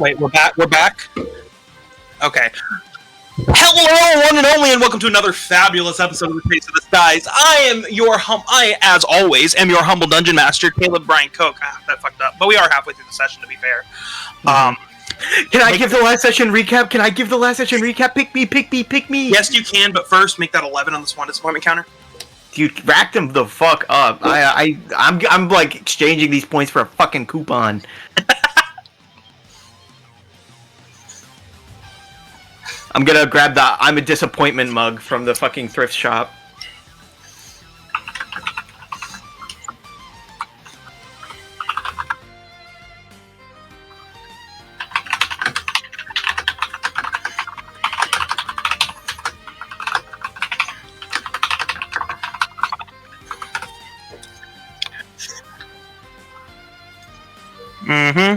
Wait, we're back. We're back. Okay. Hello, one and only, and welcome to another fabulous episode of The Taste of the Skies. I, as always, am your humble dungeon master, Caleb Brian Cook. That fucked up, but we are halfway through the session, to be fair. Can I give the last session recap? Pick me. Yes, you can, but first, make that 11 on the Swan Disappointment counter. You racked him the fuck up. I'm like exchanging these points for a fucking coupon. I'm gonna grab the I'm a disappointment mug from the fucking thrift shop. Mm-hmm.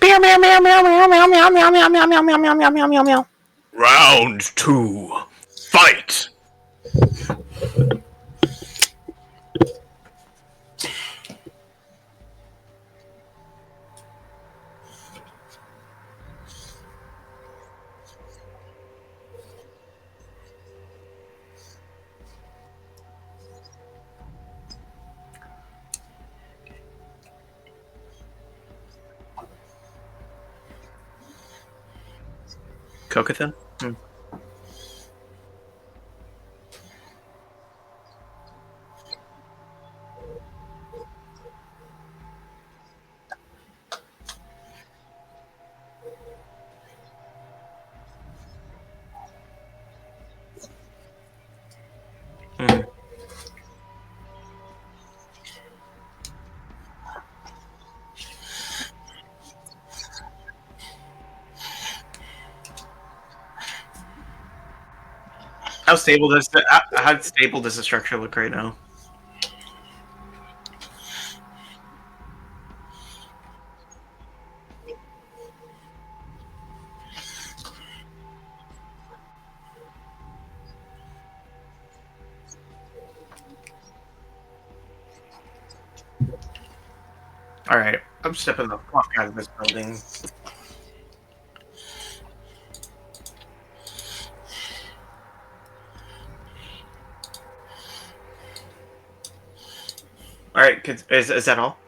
Meow meow meow meow meow meow meow meow meow meow meow meow meow meow meow meow. Round 2. Fight. Kokathan? How stable does the structure look right now? Alright, I'm stepping the fuck out of this building. Alright, is that all?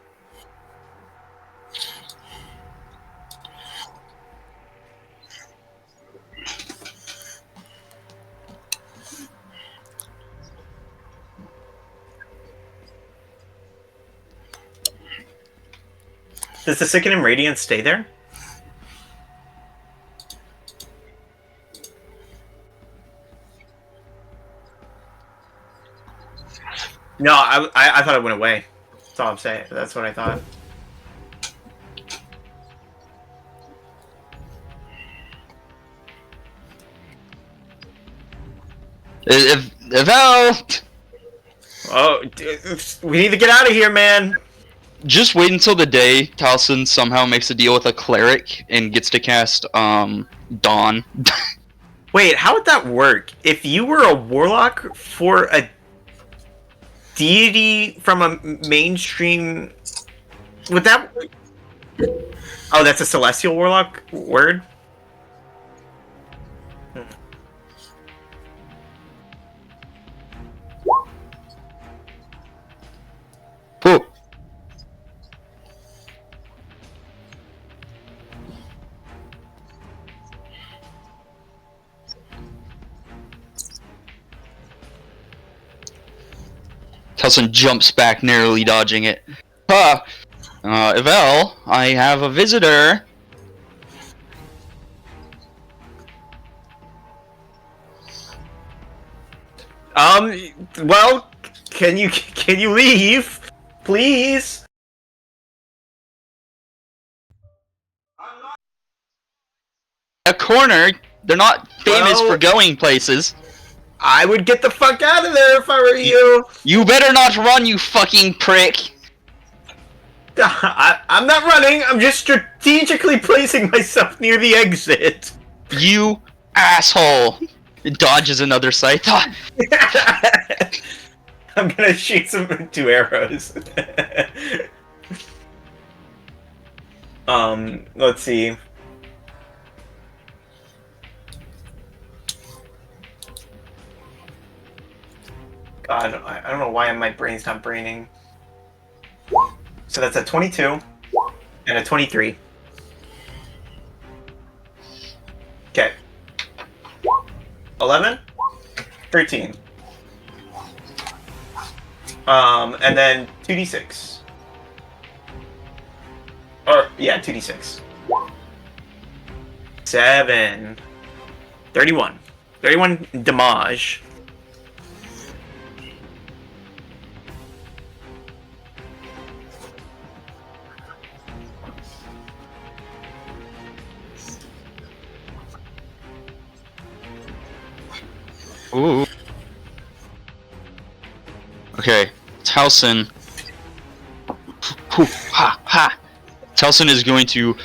Does the Sickening Radiance stay there? No, I thought it went away. That's all I'm saying. That's what I thought. If Oh, we need to get out of here, man. just wait until the day Taliesin somehow makes a deal with a cleric and gets to cast Dawn. Wait, how would that work? If you were a warlock for a deity from a mainstream, would that? Oh, that's a celestial warlock word. Oh. Taliesin jumps back, narrowly dodging it. Evel, I have a visitor. Well, can you leave, please? A corner. They're not famous Well- for going places. I would get the fuck out of there if I were you. You better not run, you fucking prick. I'm not running. I'm just strategically placing myself near the exit. You asshole. It dodges another scythe. I'm gonna shoot some 2 arrows. Let's see. God, I don't know why my brain's not braining. So that's a 22 and a 23. Okay. 11? 13. And then 2d6. Or, yeah, 2d6. 7. 31. 31 damage. Ooh. Okay, Talson. Ha ha. Talson is going to.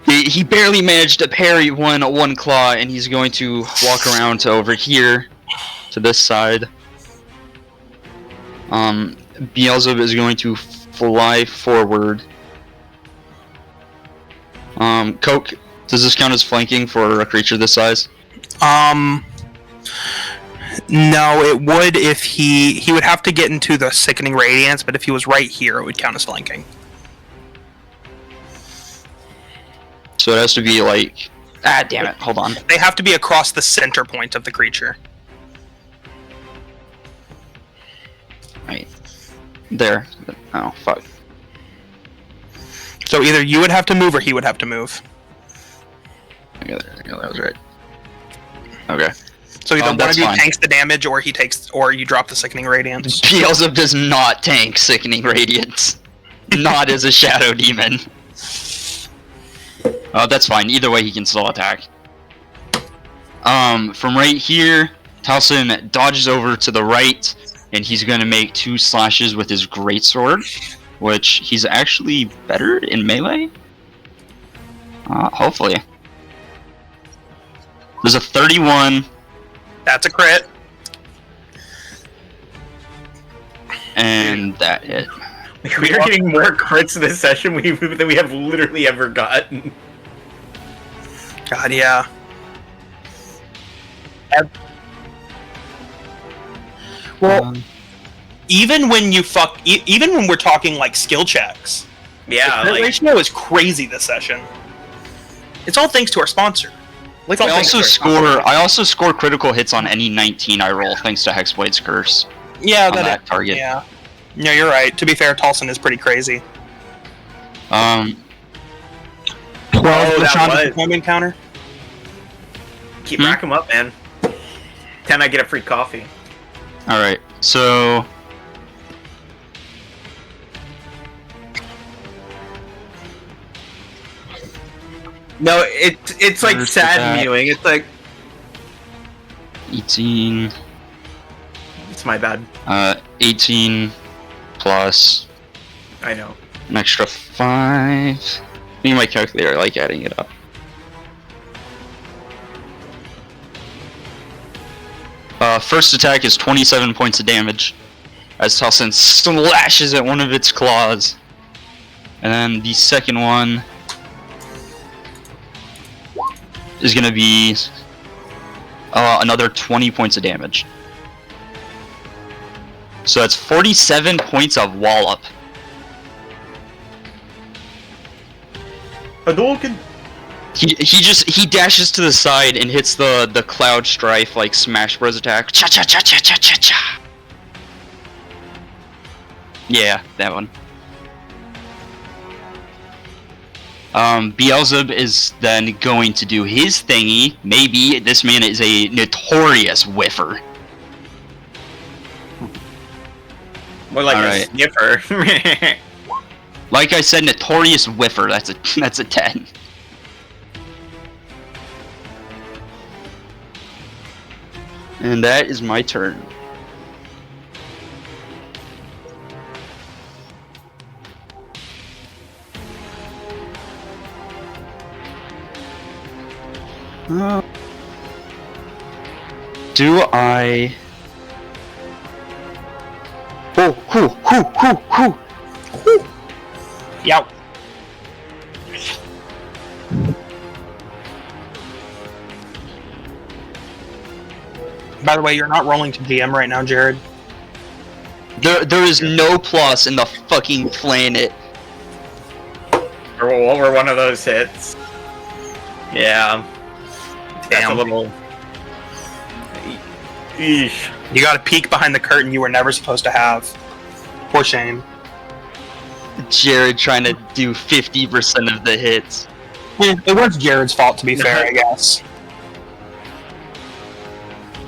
He barely managed to parry one claw, and he's going to walk around to over here, to this side. Beelzebub is going to fly forward. Coke, does this count as flanking for a creature this size? No, it would if he would have to get into the Sickening Radiance, but if he was right here, it would count as flanking. So it has to be like... Ah, damn it, hold on. They have to be across the center point of the creature. Right. There. Oh, fuck. So either you would have to move or he would have to move. Okay, there we go, that was right. Okay. So either one that's of you fine. tanks the damage, or or you drop the Sickening Radiance. Beelzebub does not tank Sickening Radiance. Not as a Shadow Demon. Oh, that's fine. Either way, he can still attack. From right here, Talson dodges over to the right, and he's going to make 2 slashes with his greatsword, which he's actually better in melee. Hopefully. There's a 31. That's a crit. And that hit. We are getting more crits this session than we have literally ever gotten. God, yeah. Well, even when you even when we're talking like skill checks, Yeah, the like, ratio is crazy this session. It's all thanks to our sponsor. I also score critical hits on any 19 I roll thanks to Hexblade's Curse. Yeah, on that target. Yeah. No, you're right. To be fair, Talson is pretty crazy. 12 that deployment counter. keep rack 'em up, man. Can I get a free coffee? Alright, so... No, it's like First sad attack. mewing. It's like 18... it's my bad. 18 plus I know. an extra 5. Me and my calculator, I like adding it up. First attack is 27 points of damage, as Talson slashes at one of its claws. And then the second one is going to be another 20 points of damage. So that's 47 points of wallop. Hadouken. He dashes to the side and hits the Cloud Strife like Smash Bros attack. Cha cha cha cha cha cha cha. Yeah, that one. Beelzebub is then going to do his thingy. Maybe this man is a notorious whiffer. More like Alright. a sniffer. Like I said, notorious whiffer. That's a 10. And that is my turn. Do I? Oh, Yow. By the way, you're not rolling to DM right now, Jared. There is no plus in the fucking planet. We're one of those hits. Yeah. That's Damn. a little... Eesh. You got a peek behind the curtain you were never supposed to have. Poor Shane. Jared trying to do 50% of the hits. It was Jared's fault, to be fair, I guess.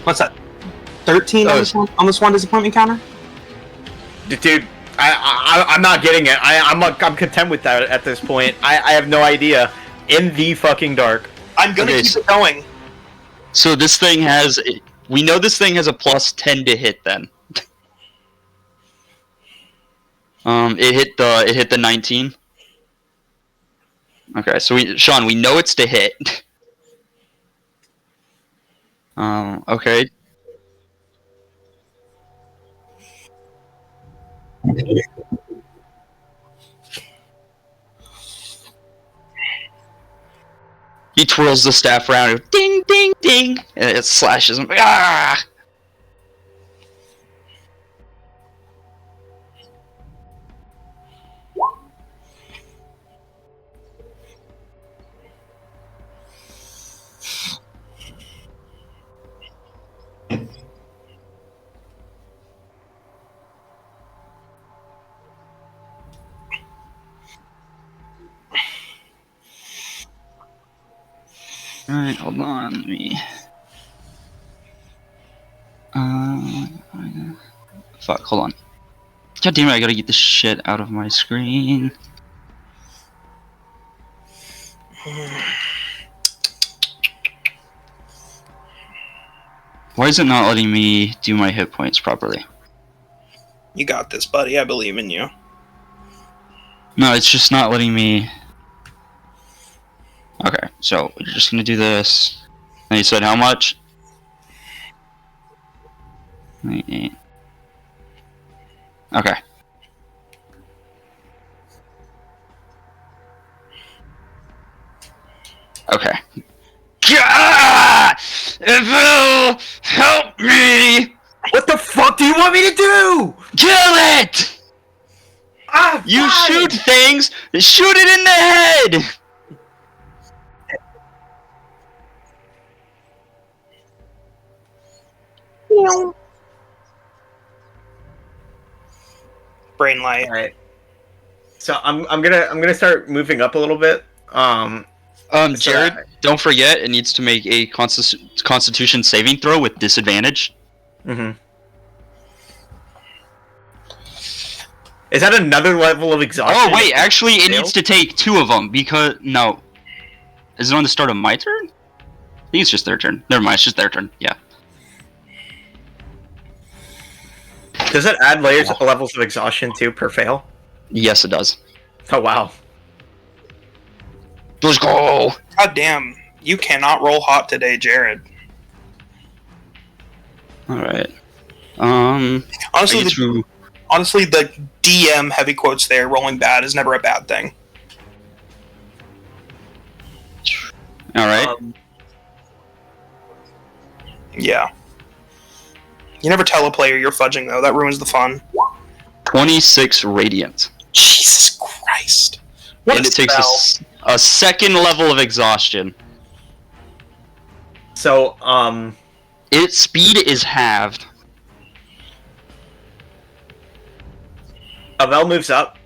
What's that? 13 on this one disappointment counter? Dude, I'm not getting it. I'm content with that at this point. I have no idea. In the fucking dark. I'm gonna keep it going. So this thing has... We know this thing has a plus 10 to hit then. It hit the 19. Okay, so Sean, we know it's to hit. Okay. He twirls the staff around, ding, ding, ding, and it slashes him. Ah! Alright, hold on, let me... Fuck, hold on. God damn it, I gotta get this shit out of my screen. Why is it not letting me do my hit points properly? You got this, buddy. I believe in you. No, it's just not letting me... Okay, so we're just gonna do this. And you said how much? 8. Okay. Okay. God! Help me! What the fuck do you want me to do? Kill it! Ah, You fine. shoot things, shoot it in the head! Brain light. All right. So I'm gonna start moving up a little bit. Jared, don't forget, it needs to make a Constitution saving throw with disadvantage. Mm-hmm. Is that another level of exhaustion? Oh wait, actually, it needs to take 2 of them because no. Is it on the start of my turn? I think it's just their turn. Never mind, it's just their turn. Yeah. Does it add levels of exhaustion too per fail? Yes, it does. Oh wow. Let's go. God damn. You cannot roll hot today, Jared. All right. Honestly, the DM heavy quotes there, rolling bad is never a bad thing. All right. Yeah. You never tell a player you're fudging, though. That ruins the fun. 26 radiant. Jesus Christ. What And a it takes spell. a second level of exhaustion. So Its speed is halved. Avel moves up,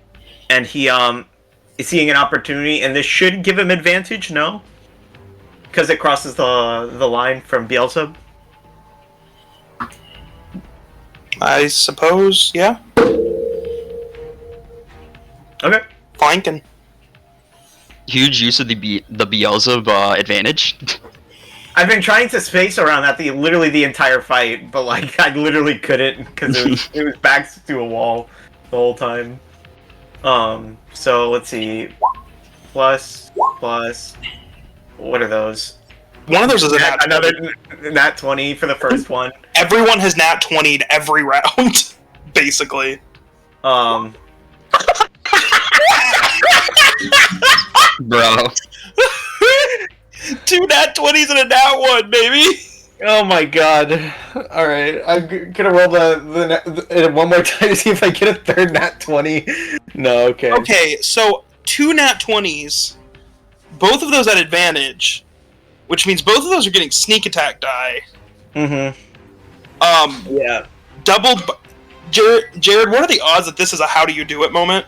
and he is seeing an opportunity, and this should give him advantage. No, because it crosses the line from Beelzebub. I suppose, yeah. Okay. Flanking. Huge use of the Beelzebub advantage. I've been trying to space around that literally the entire fight, but like I literally couldn't because it was back to a wall the whole time. So let's see, plus. What are those? One of those is a nat Another nat 20 for the first one. Everyone has nat 20'd every round, basically. Bro. 2 nat 20s and a nat 1, baby! Oh my god. Alright, I'm gonna roll the one more time to see if I get a third nat 20. No, okay. Okay, so 2 nat 20s, both of those at advantage, which means both of those are getting sneak attack die. Mm-hmm. Yeah. Doubled. Jared, what are the odds that this is a how do you do it moment?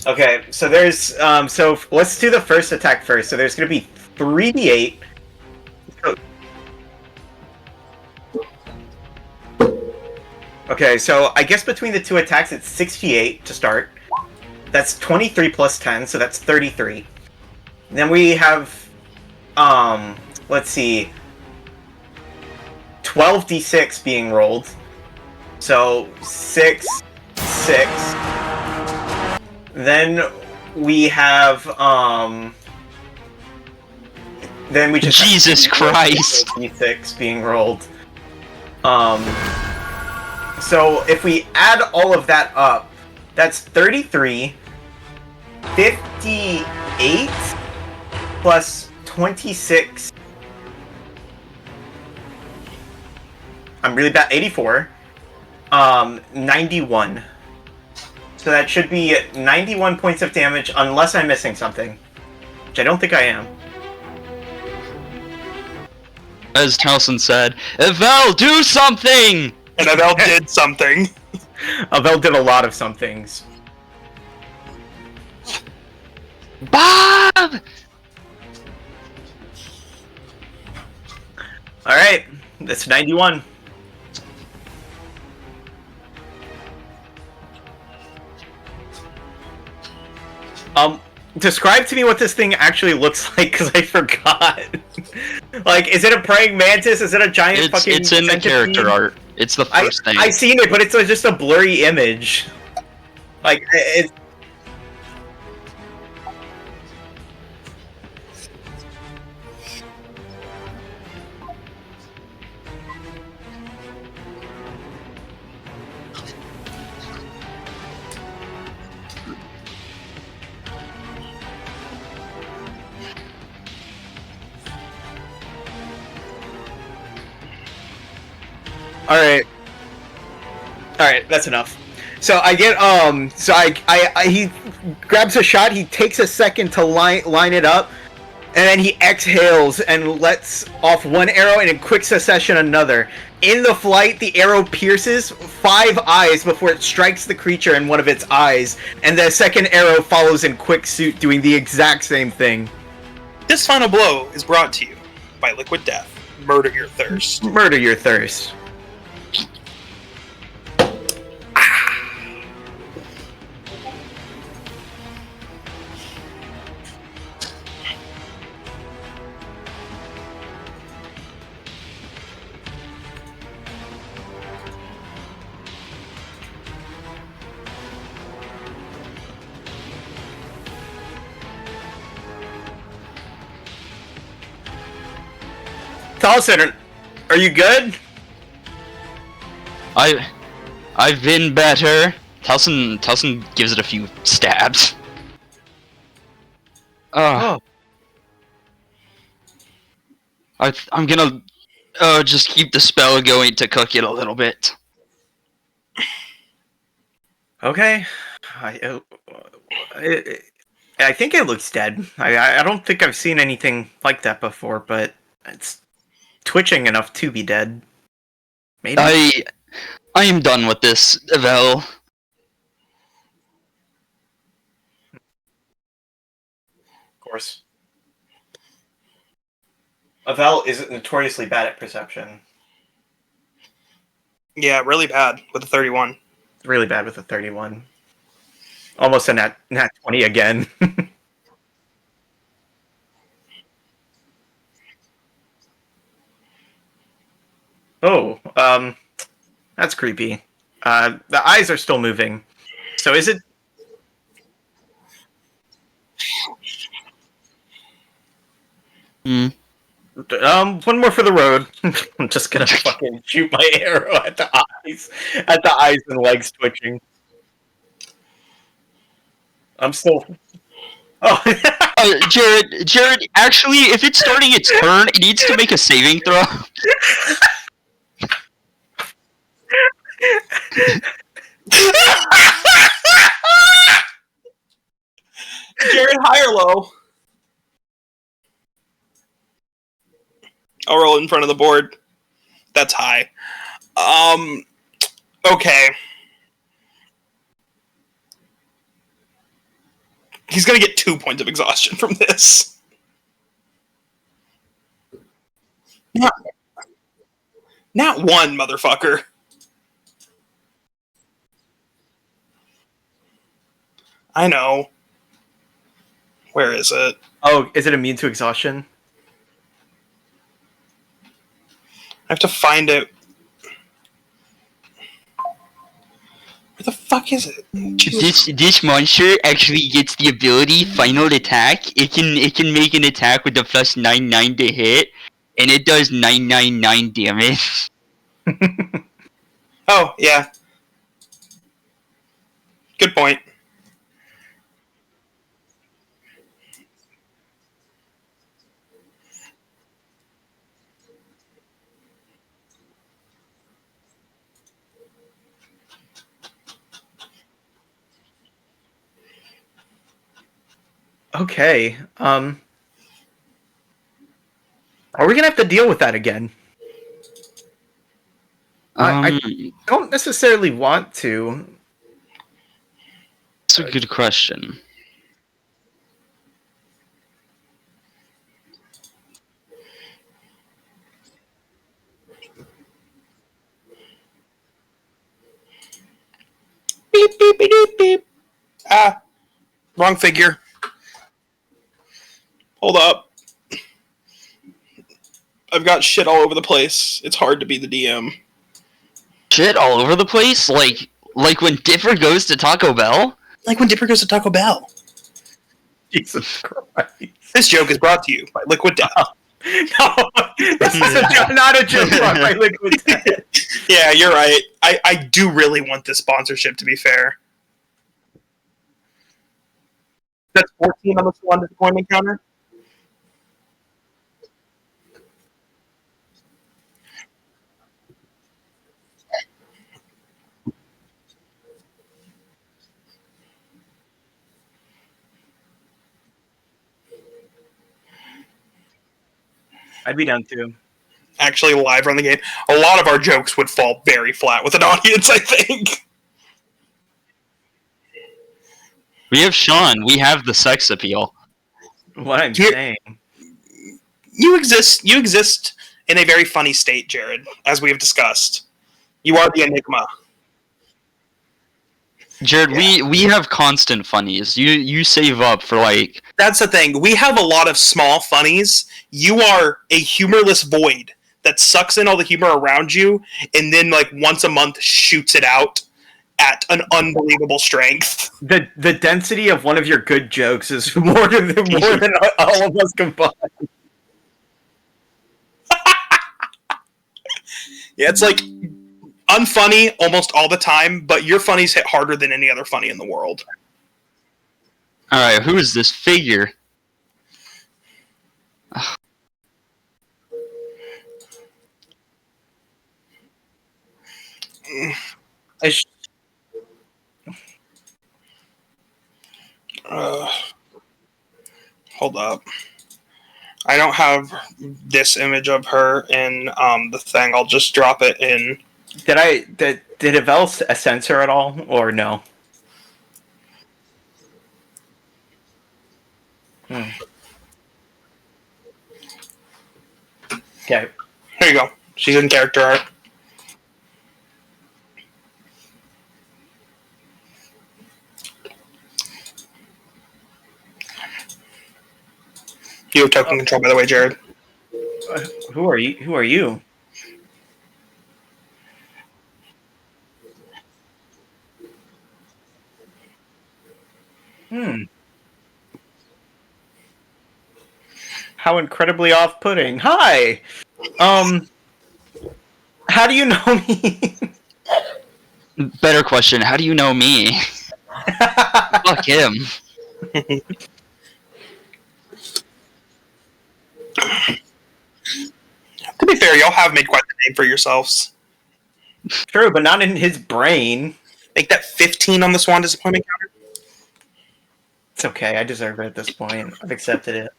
Okay, so there's, so let's do the first attack first. So there's gonna be 3d8. Okay, so I guess between the two attacks, it's 68 to start. That's 23 plus 10, so that's 33. Then we have, let's see, 12d6 being rolled. So 6, 6. Then we have, then we just Jesus have Christ. d6 being rolled. So if we add all of that up, that's 33, 58 plus 26. I'm really bad. 84. 91. So that should be 91 points of damage, unless I'm missing something. Which I don't think I am. As Towson said, Evel, do something! And Abel did something. Abel did a lot of some things. Bob! Alright, that's 91. Describe to me what this thing actually looks like, because I forgot. Like, is it a praying mantis? Is it a giant fucking It's in the centipede? character art. It's the first thing. I seen it, but it's just a blurry image. Like, it's... Alright. Alright, that's enough. So I get, he grabs a shot, he takes a second to line it up, and then he exhales and lets off one arrow, and in quick succession another. In the flight, the arrow pierces 5 eyes before it strikes the creature in one of its eyes, and the second arrow follows in quick suit, doing the exact same thing. This final blow is brought to you by Liquid Death. Murder your thirst. Murder your thirst. Tallson, are you good? I've been better. Towson gives it a few stabs. Oh. I'm gonna just keep the spell going to cook it a little bit. Okay. I think it looks dead. I don't think I've seen anything like that before, but it's twitching enough to be dead. Maybe. I am done with this, Evel. Of course. Avel is notoriously bad at perception. Yeah, really bad with a 31. Really bad with a 31. Almost a nat 20 again. Oh, that's creepy. The eyes are still moving. So is it... one more for the road. I'm just gonna fucking shoot my arrow at the eyes and legs twitching. I'm still Oh. Jared, actually, if it's starting its turn, it needs to make a saving throw. Jared, high or low? I'll roll in front of the board. That's high. Okay. He's gonna get 2 points of exhaustion from this. Not one, motherfucker. I know. Where is it? Oh, is it immune to exhaustion? I have to find it. Where the fuck is it? This monster actually gets the ability Final Attack. It can make an attack with the plus 9/9 to hit, and it does 999 damage. Oh, yeah. Good point. Okay. Are we gonna have to deal with that again? I don't necessarily want to. That's a good question. Beep, beep, beep, beep, beep. Ah, wrong figure. Hold up. I've got shit all over the place. It's hard to be the DM. Shit all over the place? Like when Dipper goes to Taco Bell? Like when Dipper goes to Taco Bell. Jesus Christ. This joke is brought to you by Liquid Death. No, this is not a joke by Liquid Death. Yeah, you're right. I do really want this sponsorship, to be fair. That's 14 on the Swan disappointment counter? I'd be down too. Actually, live run the game. A lot of our jokes would fall very flat with an audience, I think. We have Sean. We have the sex appeal. What I'm saying. You exist in a very funny state, Jared, as we have discussed. You are the enigma. Jared, we have constant funnies. You save up for like... That's the thing. We have a lot of small funnies. You are a humorless void that sucks in all the humor around you and then like once a month shoots it out at an unbelievable strength. The density of one of your good jokes is more than all of us combined. Yeah, it's like unfunny almost all the time, but your funnies hit harder than any other funny in the world. Alright, who is this figure? Hold up. I don't have this image of her in the thing. I'll just drop it in. Did Evel censor at all, or no? Okay. Here you go. She's in character art. You have token control, by the way, Jared. Who are you? Who are you? How incredibly off-putting. Hi! How do you know me? Better question, how do you know me? Fuck him. To be fair, y'all have made quite the name for yourselves. True, but not in his brain. Make that 15 on the Swan Disappointment counter. It's okay. I deserve it at this point. I've accepted it.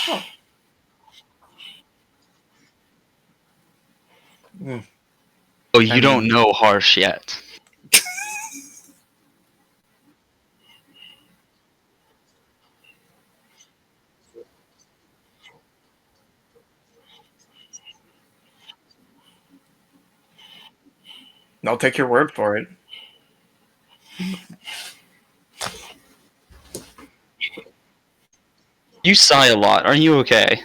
Oh. Oh, you don't know Harsh yet. I'll take your word for it. You sigh a lot. Are you okay?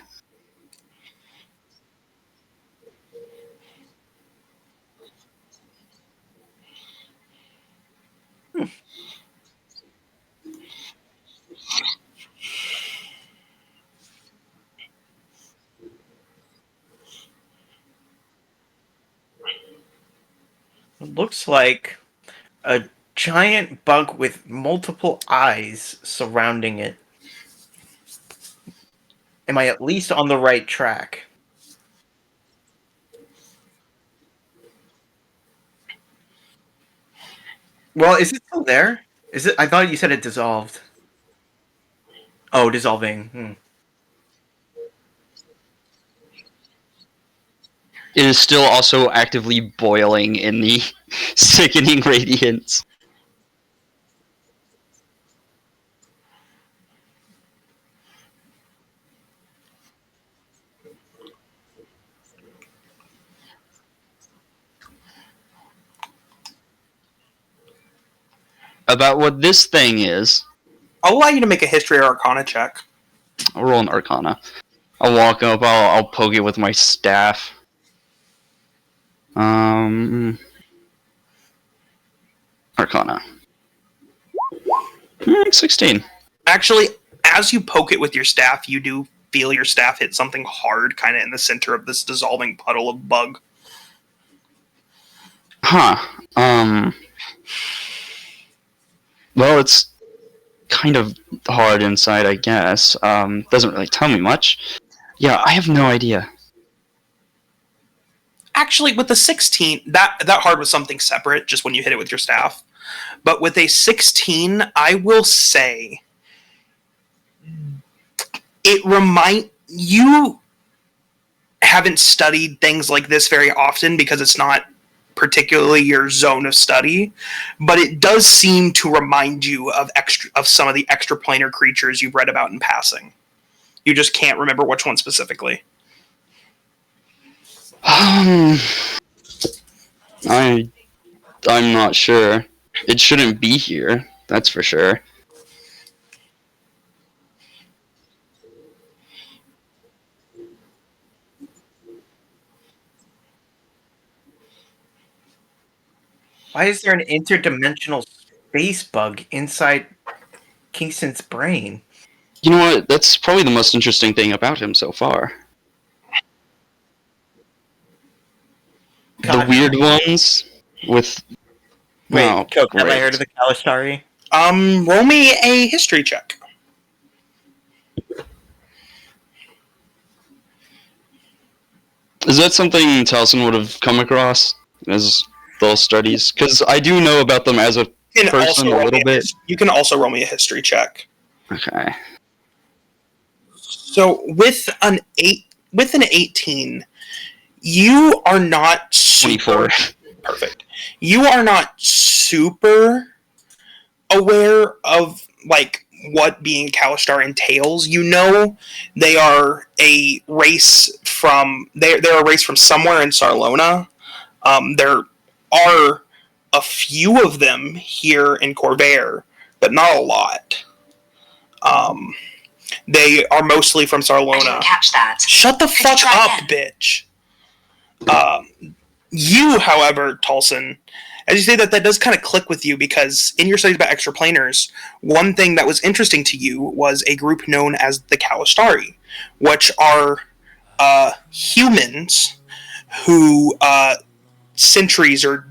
It looks like a giant bug with multiple eyes surrounding it. Am I at least on the right track? Well, is it still there? Is it? I thought you said it dissolved. Oh, dissolving. It is still also actively boiling in the sickening radiance. About what this thing is, I'll allow you to make a History or Arcana check. I'll roll an Arcana. I'll walk up, I'll poke it with my staff. 'Arcana. 16. Actually, as you poke it with your staff, you do feel your staff hit something hard, kind of in the center of this dissolving puddle of bug. Huh. Well, it's kind of hard inside, I guess. Doesn't really tell me much. Yeah, I have no idea. Actually, with the 16, that hard was something separate, just when you hit it with your staff. But with a 16, I will say you haven't studied things like this very often because it's not particularly your zone of study, but it does seem to remind you of some of the extraplanar creatures you've read about in passing. You just can't remember which one specifically. I'm not sure. It shouldn't be here, that's for sure. Why is there an interdimensional space bug inside Kingston's brain? You know what? That's probably the most interesting thing about him so far. God, the weird ones with... Wait, oh, Coke, have I great. heard of the Kalashari? Roll me a history check. Is that something Taliesin would have come across as those studies? Because I do know about them as a person a little bit. You can also roll me a history check. Okay. So with an 18, you are not super 24. perfect. You are not super aware of like what being Kalashtar entails. You know they are a race from they're a race from somewhere in Sarlona. There are a few of them here in Corvair, but not a lot. They are mostly from Sarlona. I didn't catch that. Shut the fuck try up, bitch. You, however, Taliesin, as you say that does kind of click with you because in your studies about extraplaners, one thing that was interesting to you was a group known as the Kalastari, which are humans who centuries or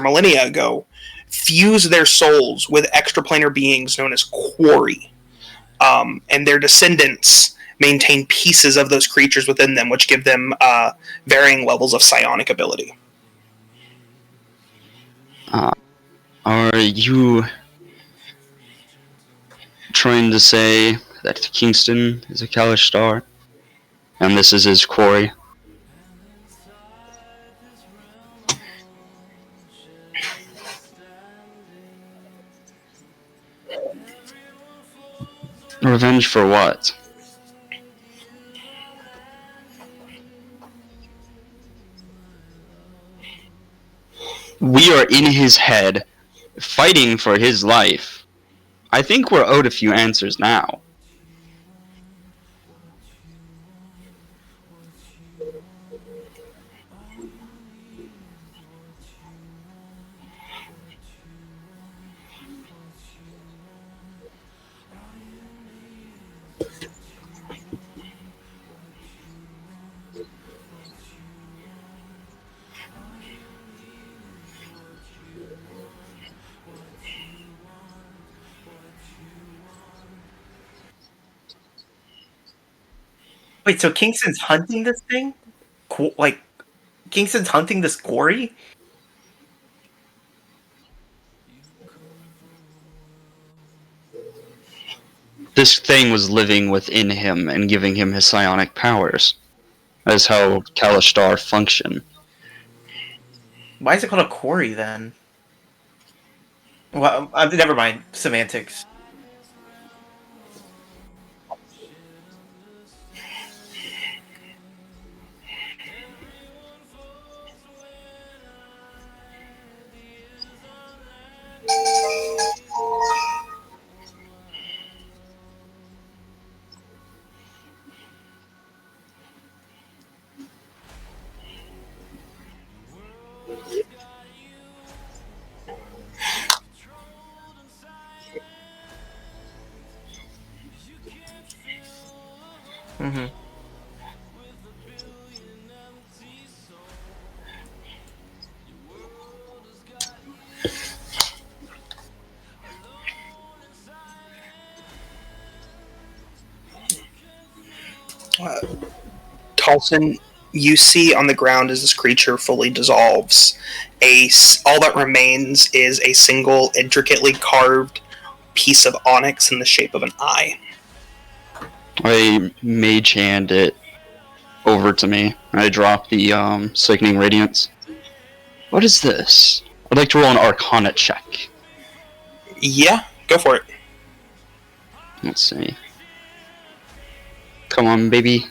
millennia ago fuse their souls with extraplanar beings known as Quarry. And their descendants maintain pieces of those creatures within them, which give them varying levels of psionic ability. Are you trying to say that Kingston is a Kalishtar, and this is his quarry? Revenge for what? We are in his head, fighting for his life. I think we're owed a few answers now. Wait, so Kingston's hunting this thing? Like, Kingston's hunting this quarry? This thing was living within him and giving him his psionic powers. That's how Kalishtar function. Why is it called a quarry then? Well, never mind. Semantics. Mm-hmm. Tolson, you see on the ground as this creature fully dissolves, all that remains is a single intricately carved piece of onyx in the shape of an eye. I mage hand it over to me. I drop the sickening radiance. What is this? I'd like to roll an Arcana check. Yeah, go for it. Let's see. Come on, baby.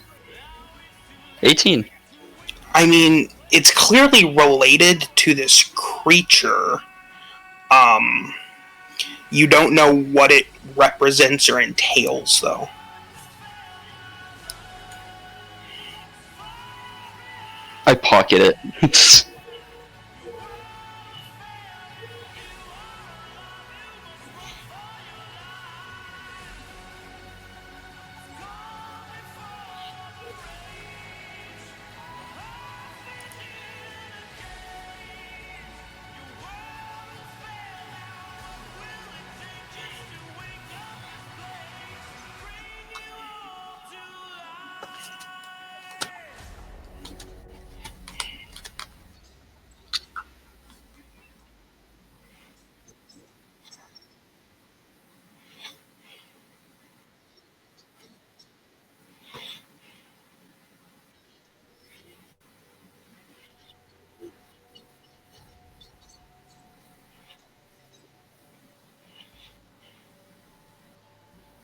18. I mean, it's clearly related to this creature. You don't know what it represents or entails, though. I pocket it.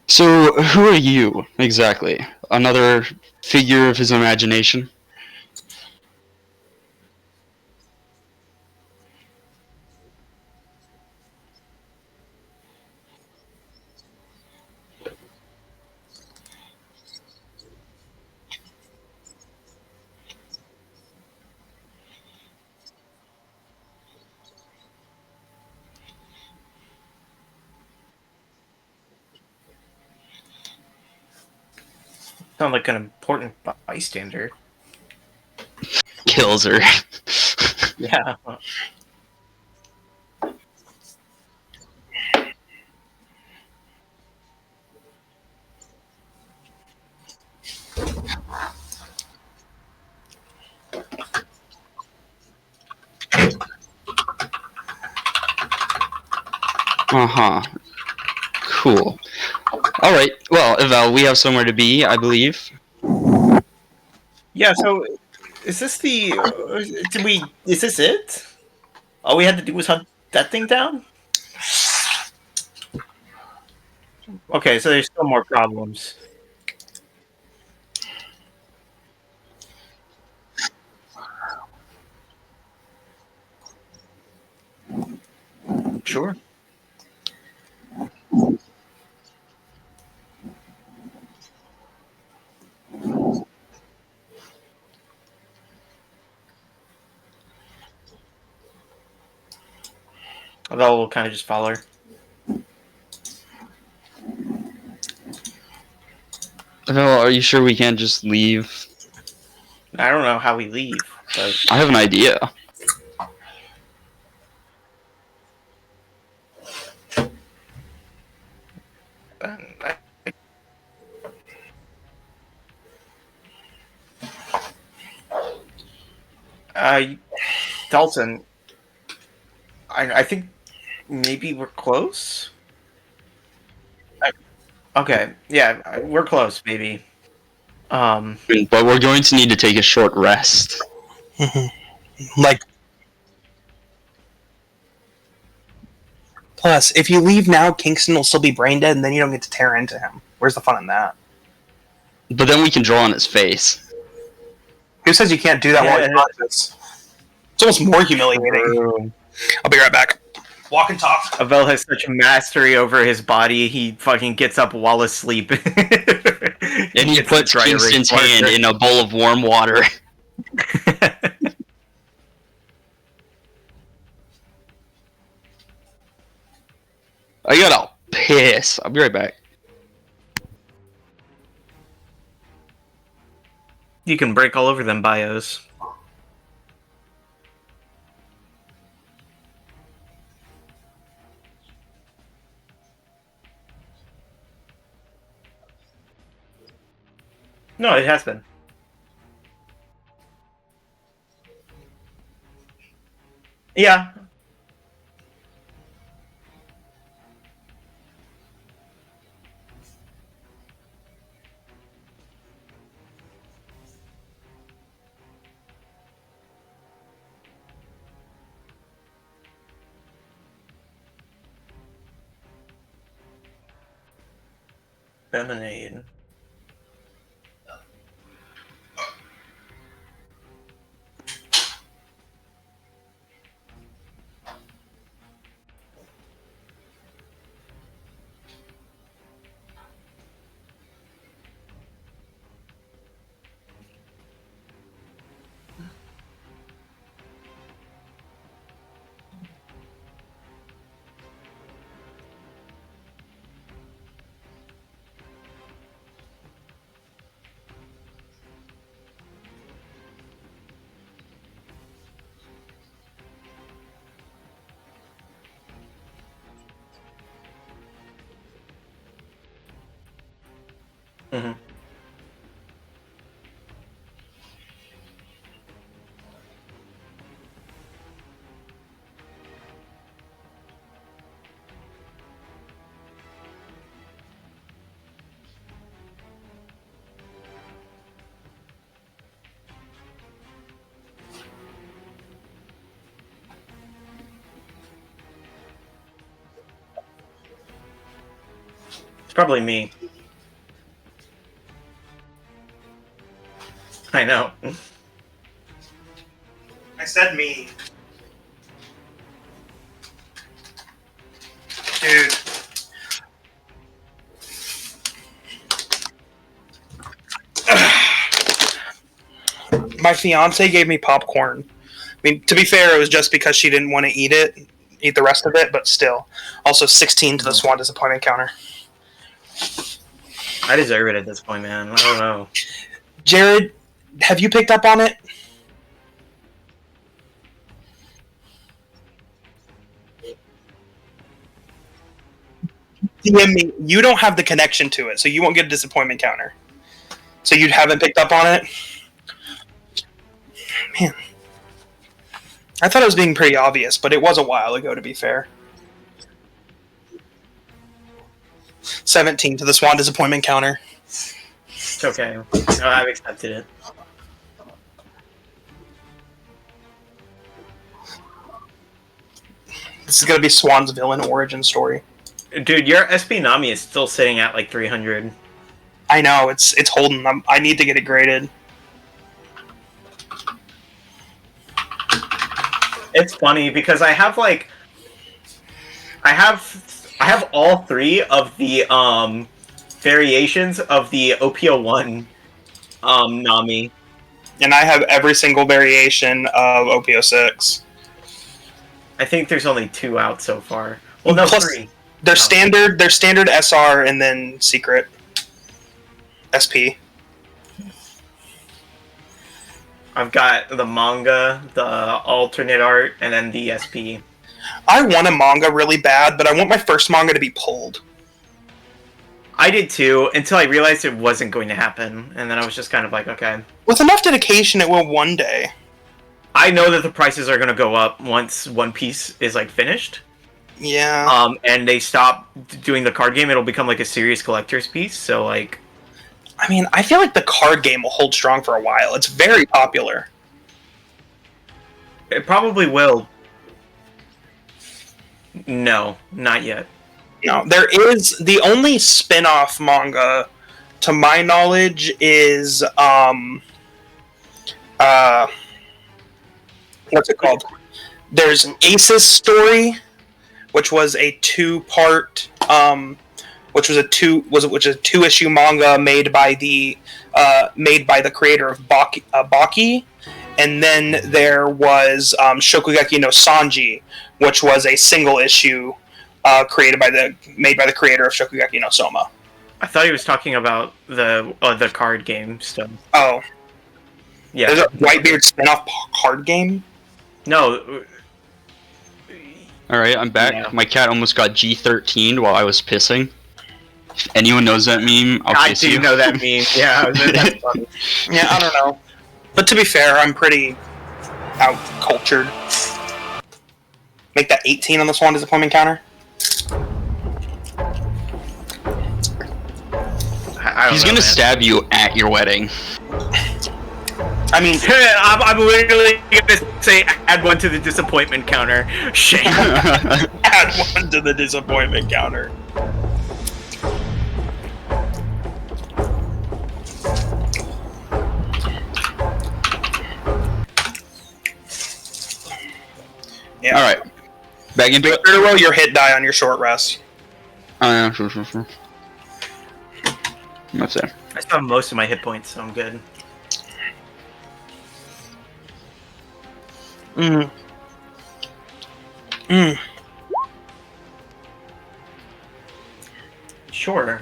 So, who are you, exactly? Another figure of his imagination? Sound like an important bystander. Kills her. Yeah. Uh-huh. Cool. Alright, well, Evel, we have somewhere to be, I believe. Yeah. So, is this the? Did we? Is this it? All we had to do was hunt that thing down. Okay, so there's still more problems. Sure. Although we'll kind of just follow her. Evel, are you sure we can't just leave? I don't know how we leave, but I have an idea. uh, Dalton, I think maybe we're close. Okay, yeah, we're close, maybe. But we're going to need to take a short rest. Like, plus, if you leave now, Kingston will still be brain dead, and then you don't get to tear into him. Where's the fun in that? But then we can draw on his face. Who says you can't do that while Yeah. you're conscious? It's almost more humiliating. I'll be right back. Walk and talk. Avel has such mastery over his body, he fucking gets up while asleep. And he puts Kingston's hand in a bowl of warm water. I gotta piss. I'll be right back. You can break all over them bios. No, it has been. Yeah. Lemonade. Mm-hmm. It's probably me. I know. I said me. Dude. My fiance gave me popcorn. I mean, to be fair, it was just because she didn't want to eat the rest of it, but still. Also, 16 to the Swan disappointment counter. I deserve it at this point, man. I don't know. Jared, have you picked up on it? DM me. You don't have the connection to it, so you won't get a disappointment counter. So you haven't picked up on it? Man. I thought it was being pretty obvious, but it was a while ago, to be fair. 17 to the Swan disappointment counter. It's okay. No, I've accepted it. This is gonna be Swan's villain origin story. Dude, your SP Nami is still sitting at like 300. I know, it's holding. I need to get it graded. It's funny because I have all 3 of the variations of the OPO1 Nami. And I have every single variation of OPO6. I think there's only 2 out so far. Well, no, Plus, 3. They're No. standard SR and then secret SP. I've got the manga, the alternate art, and then the SP. I want a manga really bad, but I want my first manga to be pulled. I did too, until I realized it wasn't going to happen, and then I was just kind of like, okay. With enough dedication, it will one day. I know that the prices are going to go up once One Piece is like finished. Yeah. And they stop doing the card game. It'll become like a serious collector's piece. So like, I mean, I feel like the card game will hold strong for a while. It's very popular. it probably will. No, not yet. No, there is the only spin-off manga, to my knowledge, is what's it called? There's Ace's Story, which was a 2-part, which was a 2-issue manga made by the creator of Baki, and then there was Shokugeki no Sanji, which was a single issue made by the creator of Shokugeki no Soma. I thought he was talking about the card game stuff. Oh, Yeah. there's a Whitebeard spin-off card game. No. Alright, I'm back. Yeah. My cat almost got G13'd while I was pissing. If anyone knows that meme, I'll I kiss do you. know that meme. Yeah, that's funny. Yeah, I don't know. But to be fair, I'm pretty out-cultured. Make that 18 on the Swan disappointment counter. I don't He's know, gonna man. stab you at your wedding. I mean, I'm literally gonna say add 1 to the disappointment counter. Shame. add 1 to the disappointment counter. Yeah. Alright. Back into it. Very well your hit die on your short rest. Oh, yeah, sure. That's it. I still have most of my hit points, so I'm good. Sure.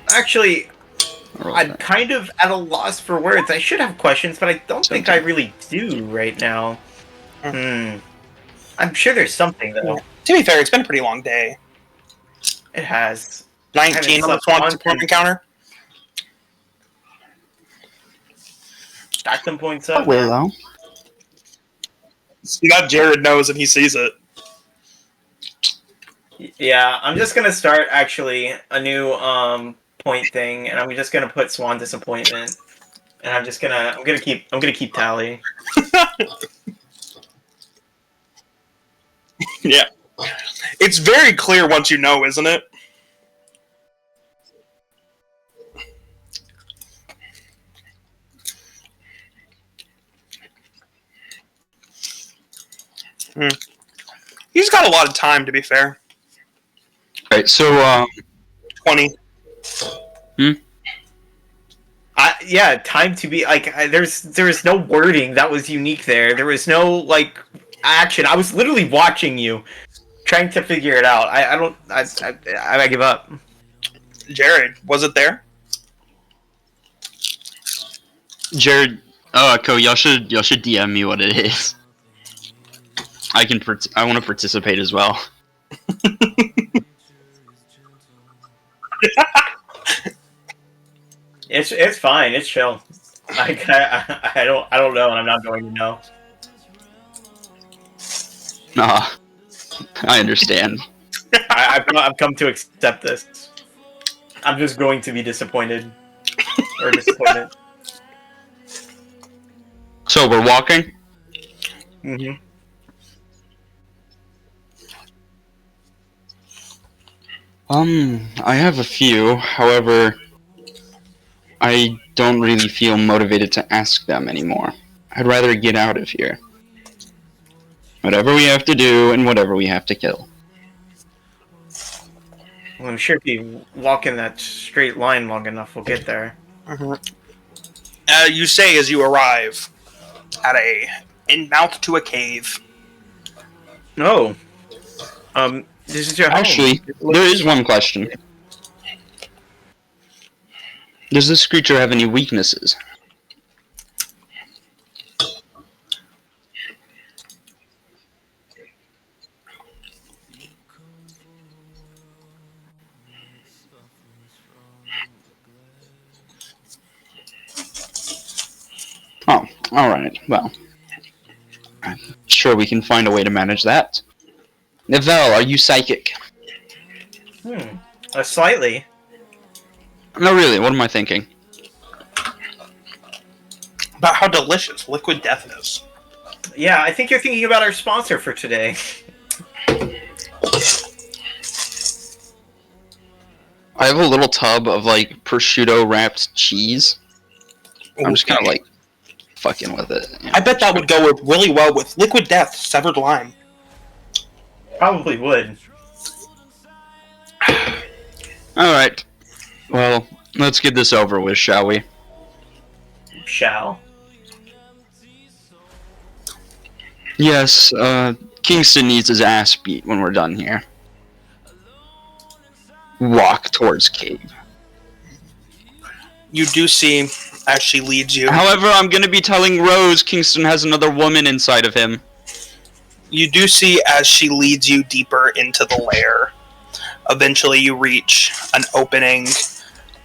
Actually, I'm kind of at a loss for words. I should have questions, but I don't think I really do right now. I'm sure there's something, though. To be fair, it's been a pretty long day. It has. 19 on the Swan disappointment counter. Stack them points up. Willow. Not Jared knows and he sees it. Yeah, I'm just gonna start actually a new point thing, and I'm just gonna put Swan disappointment, and I'm gonna keep tally. Yeah. It's very clear once you know, isn't it? He's got a lot of time, to be fair. Alright, so, 20. Yeah, time to be like. There was no wording that was unique there. There was no like action. I was literally watching you, trying to figure it out. I give up. Jared, was it there? Jared, Ko, y'all should DM me what it is. I want to participate as well. It's fine. It's chill. I don't know, and I'm not going to know. Ah, I understand. I've come to accept this. I'm just going to be disappointed. Or disappointed. So we're walking? Mm-hmm. I have a few. However, I don't really feel motivated to ask them anymore. I'd rather get out of here. Whatever we have to do, and whatever we have to kill. Well, I'm sure if you walk in that straight line long enough, we'll get there. You say as you arrive at in mouth to a cave. No. This is your home. Actually, there is one question. Does this creature have any weaknesses? Oh, alright, well. I'm sure we can find a way to manage that. Nivelle, are you psychic? Slightly. No, really, what am I thinking? About how delicious liquid death is. Yeah, I think you're thinking about our sponsor for today. I have a little tub of, like, prosciutto wrapped cheese. I'm just kind of, like, fucking with it. I bet that would go really well with liquid death, severed lime. Probably would. Alright. Well, let's get this over with, shall we? Shall. Yes, Kingston needs his ass beat when we're done here. Walk towards cave. You do see as she leads you. However, I'm gonna be telling Rose Kingston has another woman inside of him. You do see as she leads you deeper into the lair. Eventually you reach an opening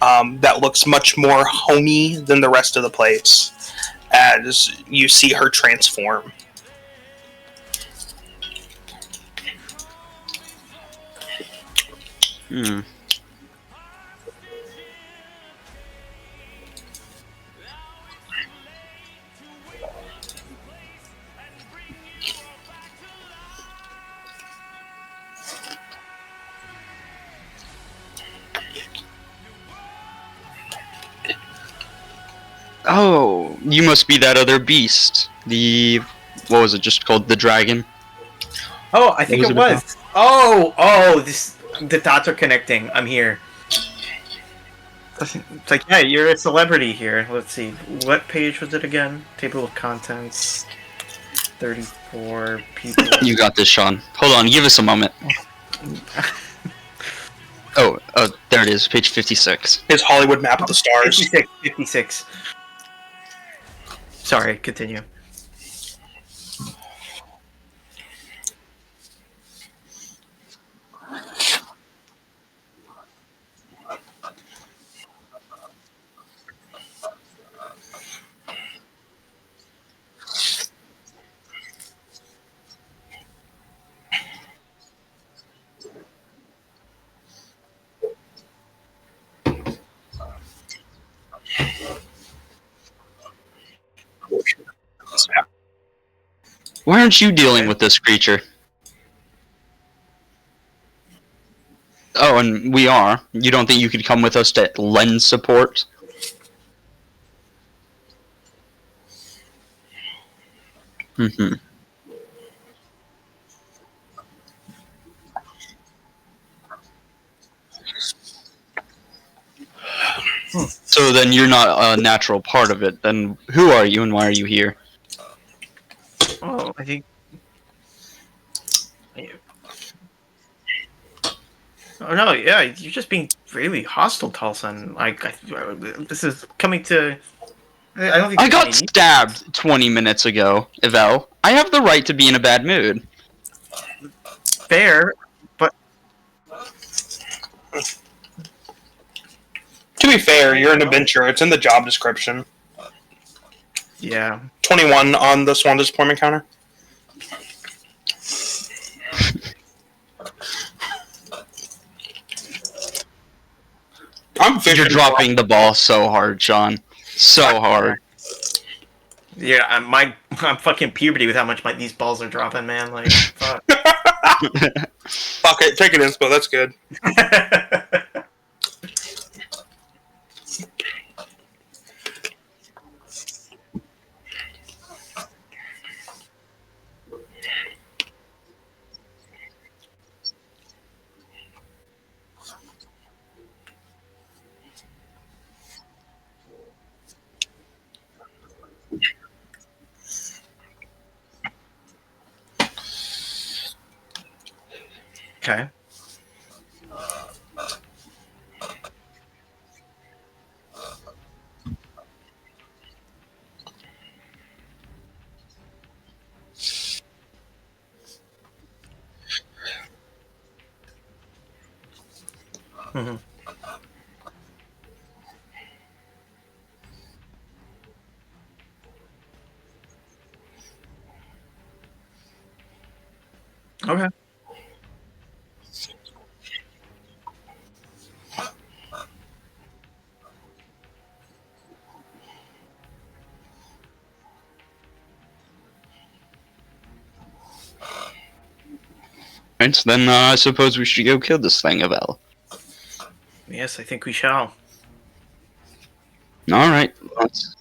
that looks much more homey than the rest of the place as you see her transform. Hmm. Oh, you must be that other beast. What was it just called? The dragon? Oh, I think was it it was. Oh, the dots are connecting. I'm here. It's like, yeah, you're a celebrity here. Let's see. What page was it again? Table of contents. 34 people. You got this, Sean. Hold on, give us a moment. Oh, there it is, page 56. His Hollywood map of the stars. 56. Sorry, continue. Why aren't you dealing with this creature? Oh, and we are. You don't think you could come with us to lend support? Mm-hmm. So then you're not a natural part of it. Then who are you and why are you here? Oh, I think. Oh no, yeah, you're just being really hostile, Talson. Like, this is coming to. I don't think. I got stabbed 20 minutes ago, Yvel. I have the right to be in a bad mood. Fair, but To be fair, you're an adventurer. It's in the job description. yeah. 21 on the Swan Disappointment counter. You're dropping the ball so hard, Sean. So hard. Yeah, I'm fucking puberty with how much these balls are dropping, man. Like, fuck. Fuck it, take an inspo. That's good. Okay. Mm-hmm. Okay. Right, so then I suppose we should go kill this thing, Avel. Yes, I think we shall. Alright, let's...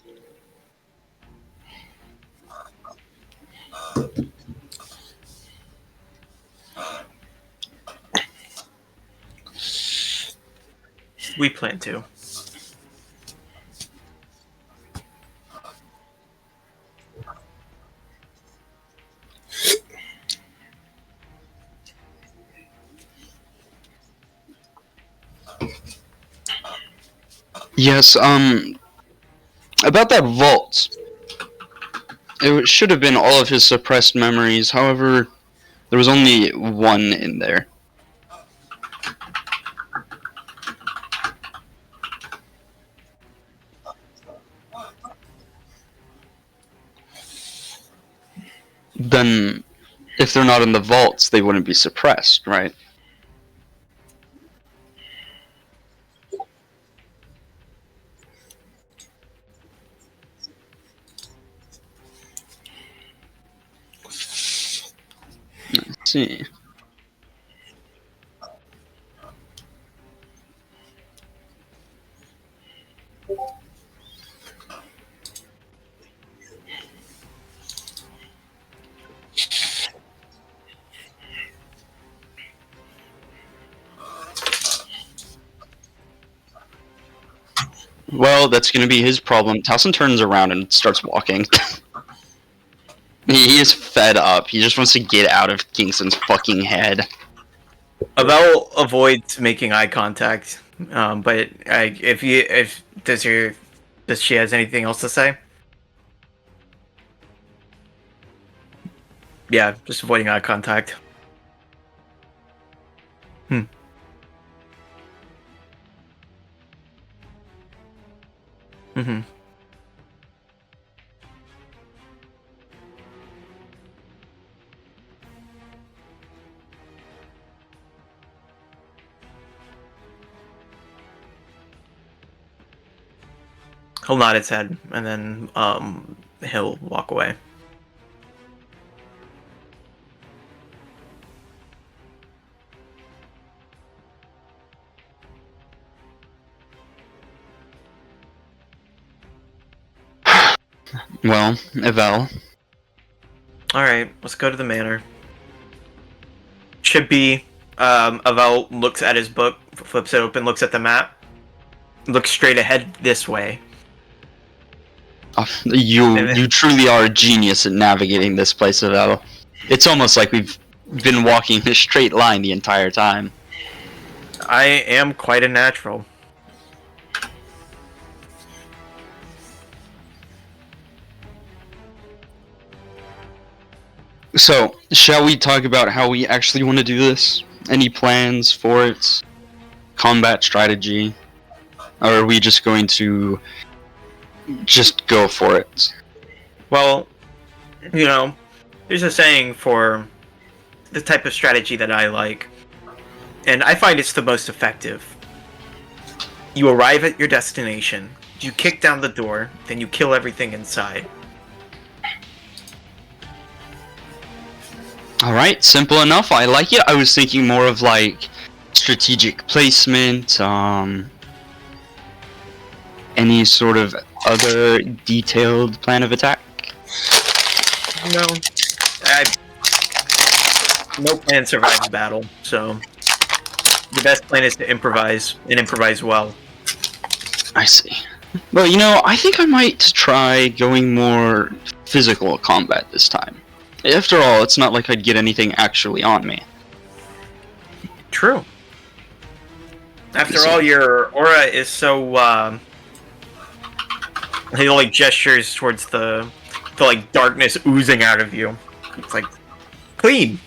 We plan to. Yes, about that vault. It should have been all of his suppressed memories, however, there was only one in there. Then, if they're not in the vaults, they wouldn't be suppressed, right? Let's see. Well, that's gonna be his problem. Towson turns around and starts walking. He is fed up. He just wants to get out of Kingston's fucking head. Avel avoids making eye contact. But does she has anything else to say? Yeah, just avoiding eye contact. Mm-hmm. He'll nod his head, and then he'll walk away. Well, Evel. Alright, let's go to the manor. Should be, Avel looks at his book, flips it open, looks at the map, looks straight ahead this way. You truly are a genius at navigating this place, Evel. It's almost like we've been walking in a straight line the entire time. I am quite a natural. So, shall we talk about how we actually want to do this? Any plans for it? Combat strategy? Or are we just going to just go for it? Well, you know, there's a saying for the type of strategy that I like, and I find it's the most effective. You arrive at your destination. You kick down the door, then you kill everything inside. Alright, simple enough. I like it. I was thinking more of like strategic placement, any sort of other detailed plan of attack. No. No plan survives battle, so the best plan is to improvise, and improvise well. I see. Well, you know, I think I might try going more physical combat this time. After all, it's not like I'd get anything actually on me. True. After all, your aura is so, he like gestures towards the like darkness oozing out of you. It's like clean.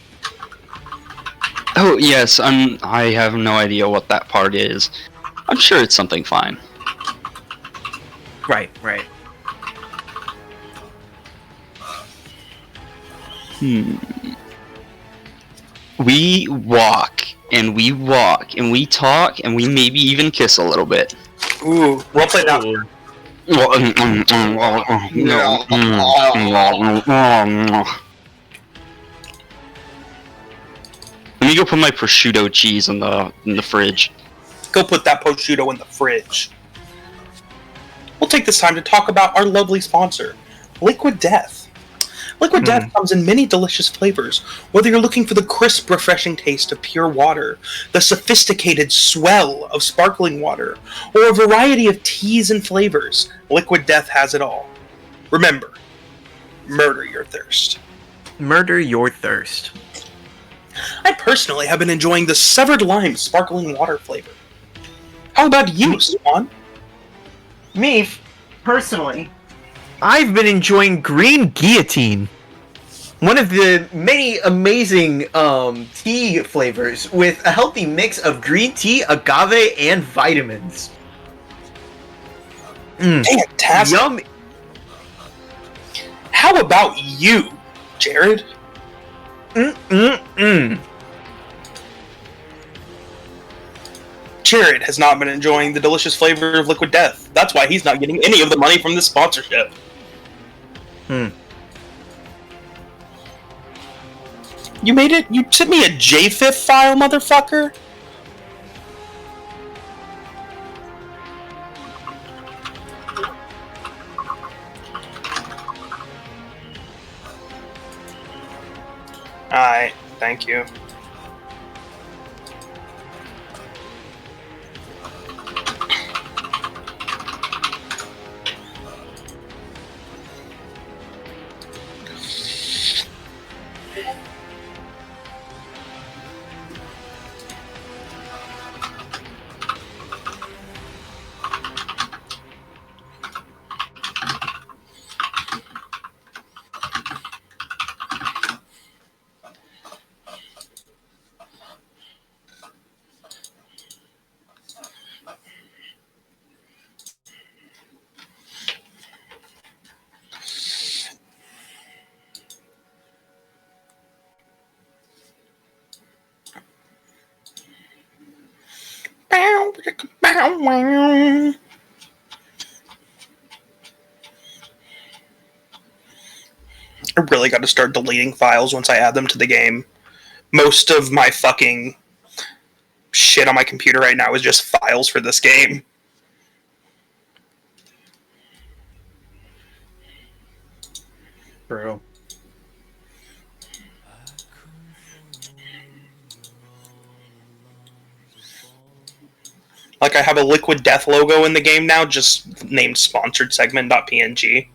Oh yes, I have no idea what that part is. I'm sure it's something fine. Right. We walk, and we walk, and we talk, and we maybe even kiss a little bit. Ooh, we'll play that. Let me go put my prosciutto cheese in the fridge. Go put that prosciutto in the fridge. We'll take this time to talk about our lovely sponsor, Liquid Death. Liquid Death comes in many delicious flavors, whether you're looking for the crisp, refreshing taste of pure water, the sophisticated swell of sparkling water, or a variety of teas and flavors. Liquid Death has it all. Remember, murder your thirst. Murder your thirst. I personally have been enjoying the severed lime sparkling water flavor. How about you, Swan? Me, personally, I've been enjoying green guillotine. One of the many amazing tea flavors with a healthy mix of green tea, agave, and vitamins. Fantastic. Yummy. How about you, Jared? Jared has not been enjoying the delicious flavor of Liquid Death. That's why he's not getting any of the money from this sponsorship. You made it? You sent me a JFIF file, motherfucker? Alright, thank you. I really got to start deleting files once I add them to the game. Most of my fucking shit on my computer right now is just files for this game. True. Like, I have a Liquid Death logo in the game now, just named sponsored segment.png.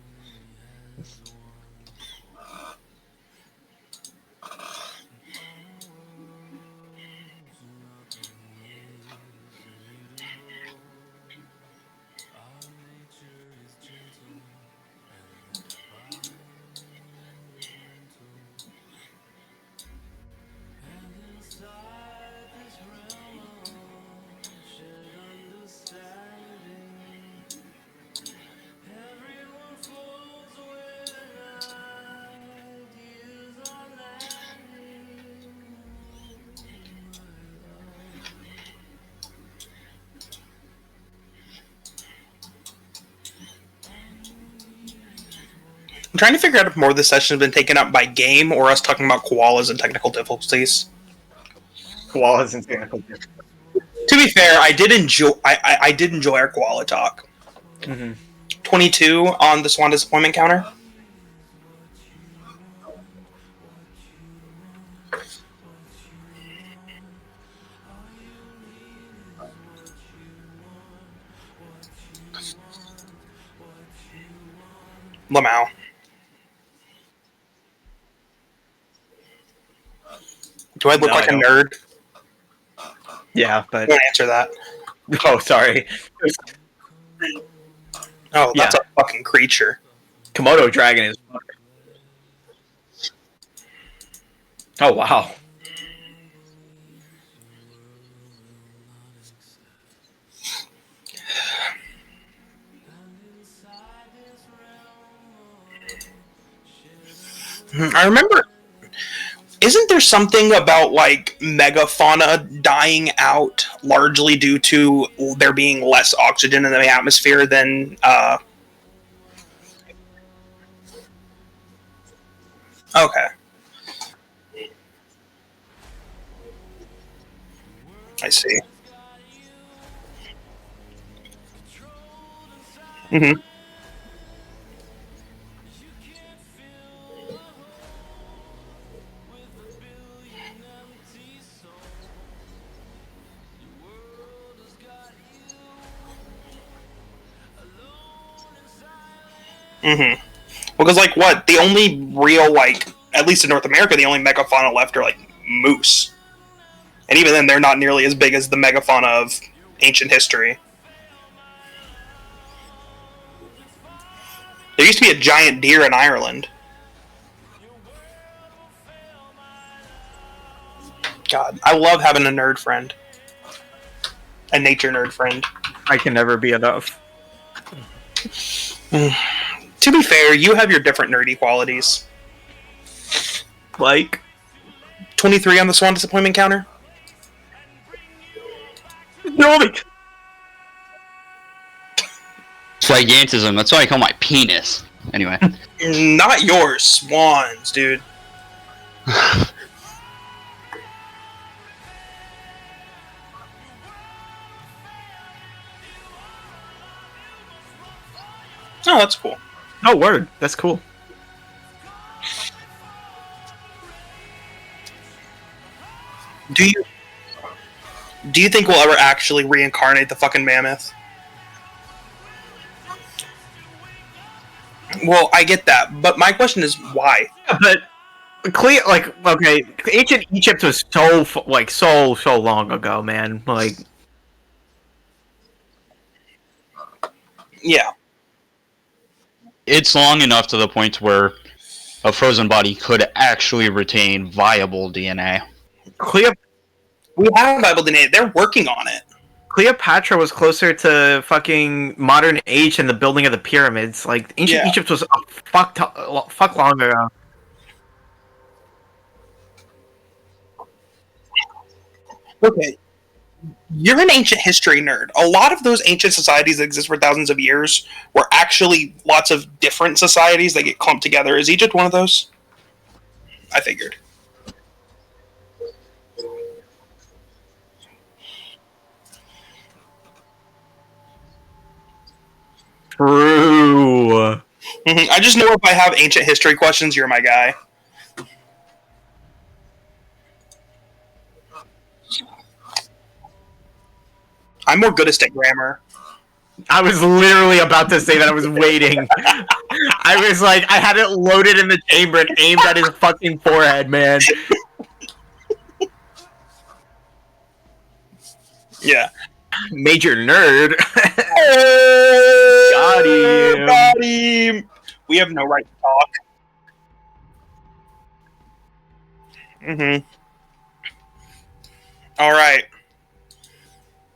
I'm trying to figure out if more of this session has been taken up by game or us talking about koalas and technical difficulties. Koalas and technical difficulties. To be fair, I did enjoy. I did enjoy our koala talk. 22 on the Swan disappointment counter. Lamau. Do I look like a nerd? Yeah, but Don't answer that. oh, sorry. Oh, that's a fucking creature. Komodo dragon is. Oh wow. I remember. Isn't there something about like megafauna dying out largely due to there being less oxygen in the atmosphere than? Okay. I see. Mm-hmm. Mm-hmm. Because, like, what? The only real, like, at least in North America, the only megafauna left are, like, moose. And even then, they're not nearly as big as the megafauna of ancient history. There used to be a giant deer in Ireland. God, I love having a nerd friend. A nature nerd friend. I can never be enough. To be fair, you have your different nerdy qualities. Like 23 on the Swan disappointment counter? no. Gigantism. That's why I call my penis. Anyway. Not yours, swans, dude. Oh, that's cool. Oh, word. That's cool. Do you think we'll ever actually reincarnate the fucking mammoth? Well, I get that, but my question is why? But okay, ancient Egypt was so long ago, man. Like, yeah. It's long enough to the point where a frozen body could actually retain viable DNA. We have Bible DNA. They're working on it. Cleopatra was closer to fucking modern age than the building of the pyramids. Like, ancient Egypt was a fuck long ago. Okay. You're an ancient history nerd. A lot of those ancient societies that exist for thousands of years were actually lots of different societies that get clumped together. Is Egypt one of those? I figured. True. I just know if I have ancient history questions, you're my guy. I'm more good at grammar. I was literally about to say that. I was waiting. I was like, I had it loaded in the chamber and aimed at his fucking forehead, man. Yeah. Major nerd. Oh, got him. We have no right to talk. Mm-hmm. All right.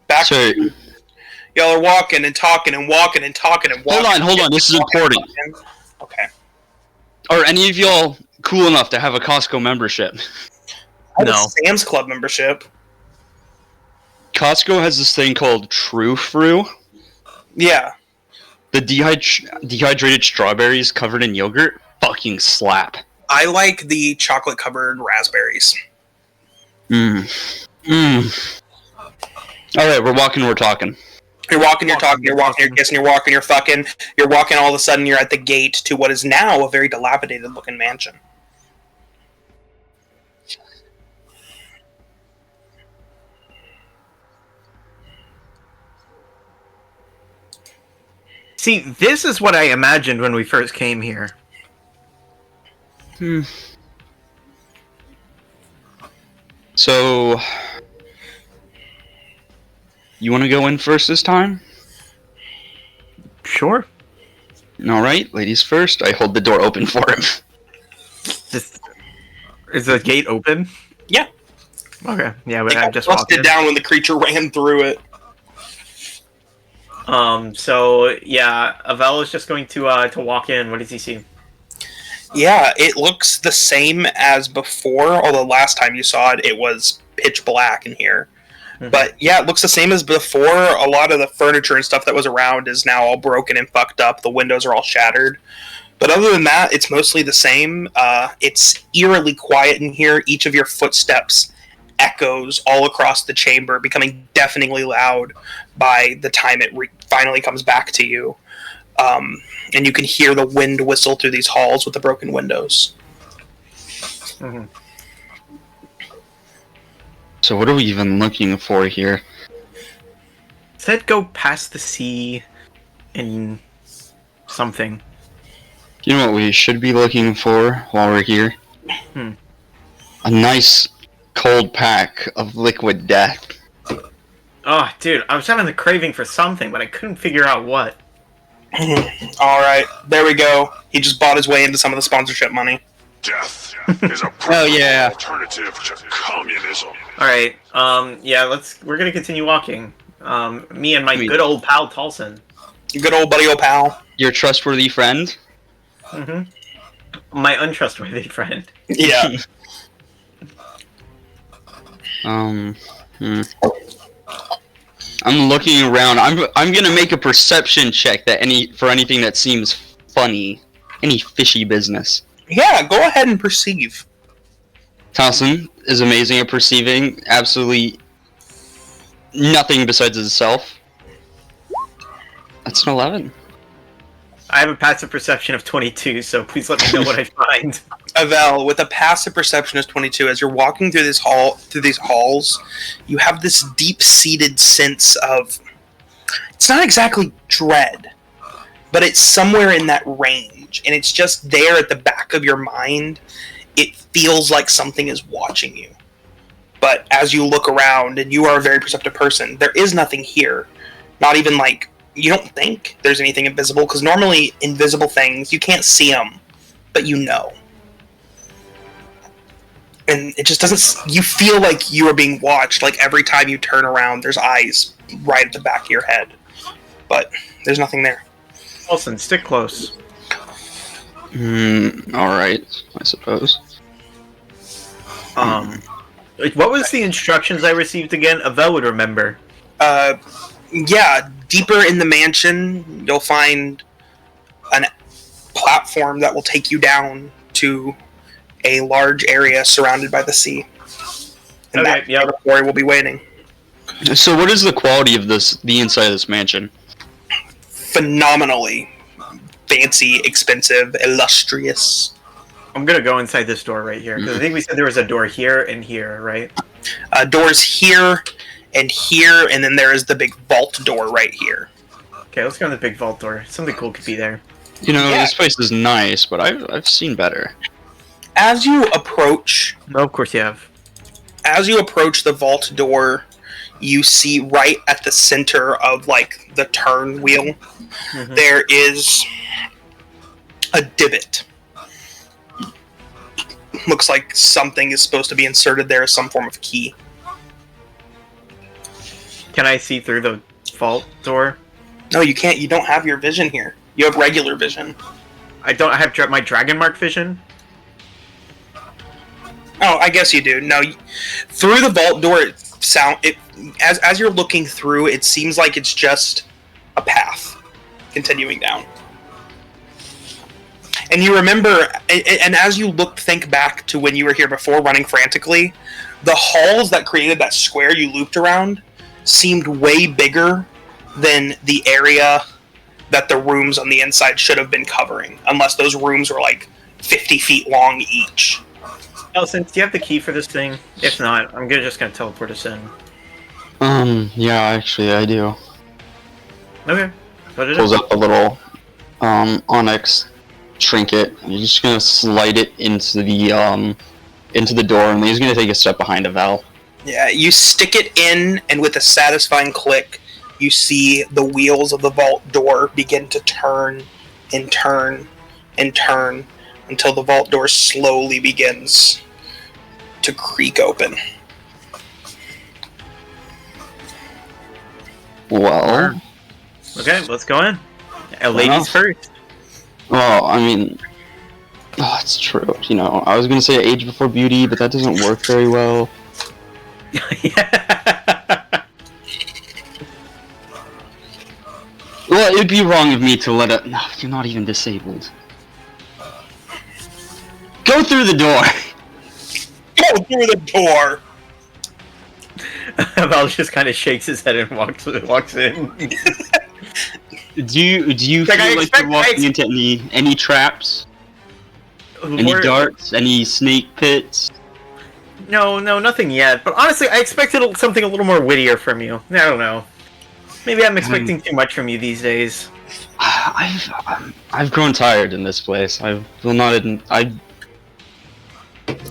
Back. So, Y'all are walking and talking and walking and talking and walking. hold on. This is important. Okay. Are any of y'all cool enough to have a Costco membership? I have a Sam's Club membership. Costco has this thing called True Fruit. Yeah. The dehydrated strawberries covered in yogurt. fucking slap. I like the chocolate-covered raspberries. Alright, we're walking, we're talking. You're walking, you're talking, you're walking, you're kissing, you're walking, you're fucking. You're walking, all of a sudden you're at the gate to what is now a very dilapidated-looking mansion. See, this is what I imagined when we first came here. So, you want to go in first this time? Sure. Alright, ladies first. I hold the door open for him. Is the gate open? Yeah. Okay. Yeah, but It I got just walked busted in. down when the creature ran through it. So yeah, Avel is just going to walk in. What does he see? Yeah, it looks the same as before, although last time you saw it, it was pitch black in here. But yeah, it looks the same as before. A lot of the furniture and stuff that was around is now all broken and fucked up. The windows are all shattered. But other than that, it's mostly the same. It's eerily quiet in here. Each of your footsteps echoes all across the chamber, becoming deafeningly loud by the time it finally comes back to you. And you can hear the wind whistle through these halls with the broken windows. Mm-hmm. So what are we even looking for here? Said go past the sea and something. You know what we should be looking for while we're here? A nice cold pack of liquid death. Oh, dude, I was having the craving for something, but I couldn't figure out what. Alright, there we go. He just bought his way into some of the sponsorship money. Death is a Oh, yeah. alternative to communism. Alright, yeah, we're gonna continue walking. Me and my Sweet. good old pal Tolson. Good old buddy, old pal. Your trustworthy friend? My untrustworthy friend. Yeah. I'm looking around. I'm gonna make a perception check for anything that seems funny, any fishy business. Yeah, go ahead and perceive. Towson is amazing at perceiving absolutely nothing besides itself. That's an 11. I have a passive perception of 22, so please let me know what I find. Avel, with a passive perception of 22, as you're walking through these halls, you have this deep-seated sense of, it's not exactly dread, but it's somewhere in that range, and it's just there at the back of your mind. It feels like something is watching you. But as you look around, and you are a very perceptive person, there is nothing here. Not even like, you don't think there's anything invisible, because normally invisible things, you can't see them, but you know. And it just doesn't, you feel like you are being watched, like every time you turn around, there's eyes right at the back of your head. But there's nothing there. Tolson, stick close. Alright, I suppose. What was the instructions I received again? Avel would remember. Yeah, deeper in the mansion, you'll find a platform that will take you down to a large area surrounded by the sea. And Okay, that yep. quarry will be waiting. So what is the quality of the inside of this mansion? Phenomenally fancy, expensive, illustrious. I'm gonna go inside this door right here, because I think we said there was a door here and here, right? Doors here, and then there is the big vault door right here. Okay, let's go in the big vault door. Something cool could be there. You know, Yeah. this place is nice, but I've seen better. As you approach Oh, of course you have. the vault door, you see right at the center of like the turn wheel, there is a divot. Looks like something is supposed to be inserted there as some form of key. Can I see through the vault door? No, you can't. You don't have your vision here. You have regular vision. I don't have my dragon mark vision. Oh, I guess you do. No, through the vault door, as you're looking through, it seems like it's just a path continuing down. And you remember, and as you think back to when you were here before running frantically, the halls that created that square you looped around seemed way bigger than the area that the rooms on the inside should have been covering, unless those rooms were like 50 feet long each. Elson, do you have the key for this thing? If not, I'm just gonna teleport us in. Yeah, actually I do. Okay. Put it Pulls in. up a little, onyx trinket. You're just gonna slide it into the door, and he's gonna take a step behind a Val. Yeah, you stick it in, and with a satisfying click, you see the wheels of the vault door begin to turn and turn and turn until the vault door slowly begins to creak open. Well, Okay, let's go in. Well, Ladies first. well, I mean, oh, it's true. You know, I was gonna say age before beauty, but that doesn't work very well. Yeah. Well, it'd be wrong of me to let it. No, you're not even disabled. Go through the door. Go through the door! Val just kind of shakes his head and walks in. Do you Like, feel like you're walking into any traps? Any darts? Any snake pits? No, nothing yet. But honestly, I expected something a little more wittier from you. I don't know. Maybe I'm expecting too much from you these days. I've grown tired in this place. I will not.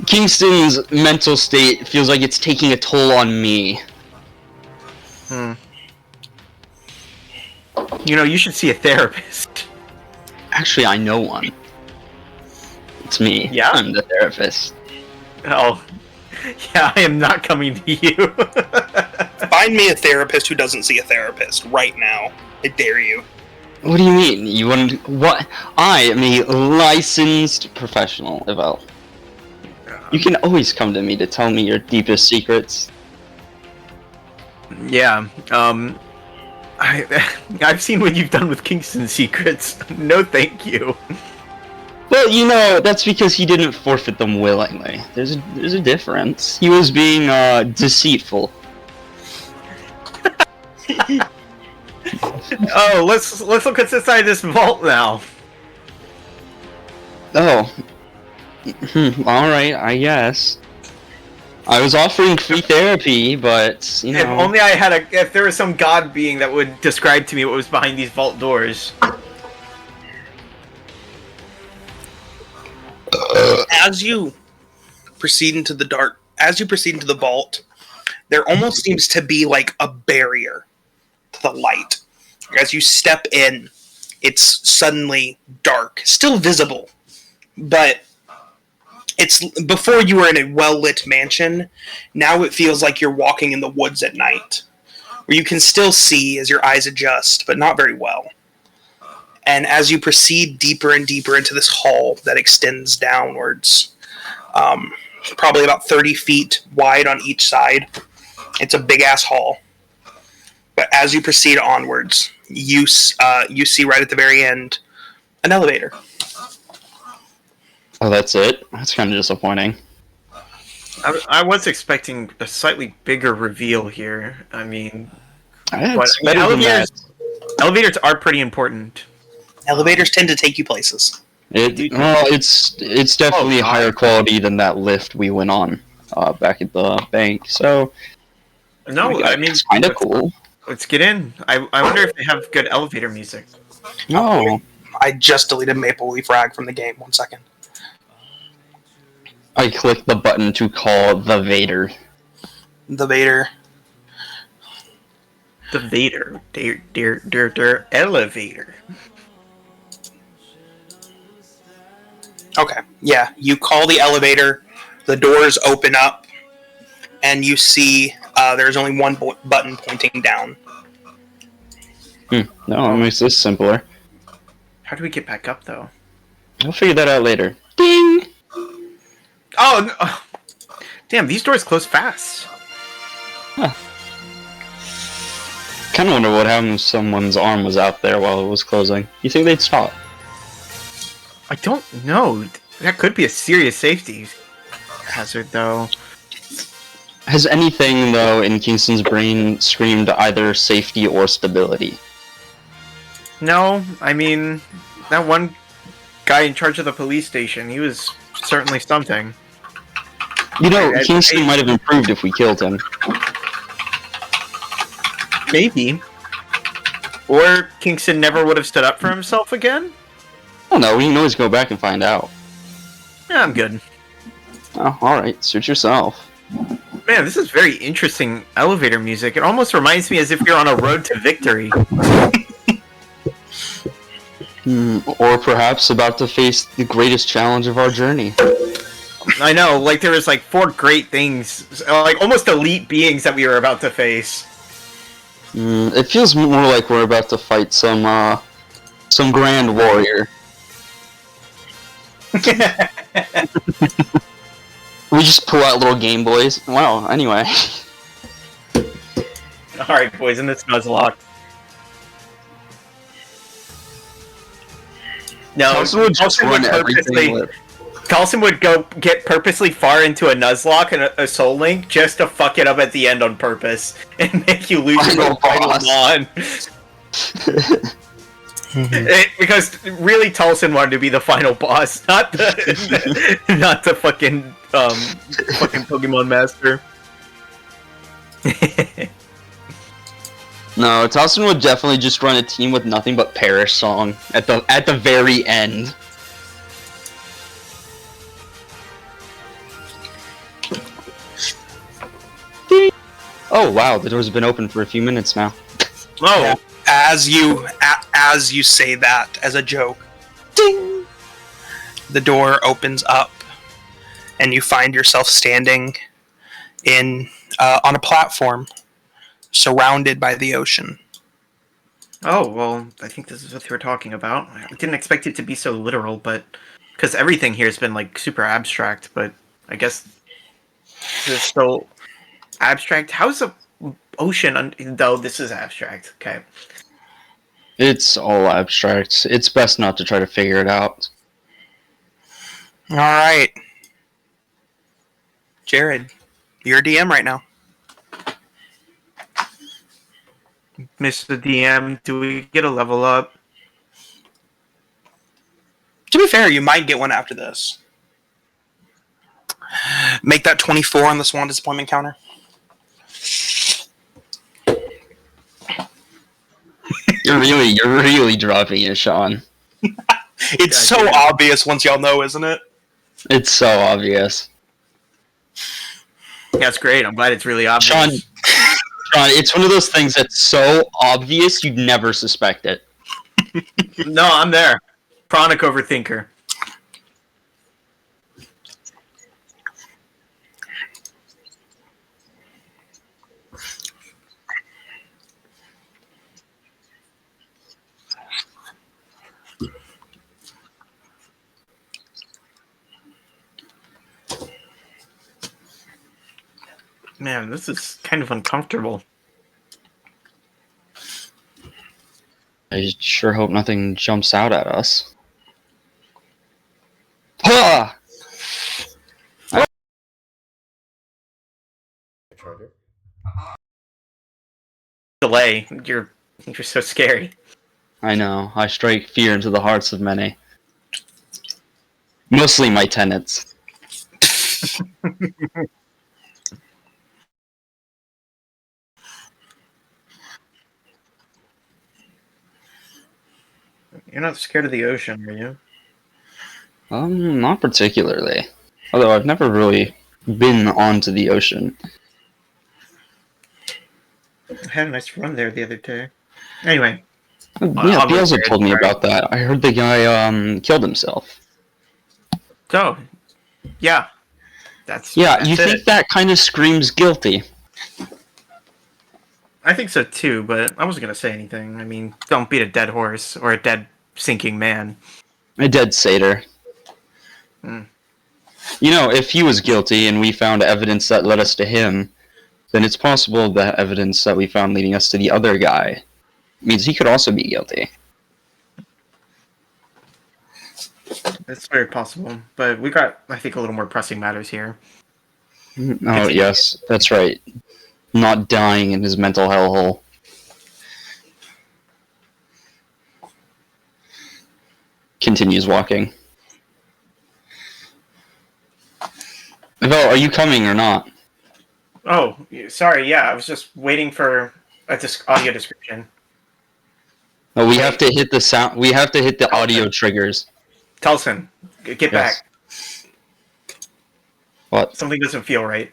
Kingston's mental state feels like it's taking a toll on me. You know, you should see a therapist. Actually, I know one. It's me. Yeah? I'm the therapist. Oh. Yeah, I am not coming to you. Find me a therapist who doesn't see a therapist right now. I dare you. What do you mean? You want what? I am a licensed professional, Yvel. You can always come to me to tell me your deepest secrets. Yeah, I've seen what you've done with Kingston's secrets. No thank you. Well, you know, that's because he didn't forfeit them willingly. There's a difference. He was being, deceitful. Oh, let's look at inside this vault now. Oh. Alright, I guess. I was offering free therapy, but, you know... If only I had if there was some god being that would describe to me what was behind these vault doors. As you proceed into the vault, there almost seems to be like a barrier to the light. As you step in, it's suddenly dark, still visible, but it's before you were in a well-lit mansion. Now it feels like you're walking in the woods at night, where you can still see as your eyes adjust, but not very well. And as you proceed deeper and deeper into this hall that extends downwards, probably about 30 feet wide on each side, it's a big-ass hall. But as you proceed onwards, you see right at the very end an elevator. Oh, that's it? That's kind of disappointing. I was expecting a slightly bigger reveal here. I mean, It's better than that. Elevators are pretty important. Elevators tend to take you places. It's definitely higher quality than that lift we went on back at the bank. So No, I mean, it's kind of cool. Let's get in. I wonder if they have good elevator music. No, I just deleted Maple Leaf Rag from the game. 1 second. I clicked the button to call the Vader. The Vader. The Vader. Dear elevator. Okay, yeah. You call the elevator, the doors open up, and you see there's only one button pointing down. No, it makes this simpler. How do we get back up, though? I'll figure that out later. Ding! Oh, no. Damn, these doors close fast. Kind of wonder what happened if someone's arm was out there while it was closing. You think they'd stop? I don't know. That could be a serious safety hazard, though. Has anything, though, in Kingston's brain screamed either safety or stability? No, I mean, that one guy in charge of the police station, he was certainly something. You know, Kingston might have improved if we killed him. Maybe. Or Kingston never would have stood up for himself again? Oh no, we can always go back and find out. Yeah, I'm good. Oh, alright, suit yourself. Man, this is very interesting elevator music. It almost reminds me as if you're on a road to victory. Or perhaps about to face the greatest challenge of our journey. I know, like there was like 4 great things, like almost elite beings that we were about to face. It feels more like we're about to fight some grand warrior. We just pull out little Game Boys. Wow, anyway. Alright, boys, in this Nuzlocke. No, Carlson would just run everything with. Carlson would go get purposely far into a Nuzlocke and a Soul Link just to fuck it up at the end on purpose and make you lose your final mon. Because really, Tolson wanted to be the final boss, not the fucking Pokemon Master. No, Towson would definitely just run a team with nothing but Perish Song at the very end. Oh wow, the door's been open for a few minutes now. Oh, Yeah. As you say that as a joke, ding, the door opens up, and you find yourself standing on a platform, surrounded by the ocean. Oh, well, I think this is what they were talking about. I didn't expect it to be so literal, but because everything here has been like super abstract, but I guess this is still abstract. How's the ocean? Though this is abstract, okay. It's all abstract. It's best not to try to figure it out. All right, Jared, you're a DM right now. Mr. DM, do we get a level up? To be fair, you might get one after this. Make that 24 on the Swan Disappointment counter. You're really dropping it, Sean. It's so obvious once y'all know, isn't it? It's so obvious. That's great. I'm glad it's really obvious. Sean, it's one of those things that's so obvious you'd never suspect it. No, I'm there. Chronic overthinker. Man, this is kind of uncomfortable. I sure hope nothing jumps out at us. Huh! Delay. You're so scary. I know, I strike fear into the hearts of many. Mostly my tenants. You're not scared of the ocean, are you? Not particularly. Although I've never really been onto the ocean. I had a nice run there the other day. Anyway. Yeah, Beelzebub told me about that. I heard the guy killed himself. So, yeah. That's You think that kind of screams guilty. I think so too, but I wasn't gonna say anything. I mean, don't beat a dead horse or a dead sinking man. A dead satyr. Hmm. You know, if he was guilty and we found evidence that led us to him, then it's possible that evidence that we found leading us to the other guy means he could also be guilty. It's very possible, but we got, I think, a little more pressing matters here. Oh, yes, that's right. Not dying in his mental hellhole. Continues walking. Vel, are you coming or not? Oh, sorry. Yeah, I was just waiting for a audio description. No, we have to hit the sound. We have to hit the audio triggers. Telson, get back. What? Something doesn't feel right.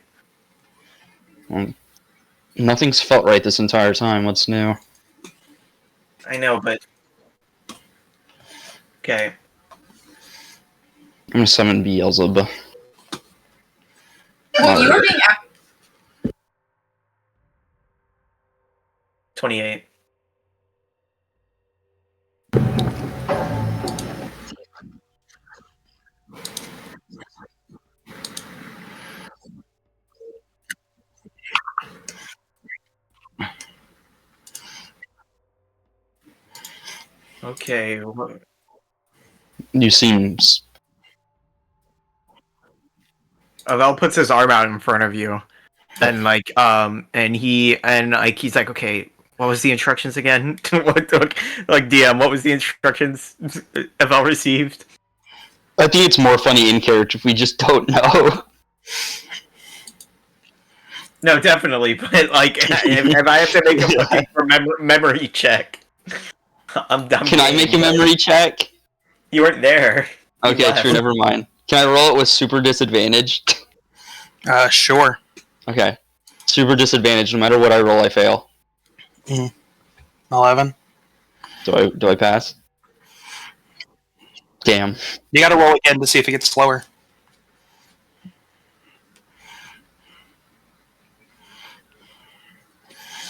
Nothing's felt right this entire time. What's new? I know, but okay. I'm gonna summon Beelzebub. Well, you were being 28. Okay. You seem. Val puts his arm out in front of you, and he's like, okay, what was the instructions again? like DM, what was the instructions Val received? I think it's more funny in character if we just don't know. No, definitely, but like, if I have to make a fucking memory check, I'm done. Can I make a memory check? You weren't there. Okay, true. Never mind. Can I roll it with super disadvantage? Sure. Okay. Super disadvantage. No matter what I roll, I fail. 11. Do I pass? Damn. You gotta roll again to see if it gets slower.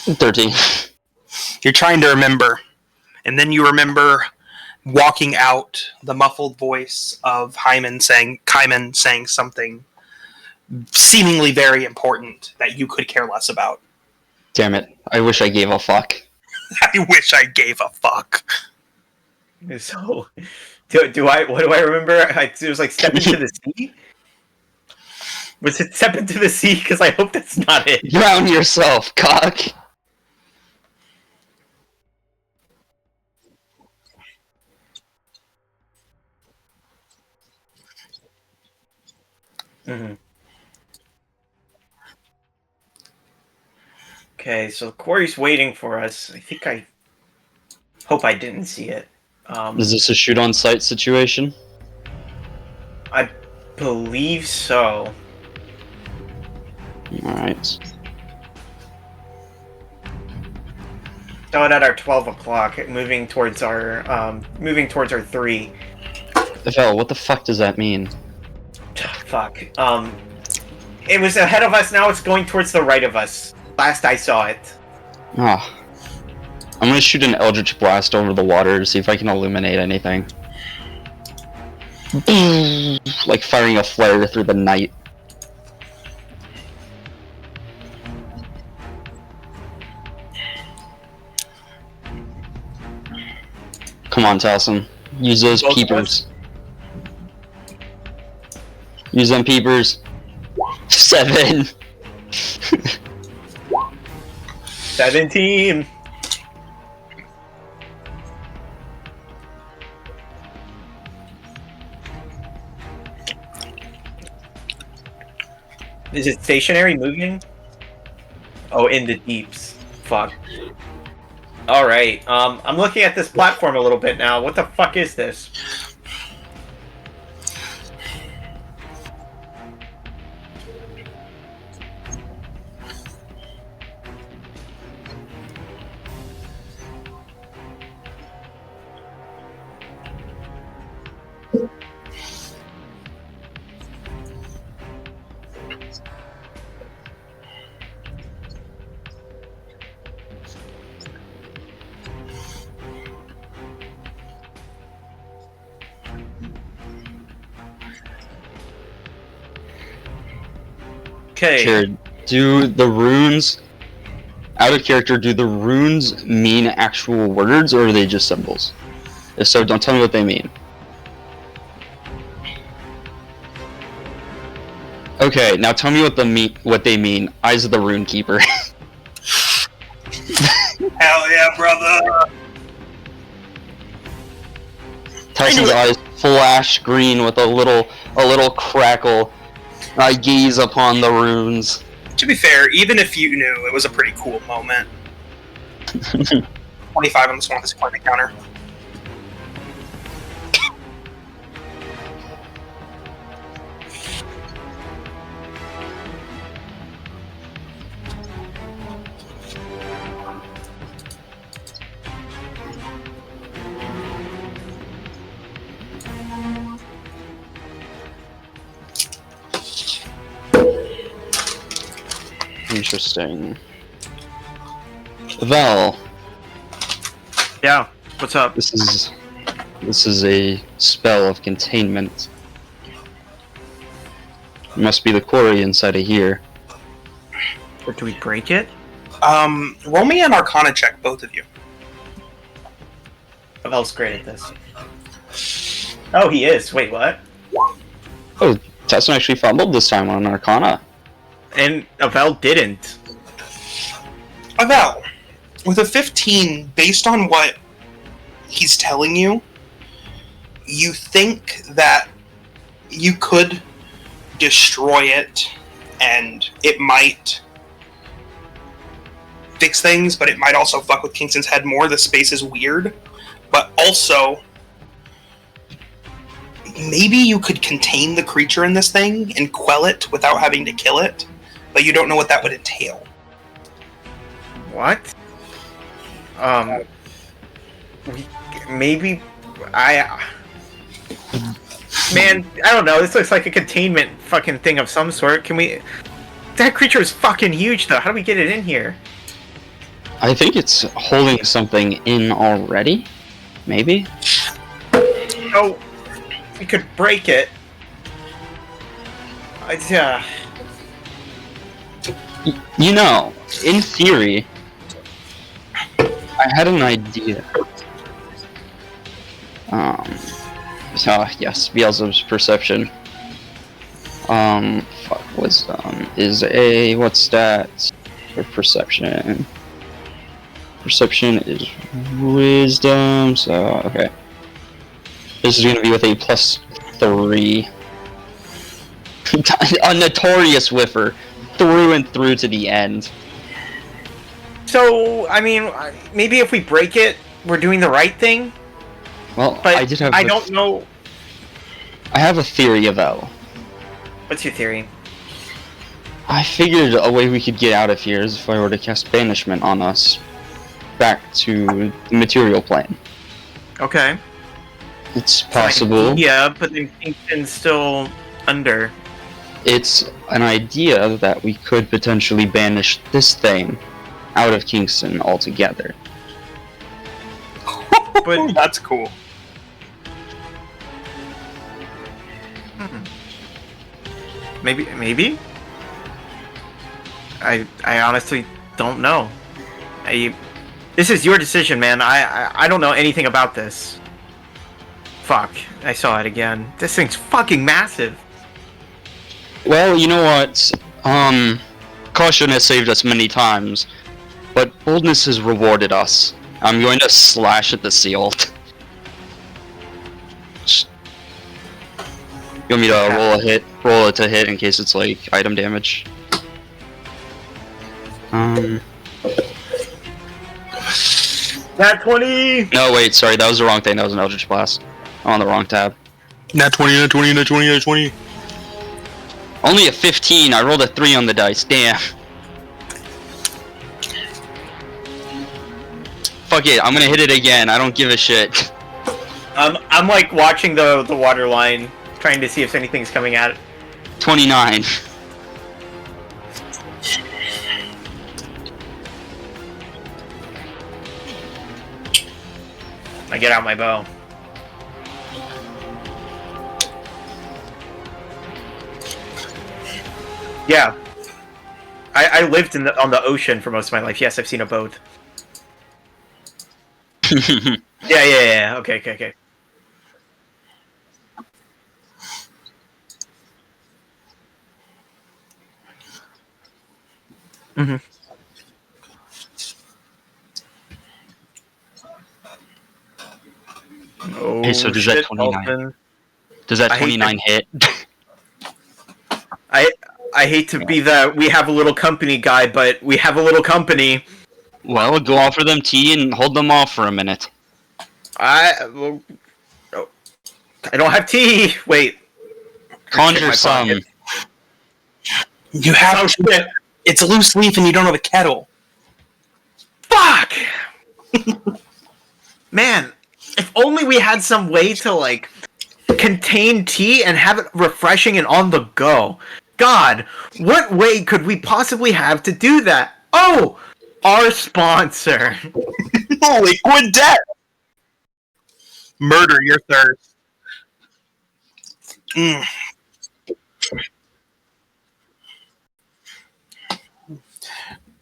13. You're trying to remember, and then you remember walking out, the muffled voice of Kaiman saying something seemingly very important that you could care less about. Damn it. I wish I gave a fuck. I wish I gave a fuck. So, what do I remember? It was like step into the sea? Was it step into the sea? Because I hope that's not it. Drown yourself, cock. Mm-hmm. Okay, so Corey's waiting for us. I hope I didn't see it. Is this a shoot on sight situation? I believe so. Alright. So at our 12 o'clock, moving towards our 3. Vel, what the fuck does that mean? Fuck. It was ahead of us. Now it's going towards the right of us. Last I saw it. Ah. I'm gonna shoot an Eldritch Blast over the water to see if I can illuminate anything. Like firing a flare through the night. Come on, Talson. Use those Both of peepers. Use them peepers. 7. 17. Is it stationary moving? Oh, in the deeps. Fuck. Alright, I'm looking at this platform a little bit now. What the fuck is this? Okay. Jared, do the runes, out of character, do the runes mean actual words or are they just symbols? If so, don't tell me what they mean. Okay, now tell me what they mean. Eyes of the Rune Keeper. Hell yeah, brother! Telson's eyes flash green with a little crackle. I gaze upon the runes. To be fair, even if you knew, it was a pretty cool moment. 25 on the Swamp Disappointment counter. Interesting. Val, Yeah. What's up? this is a spell of containment. It must be the quarry inside of here. Or do we break it? Roll me an Arcana check, both of you. Pavel's great at this. Oh, he is. Wait, what? Oh, Tesson actually fumbled this time on Arcana. And Pavel didn't. Avel, with a 15, based on what he's telling you, you think that you could destroy it and it might fix things, but it might also fuck with Kingston's head more. The space is weird. But also, maybe you could contain the creature in this thing and quell it without having to kill it, but you don't know what that would entail. What? Maybe Man, I don't know. This looks like a containment fucking thing of some sort. Can we? That creature is fucking huge, though. How do we get it in here? I think it's holding something in already. Maybe? Oh, we could break it. Yeah. You know, in theory, I had an idea. So yes, Beelzebub's perception. Wisdom is a what stat for perception? Perception is wisdom. So okay, this is going to be with a +3. A notorious whiffer, through and through to the end. So, I mean, maybe if we break it, we're doing the right thing. Well, But I don't know. I have a theory of L. What's your theory? I figured a way we could get out of here is if I were to cast banishment on us, back to the material plane. Okay. It's possible. Yeah, but then Kingston's still under. It's an idea that we could potentially banish this thing out of Kingston altogether. But That's cool. maybe. I honestly don't know. This is your decision, man. I don't know anything about this. Fuck, I saw it again. This thing's fucking massive. Well, you know what? Caution has saved us many times, but boldness has rewarded us. I'm going to slash at the seal. You want me to roll it to hit in case it's like item damage? Nat 20! No, wait, sorry, that was the wrong thing. That was an Eldritch Blast. I'm on the wrong tab. Nat 20, nat 20, nat 20, nat 20. Only a 15. I rolled a 3 on the dice. Damn. Fuck it. I'm gonna hit it again. I don't give a shit. I'm like watching the water line, trying to see if anything's coming at it. 29. I get out my bow. Yeah. I lived on the ocean for most of my life. Yes, I've seen a boat. Yeah. Okay. Mhm. Oh, Hey, so does shit, that 29? Elfin. Does that I hate 29 hit? I hate to be the we have a little company guy, but we have a little company. Well, go offer them tea and hold them off for a minute. Well, oh, I don't have tea. Wait. Conjure my some. pocket. You have Oh to. shit! It's a loose leaf and you don't have a kettle. Fuck! Man, if only we had some way to like contain tea and have it refreshing and on the go. God, what way could we possibly have to do that? Oh, our sponsor. Liquid death. Murder your thirst. Mm.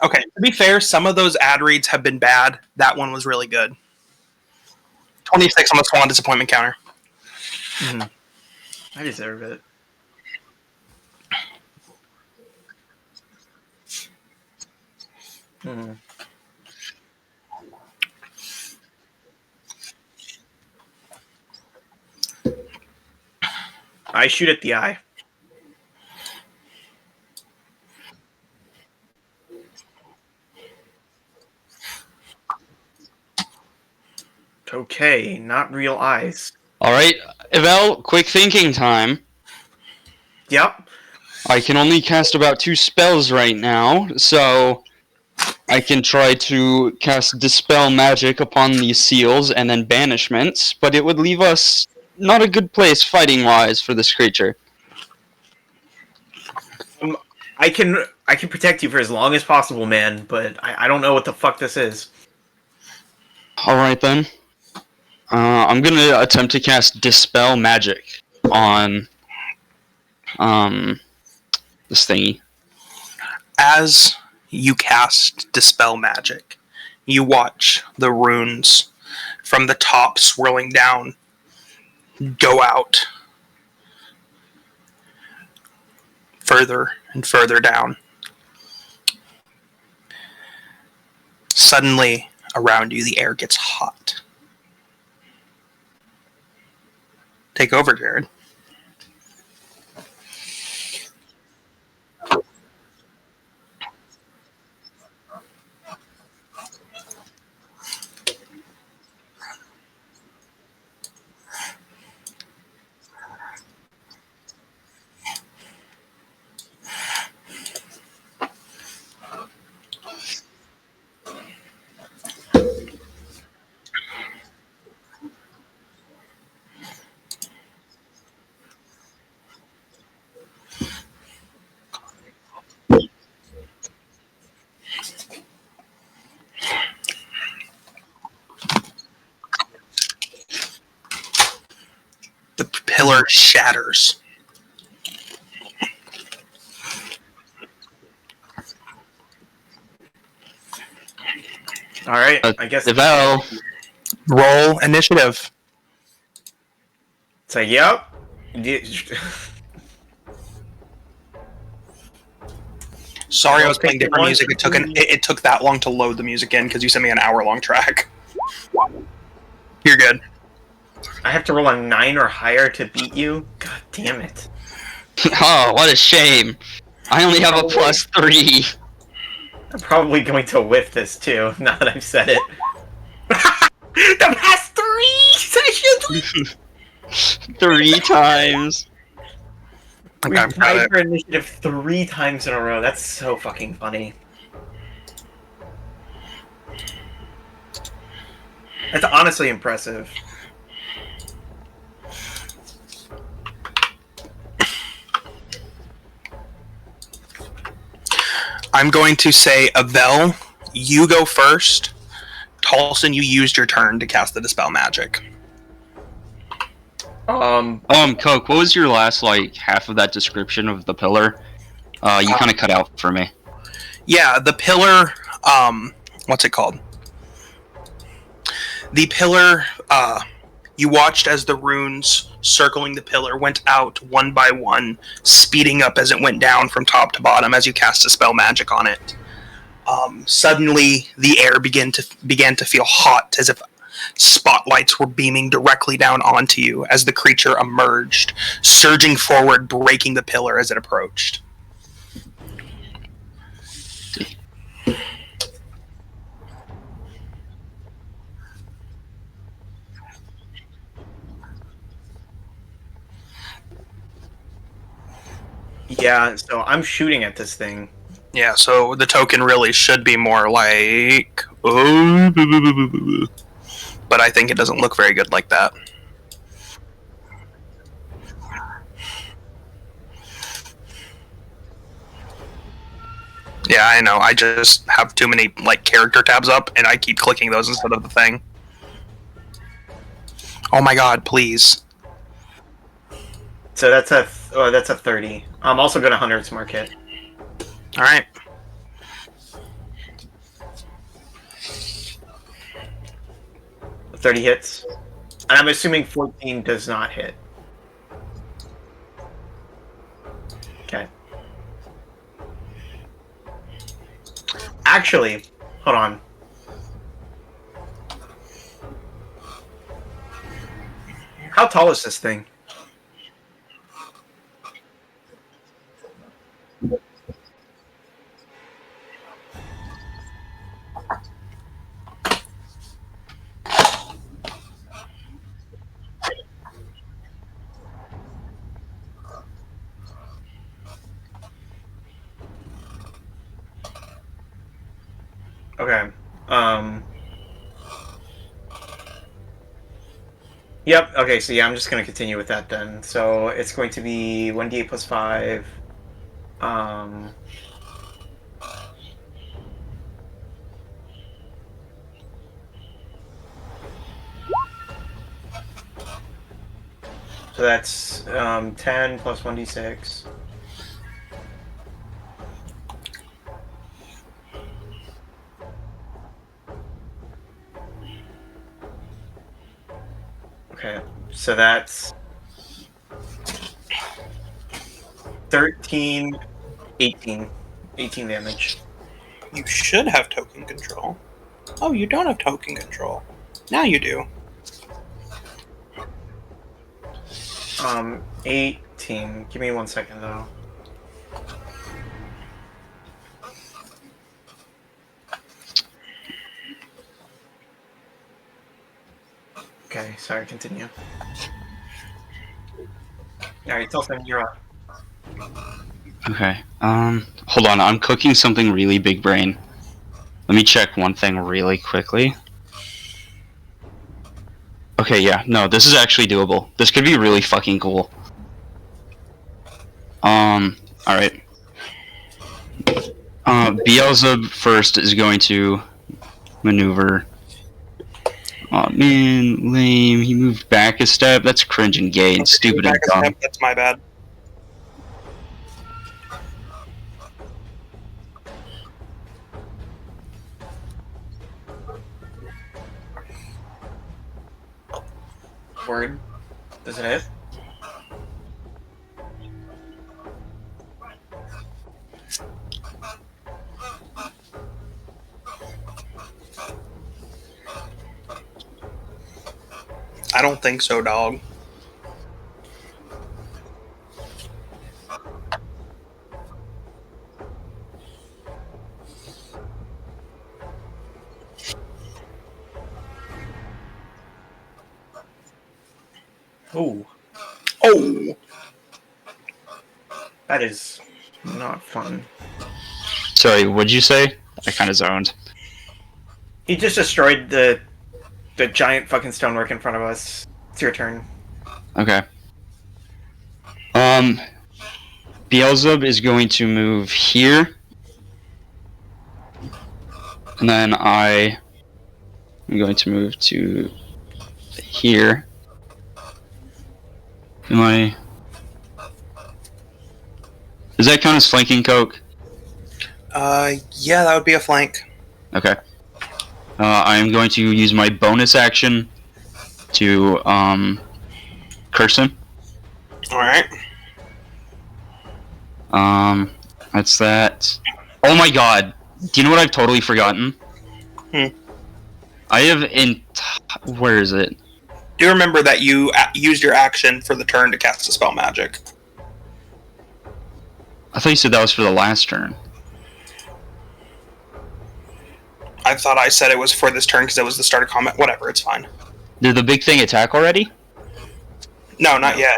Okay, to be fair, some of those ad reads have been bad. That one was really good. 26 on the Swan disappointment counter. Mm-hmm. I deserve it. Mm-hmm. I shoot at the eye. Okay, not real eyes. Alright, Evel, quick thinking time. Yep. I can only cast about 2 spells right now, so I can try to cast Dispel Magic upon these seals and then Banishments, but it would leave us not a good place fighting-wise for this creature. I can protect you for as long as possible, man, but I don't know what the fuck this is. Alright then. I'm gonna attempt to cast Dispel Magic on this thingy. As you cast Dispel Magic, you watch the runes from the top swirling down go out further and further down. Suddenly, around you, the air gets hot. Take over, Jared. The pillar shatters. Alright, I guess Evel, Roll initiative. say yep. Sorry, I was playing different One, music. It took that long to load the music in because you sent me an hour-long track. You're good. I have to roll a 9 or higher to beat you? God damn it. oh, what a shame. I only have a +3. I'm probably going to whiff this too, now that I've said it. The past 3 sessions! 3 times. We tied for initiative 3 times in a row. That's so fucking funny. That's honestly impressive. I'm going to say, Avel, you go first. Tolson, you used your turn to cast the Dispel Magic. Coke, what was your last, half of that description of the pillar? You kind of cut out for me. Yeah, the pillar, what's it called? The pillar, you watched as the runes circling the pillar went out one by one, speeding up as it went down from top to bottom as you cast a spell magic on it. Suddenly, the air began to feel hot, as if spotlights were beaming directly down onto you as the creature emerged, surging forward, breaking the pillar as it approached. Yeah, so I'm shooting at this thing. Yeah, so the token really should be more like... Oh, but I think it doesn't look very good like that. Yeah, I know. I just have too many character tabs up, and I keep clicking those instead of the thing. Oh my god, please. So that's a 30. I'm also gonna Hunter's Mark it. Alright. A 30 hits. And I'm assuming 14 does not hit. Okay. Actually, hold on. How tall is this thing? Okay. Yep, okay, so yeah, I'm just gonna continue with that then. So it's going to be 1d8 plus 5. So that's 10 plus 1d6. Okay, so that's 13, 18. 18 damage. You should have token control. Oh, you don't have token control. Now you do. 18. Give me 1 second though. Okay, sorry, continue. Alright, Tilson, you're up. Okay. Hold on. I'm cooking something really big brain. Let me check one thing really quickly. Okay, yeah. No, this is actually doable. This could be really fucking cool. Alright. Beelzebub first is going to maneuver. Oh man, lame. He moved back a step. That's cringe and gay and stupid and dumb. That's my bad. Word. Does it hit? I don't think so, dog. Ooh. Oh! That is not fun. Sorry, what'd you say? I kind of zoned. He just destroyed the giant fucking stonework in front of us. It's your turn. Okay. Beelzebub is going to move here. And then I am going to move to here. Does that count as flanking, Coke? Yeah, that would be a flank. Okay. I am going to use my bonus action to curse him. Alright. That's that. Oh my god! Do you know what I've totally forgotten? I have where is it? Do you remember that you used your action for the turn to cast a spell magic? I thought you said that was for the last turn. I thought I said it was for this turn because it was the start of combat. Whatever, it's fine. Did the big thing attack already? No, not yet.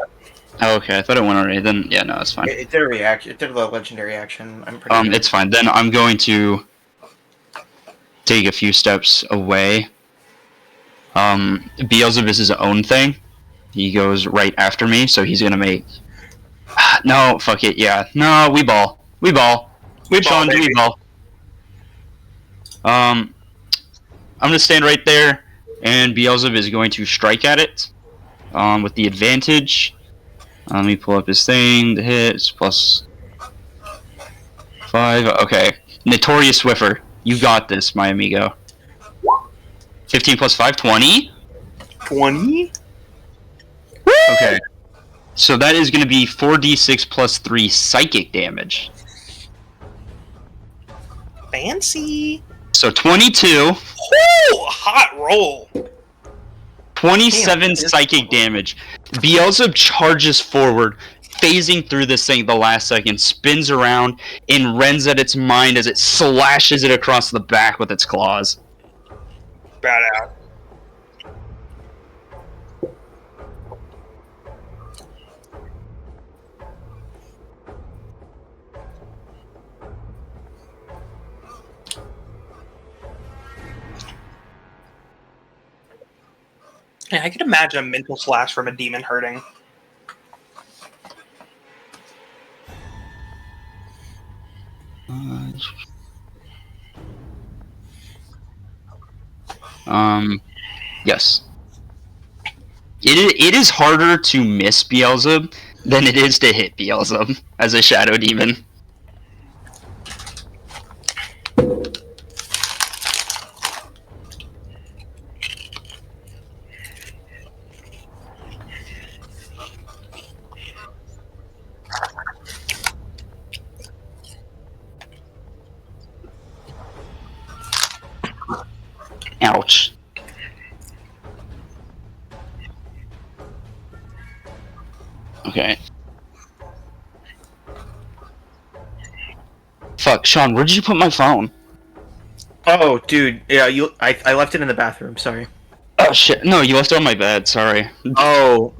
Oh, okay, I thought it went already. Then yeah, no, it's fine. It did a reaction. It did the legendary action. I'm pretty sure. It's fine. Then I'm going to take a few steps away. Beelzebub is his own thing. He goes right after me, so he's gonna make. No, fuck it. Yeah, no, we ball. Sean, baby. we ball. I'm gonna stand right there, and Beelzebub is going to strike at it. With the advantage. Let me pull up his thing. The hits plus 5. Okay. Notorious Swiffer. You got this, my amigo. 15 plus 5, 20. 20? Okay. So that is going to be 4d6 plus 3 psychic damage. Fancy. So 22. Ooh, hot roll. 27 psychic damage. Beelzebub charges forward, phasing through this thing at the last second, spins around, and rends at its mind as it slashes it across the back with its claws. Bad out. Yeah, I could imagine a mental slash from a demon hurting. Yes. It is harder to miss Beelzebub than it is to hit Beelzebub as a shadow demon. Ouch. Okay. Fuck, Sean, where did you put my phone? Oh, dude. Yeah, I left it in the bathroom. Sorry. Oh shit, no, you left it on my bed, sorry. Oh.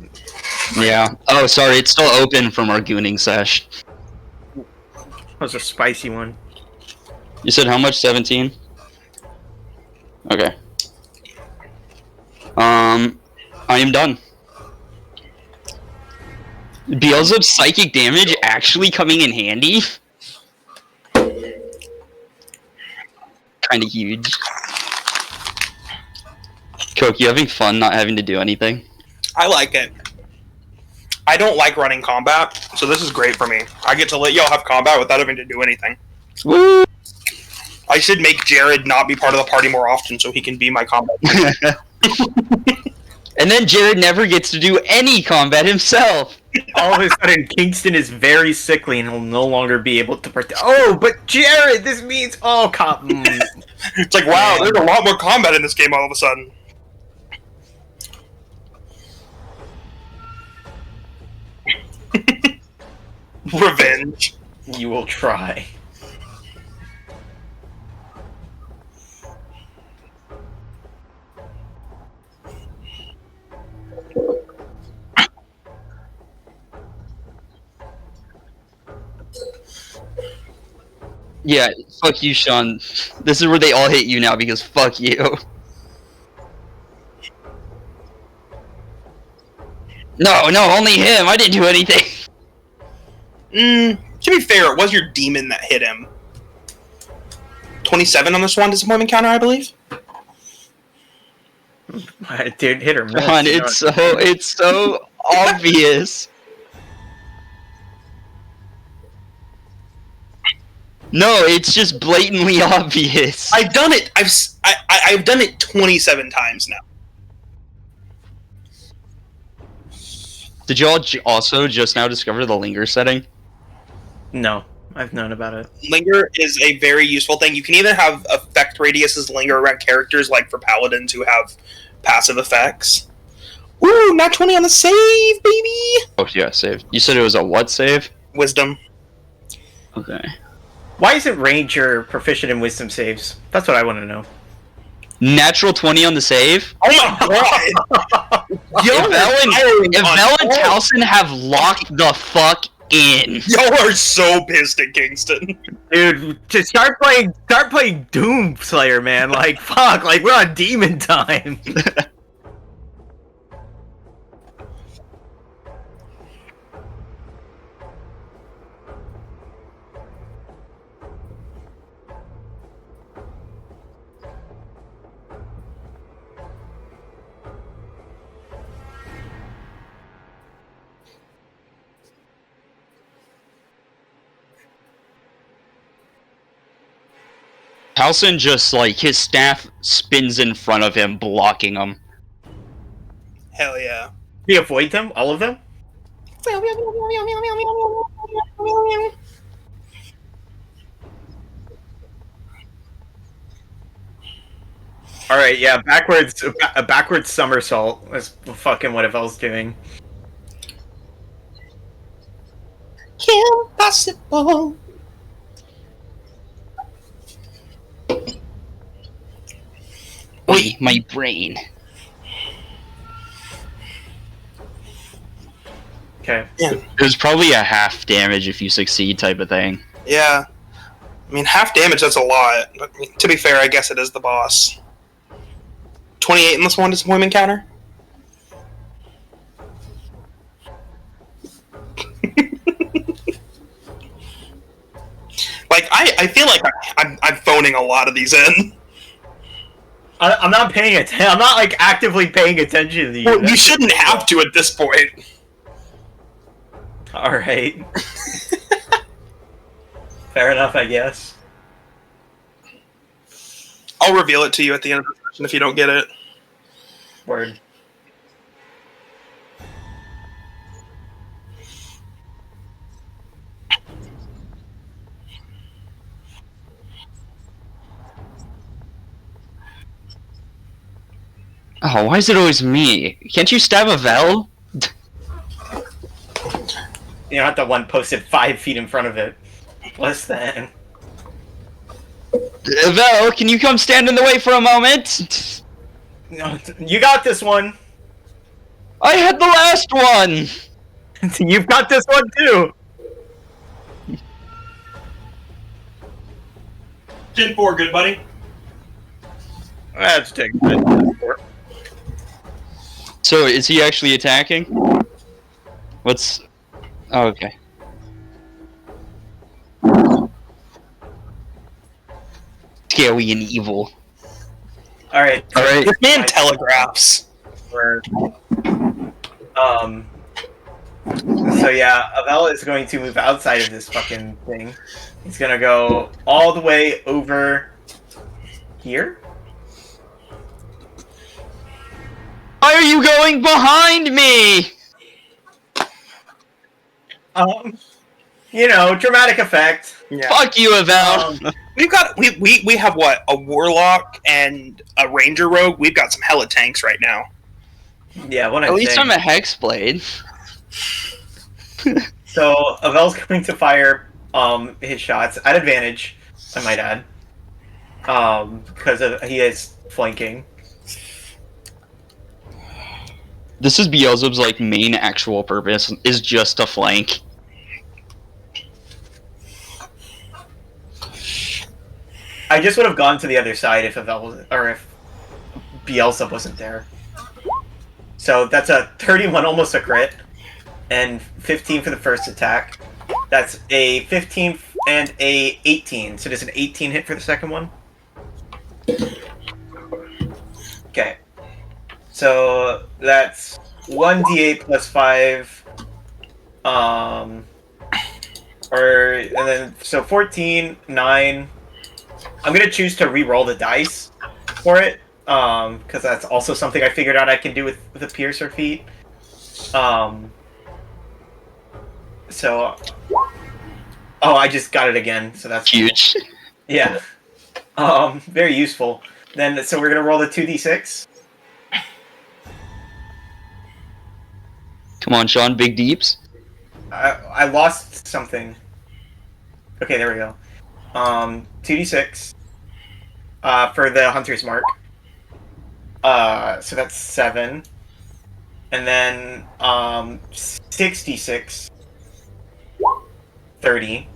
Yeah. Oh, sorry, it's still open from our gooning sesh. That was a spicy one. You said how much? 17? Okay. I am done. Beelzebub's psychic damage actually coming in handy? Kinda huge. Coke, you having fun not having to do anything? I like it. I don't like running combat, so this is great for me. I get to let y'all have combat without having to do anything. Woo! I should make Jared not be part of the party more often so he can be my combat. And then Jared never gets to do any combat himself. All of a sudden, Kingston is very sickly and will no longer be able to protect. Oh, but Jared, this means It's like, wow, there's a lot more combat in this game all of a sudden. Revenge. You will try. Yeah, fuck you, Sean. This is where they all hate you now because fuck you. No, only him. I didn't do anything. To be fair, it was your demon that hit him. 27 on the Swan Disappointment counter, I believe. Dude, hit or miss. Sean, it's so obvious. No, it's just blatantly obvious. I've done it. I've done it 27 times now. Did y'all also just now discover the linger setting? No, I've known about it. Linger is a very useful thing. You can either have effect radiuses linger around characters, like for paladins who have passive effects. Ooh, not 20 on the save, baby! Oh yeah, save. You said it was a what save? Wisdom. Okay. Why isn't Ranger proficient in wisdom saves? That's what I want to know. Natural 20 on the save? Oh my god! If Vel and Talson have locked the fuck in. Y'all are so pissed at Kingston. Dude, just start playing Doom Slayer, man. Like, fuck, like, we're on demon time. Talson just, like, his staff spins in front of him, blocking him. Hell yeah. Do you avoid them? All of them? Alright, yeah, a backwards somersault is fucking what Evel's doing. Impossible. Oi, my brain. Okay. Yeah. It was probably a half damage if you succeed type of thing. Yeah. I mean, half damage, that's a lot. But, to be fair, I guess it is the boss. 28 in this one disappointment counter? Like, I feel like I'm phoning a lot of these in. I'm not paying attention. I'm not, like, actively paying attention to these. Well, you shouldn't have to at this point. Alright. Fair enough, I guess. I'll reveal it to you at the end of the session if you don't get it. Word. Oh, why is it always me? Can't you stab a Vel? You're not the one posted 5 feet in front of it. Less than. Vel, can you come stand in the way for a moment? No, you got this one. I had the last one! You've got this one too. Gen 4, good buddy. That's taking it. So, is he actually attacking? What's... Oh, okay. Scary and evil. Alright. Alright. This man telegraphs. So yeah, Avel is going to move outside of this fucking thing. He's gonna go all the way over here. Why are you going behind me? You know, dramatic effect. Yeah. Fuck you, Avel. We have what? A warlock and a ranger rogue? We've got some hella tanks right now. Yeah, what At I'm least saying. I'm a Hexblade. So Avel's going to fire his shots at advantage, I might add. Because he is flanking. This is Beelzebub's, like, main actual purpose, is just to flank. I just would have gone to the other side if Avel was, or if Beelzebub wasn't there. So that's a 31, almost a crit, and 15 for the first attack. That's a 15 and a 18. So does an 18 hit for the second one? Okay. So that's 1d8 plus 5. And then so 14, 9. I'm gonna choose to re-roll the dice for it, because that's also something I figured out I can do with the Piercer feat. So Oh, I just got it again, so that's Huge. cool. Yeah. Very useful. Then, so we're gonna roll the 2d6. Come on, Sean, big deeps. I lost something. Okay, there we go. 2d6. For the hunter's mark. So that's 7. And then 66. 30.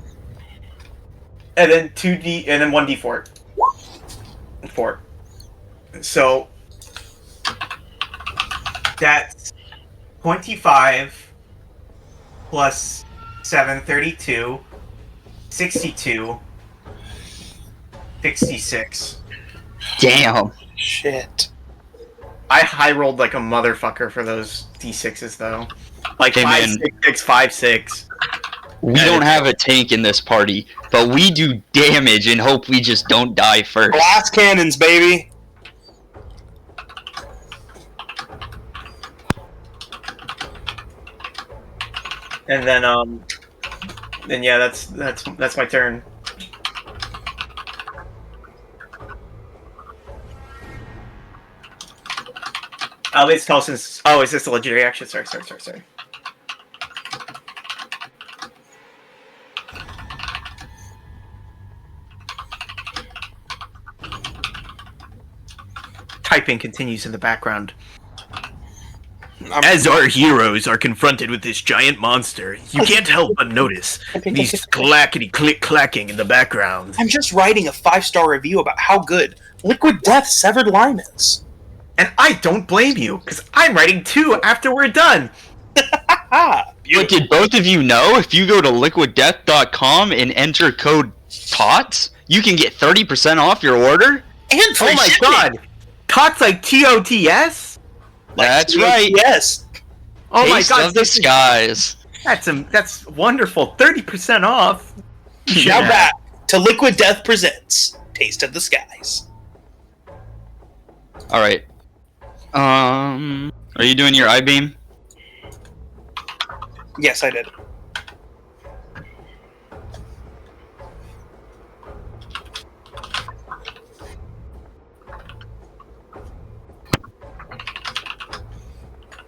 And then 2d and then 1d4. 4. So that's 25 plus 7, 32, 62, 66. Damn. Shit. I high rolled like a motherfucker for those d6s though. Like Hey, 5, man. 6, 6, 5, 6. We don't have a tank in this party, but we do damage and hope we just don't die first. Glass cannons, baby. And then yeah, that's my turn. Let's call since. Oh, is this a legendary action? Sorry. Typing continues in the background. As our heroes are confronted with this giant monster, you can't help but notice these clackety-click-clacking in the background. I'm just writing a 5-star review about how good Liquid Death Severed Lime is. And I don't blame you, because I'm writing 2 after we're done. Ah, But did both of you know if you go to liquiddeath.com and enter code TOTS, you can get 30% off your order? And free Oh my shipping. god! Tots like TOTS? That's right. Yes. Oh my Taste god, of the skies. that's wonderful. 30% off. Now back to Liquid Death presents Taste of the Skies. All right. Are you doing your I-beam? Yes, I did.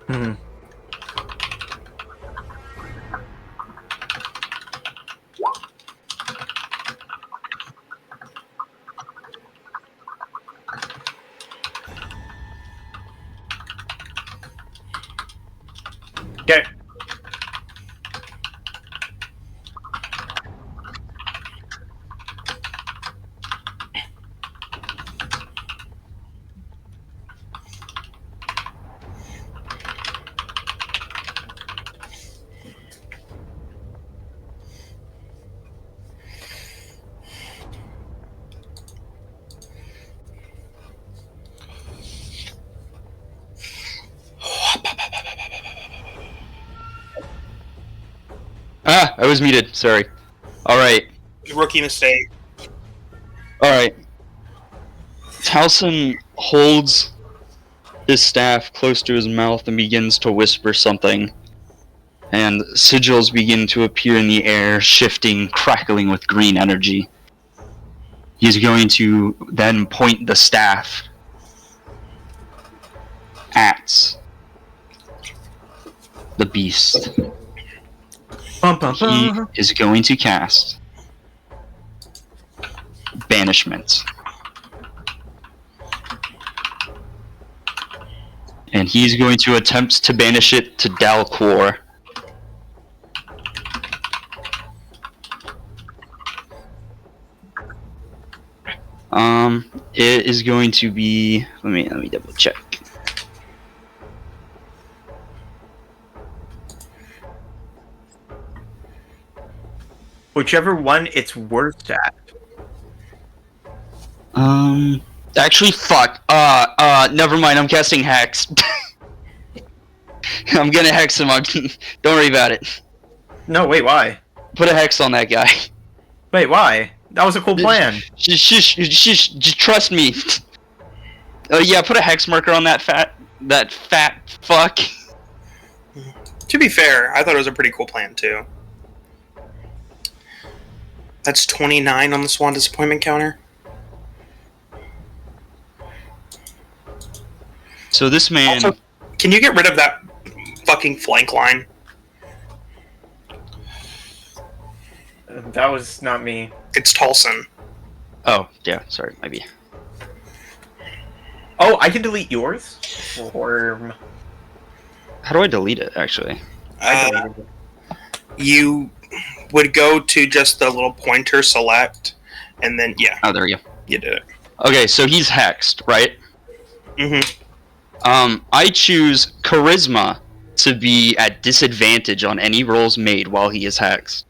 Hmm. Okay. Ah, I was muted. Sorry. All right. Rookie mistake. All right. Towson holds his staff close to his mouth and begins to whisper something. And sigils begin to appear in the air, shifting, crackling with green energy. He's going to then point the staff at the beast. He is going to cast Banishment. And he's going to attempt to banish it to Dalcor. It is going to be. Let me double check. Whichever one it's worst at. Actually, fuck. Never mind. I'm casting Hex. I'm gonna Hex him. Don't worry about it. No, wait, why? Put a Hex on that guy. Wait, why? That was a cool plan. Just trust me. Oh yeah, put a Hex marker on that fat fuck. To be fair, I thought it was a pretty cool plan too. That's 29 on the Swan Disappointment counter. So this man... Also, can you get rid of that fucking flank line? That was not me. It's Tolson. Oh, yeah, sorry, maybe. Oh, I can delete yours? Or... How do I delete it, actually? I deleted it. You would go to just the little pointer select, and then, yeah, Oh, there we go. you did it. Okay, so he's hexed, right? Mm-hmm. I choose Charisma to be at disadvantage on any rolls made while he is hexed.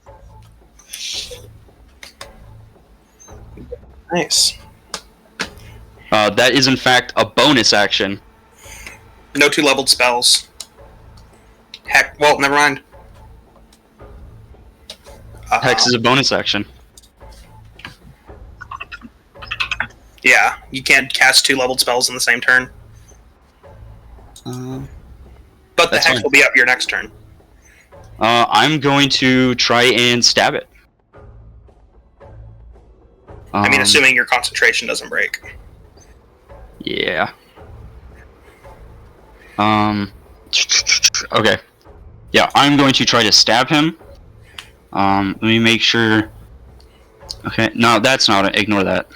Nice. That is, in fact, a bonus action. No 2-leveled spells. Heck, well, never mind. Hex is a bonus action. Yeah, you can't cast 2-leveled spells in the same turn. But the That's hex fine. will be up your next turn. I'm going to try and stab it. I mean, assuming your concentration doesn't break. Yeah. Okay. Yeah, I'm going to try to stab him. Let me make sure. Okay, no, that's not it. Ignore that.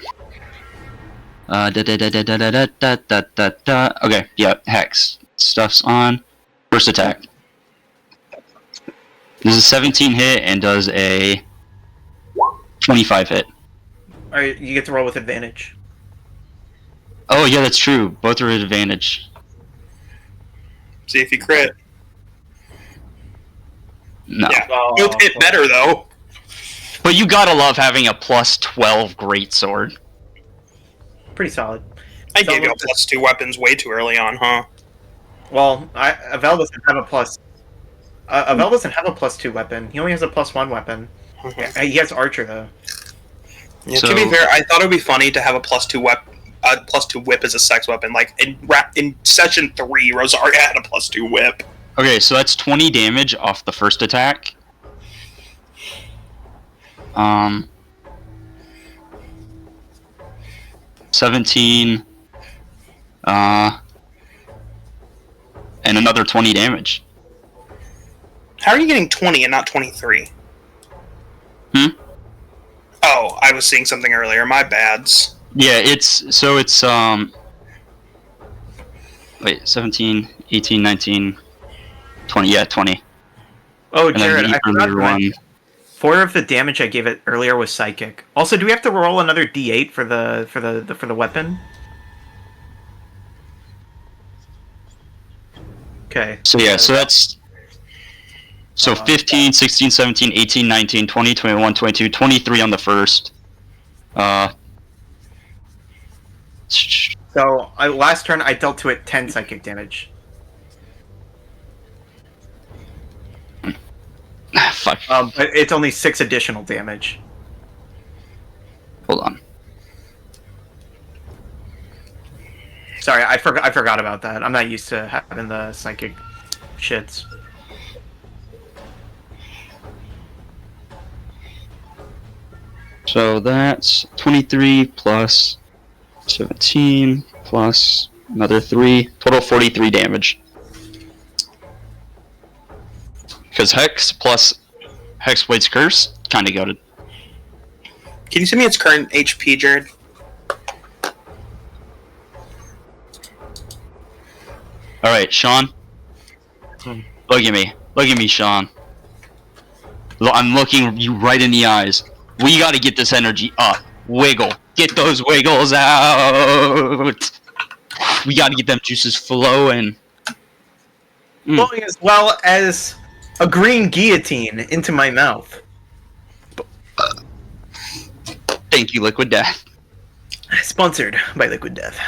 Okay, yeah, hex. Stuff's on. First attack. This is a 17 hit and does a 25 hit. Alright, you get to roll with advantage. Oh, yeah, that's true. Both are at advantage. See if you crit. No. Yeah, Oh, both hit better, though. But you gotta love having a plus 12 greatsword. Pretty solid. I gave you a +2 weapons way too early on, huh? Well, Avel doesn't have a plus... Avel doesn't have a +2 weapon. He only has a +1 weapon. He has Archer, though. Yeah, So- to be fair, I thought it would be funny to have a +2 whip as a sex weapon. Like in session 3, Rosaria had a +2 whip. Okay, so that's 20 damage off the first attack. 17, and another 20 damage. How are you getting 20 and not 23? Hmm? Oh, I was seeing something earlier. My bads. Yeah, it's 17, 18, 19, 20, yeah, 20. Oh, And then Jared, the I forgot earlier to mention, one. 4 of the damage I gave it earlier was psychic. Also, do we have to roll another D8 for the weapon? Okay. So yeah, so that's... So 15, 16, 17, 18, 19, 20, 21, 22, 23 on the first. So, last turn I dealt to it 10 psychic damage. Fuck. But it's only 6 additional damage. Hold on. Sorry, I forgot about that. I'm not used to having the psychic shits. So that's 23 plus 17 plus another 3. Total 43 damage. Because Hex plus Hexblade's Curse kind of goated. Can you send me its current HP, Jared? Alright, Sean. Look at me. Look at me, Sean. I'm looking you right in the eyes. We gotta get this energy up. Wiggle. Get those wiggles out. We gotta get them juices flowing. Flowing as well as a green guillotine into my mouth. Thank you, Liquid Death. Sponsored by Liquid Death.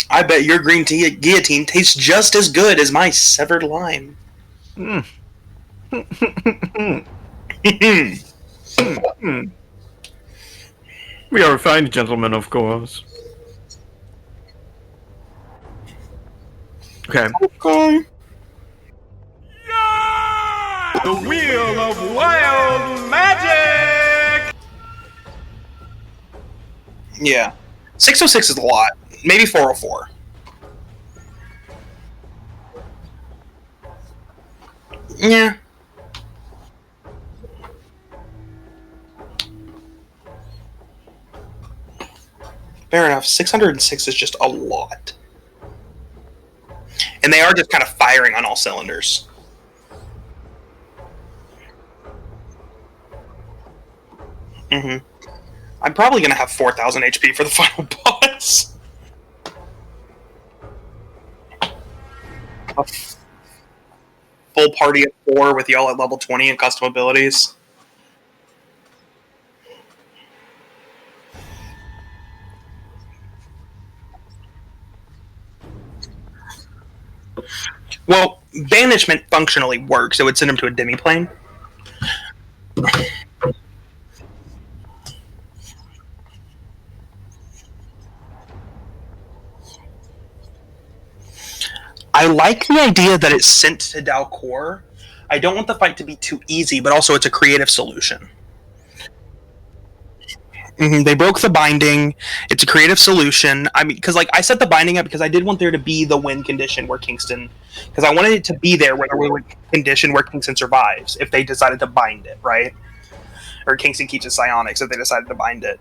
I bet your green guillotine tastes just as good as my severed lime. We are fine gentlemen, of course. Okay. Okay. The Wheel of Wild Magic! Yeah. 606 is a lot. Maybe 404. Yeah. Fair enough. 606 is just a lot. And they are just kind of firing on all cylinders. Mm-hmm. I'm probably going to have 4,000 HP for the final boss. A full party of 4 with y'all at level 20 and custom abilities. Well, banishment functionally works. It would send him to a demi-plane. I like the idea that it's sent to Dalcor. I don't want the fight to be too easy, but also it's a creative solution. Mm-hmm. They broke the binding. It's a creative solution. I mean, because like I set the binding up because I did want there to be the win condition where Kingston, because I wanted it to be there where there was a condition where Kingston survives if they decided to bind it, right? Or Kingston keeps his psionics if they decided to bind it.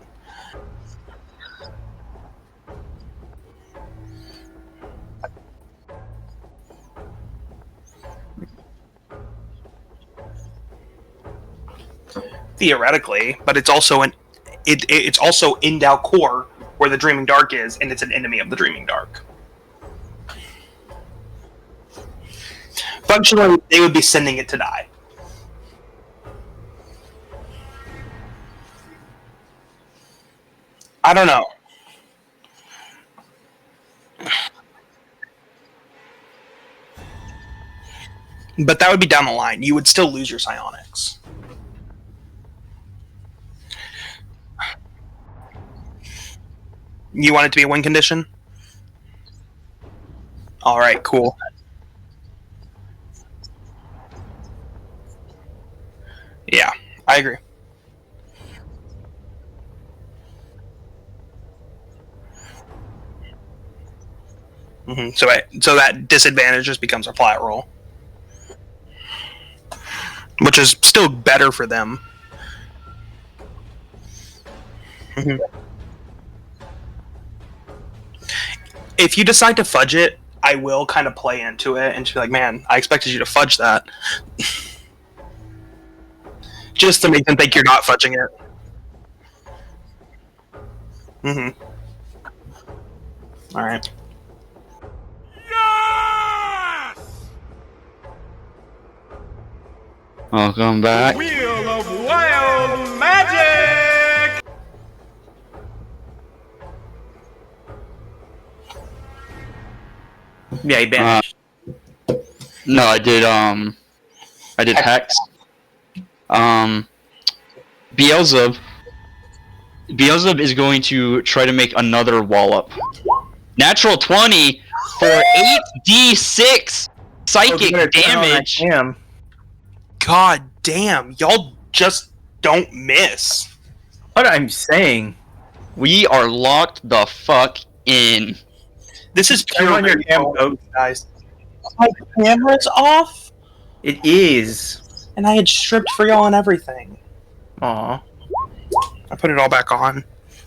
Theoretically, but it's also it's also in Dalcor where the Dreaming Dark is, and it's an enemy of the Dreaming Dark. Functionally, they would be sending it to die. I don't know. But that would be down the line. You would still lose your psionics. You want it to be a win condition? Alright, cool. Yeah, I agree. Mm-hmm. So that disadvantage just becomes a flat roll, which is still better for them. Mm-hmm. If you decide to fudge it, I will kind of play into it and just be like, man, I expected you to fudge that. Just to make them think you're not fudging it. Mm-hmm. Alright. Welcome back. Wheel of Wild Magic! Yeah, he banished. No, I did Hex. Beelzebub is going to try to make another wallop. Natural 20 for 8d6 psychic damage. Damn. God damn, y'all just don't miss. What I'm saying. We are locked the fuck in. This is Turn pure on your damn goat. guys. My camera's off, It is. and I had stripped for y'all and everything. Aw. I put it all back on.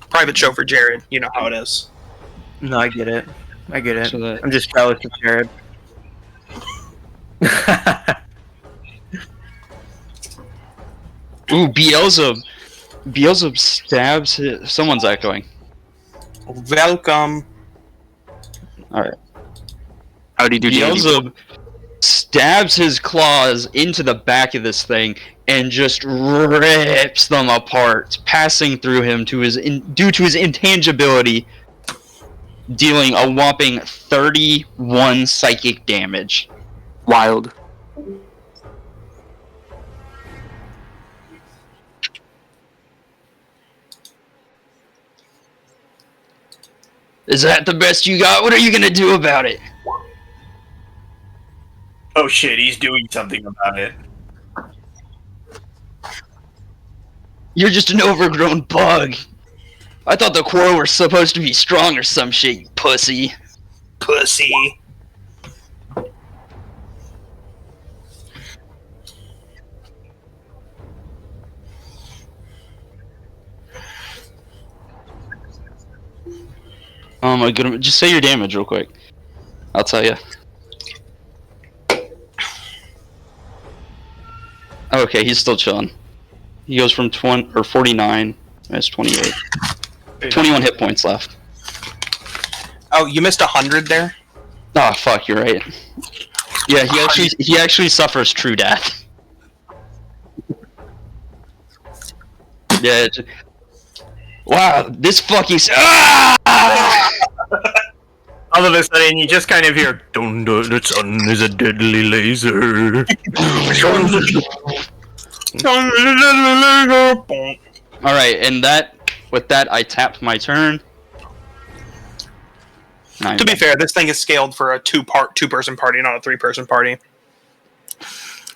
Private show for Jared. You know how it is. No, I get it. I get it. So that- I'm just jealous of Jared. Ooh, Beelzebub stabs someone's echoing. Welcome. Alright. Howdy do, Beelzebub stabs his claws into the back of this thing and just rips them apart, passing through him due to his intangibility, dealing a whopping 31 psychic damage. Wild. Is that the best you got? What are you gonna do about it? Oh shit, he's doing something about it. You're just an overgrown bug. I thought the Quoro were supposed to be strong or some shit, you pussy. Pussy. Oh my goodness, just say your damage real quick. I'll tell you. Okay, he's still chilling. He goes from 49, that's 28. 21 hit points left. Oh, you missed 100 there? Oh fuck, you're right. Yeah, he actually suffers true death. Yeah. Wow, this fucking All of a sudden, you just kind of hear, "Don't do the sun is a deadly laser." All right, and with that, I tapped my turn. To be fair, this thing is scaled for a two-person party, not a three-person party.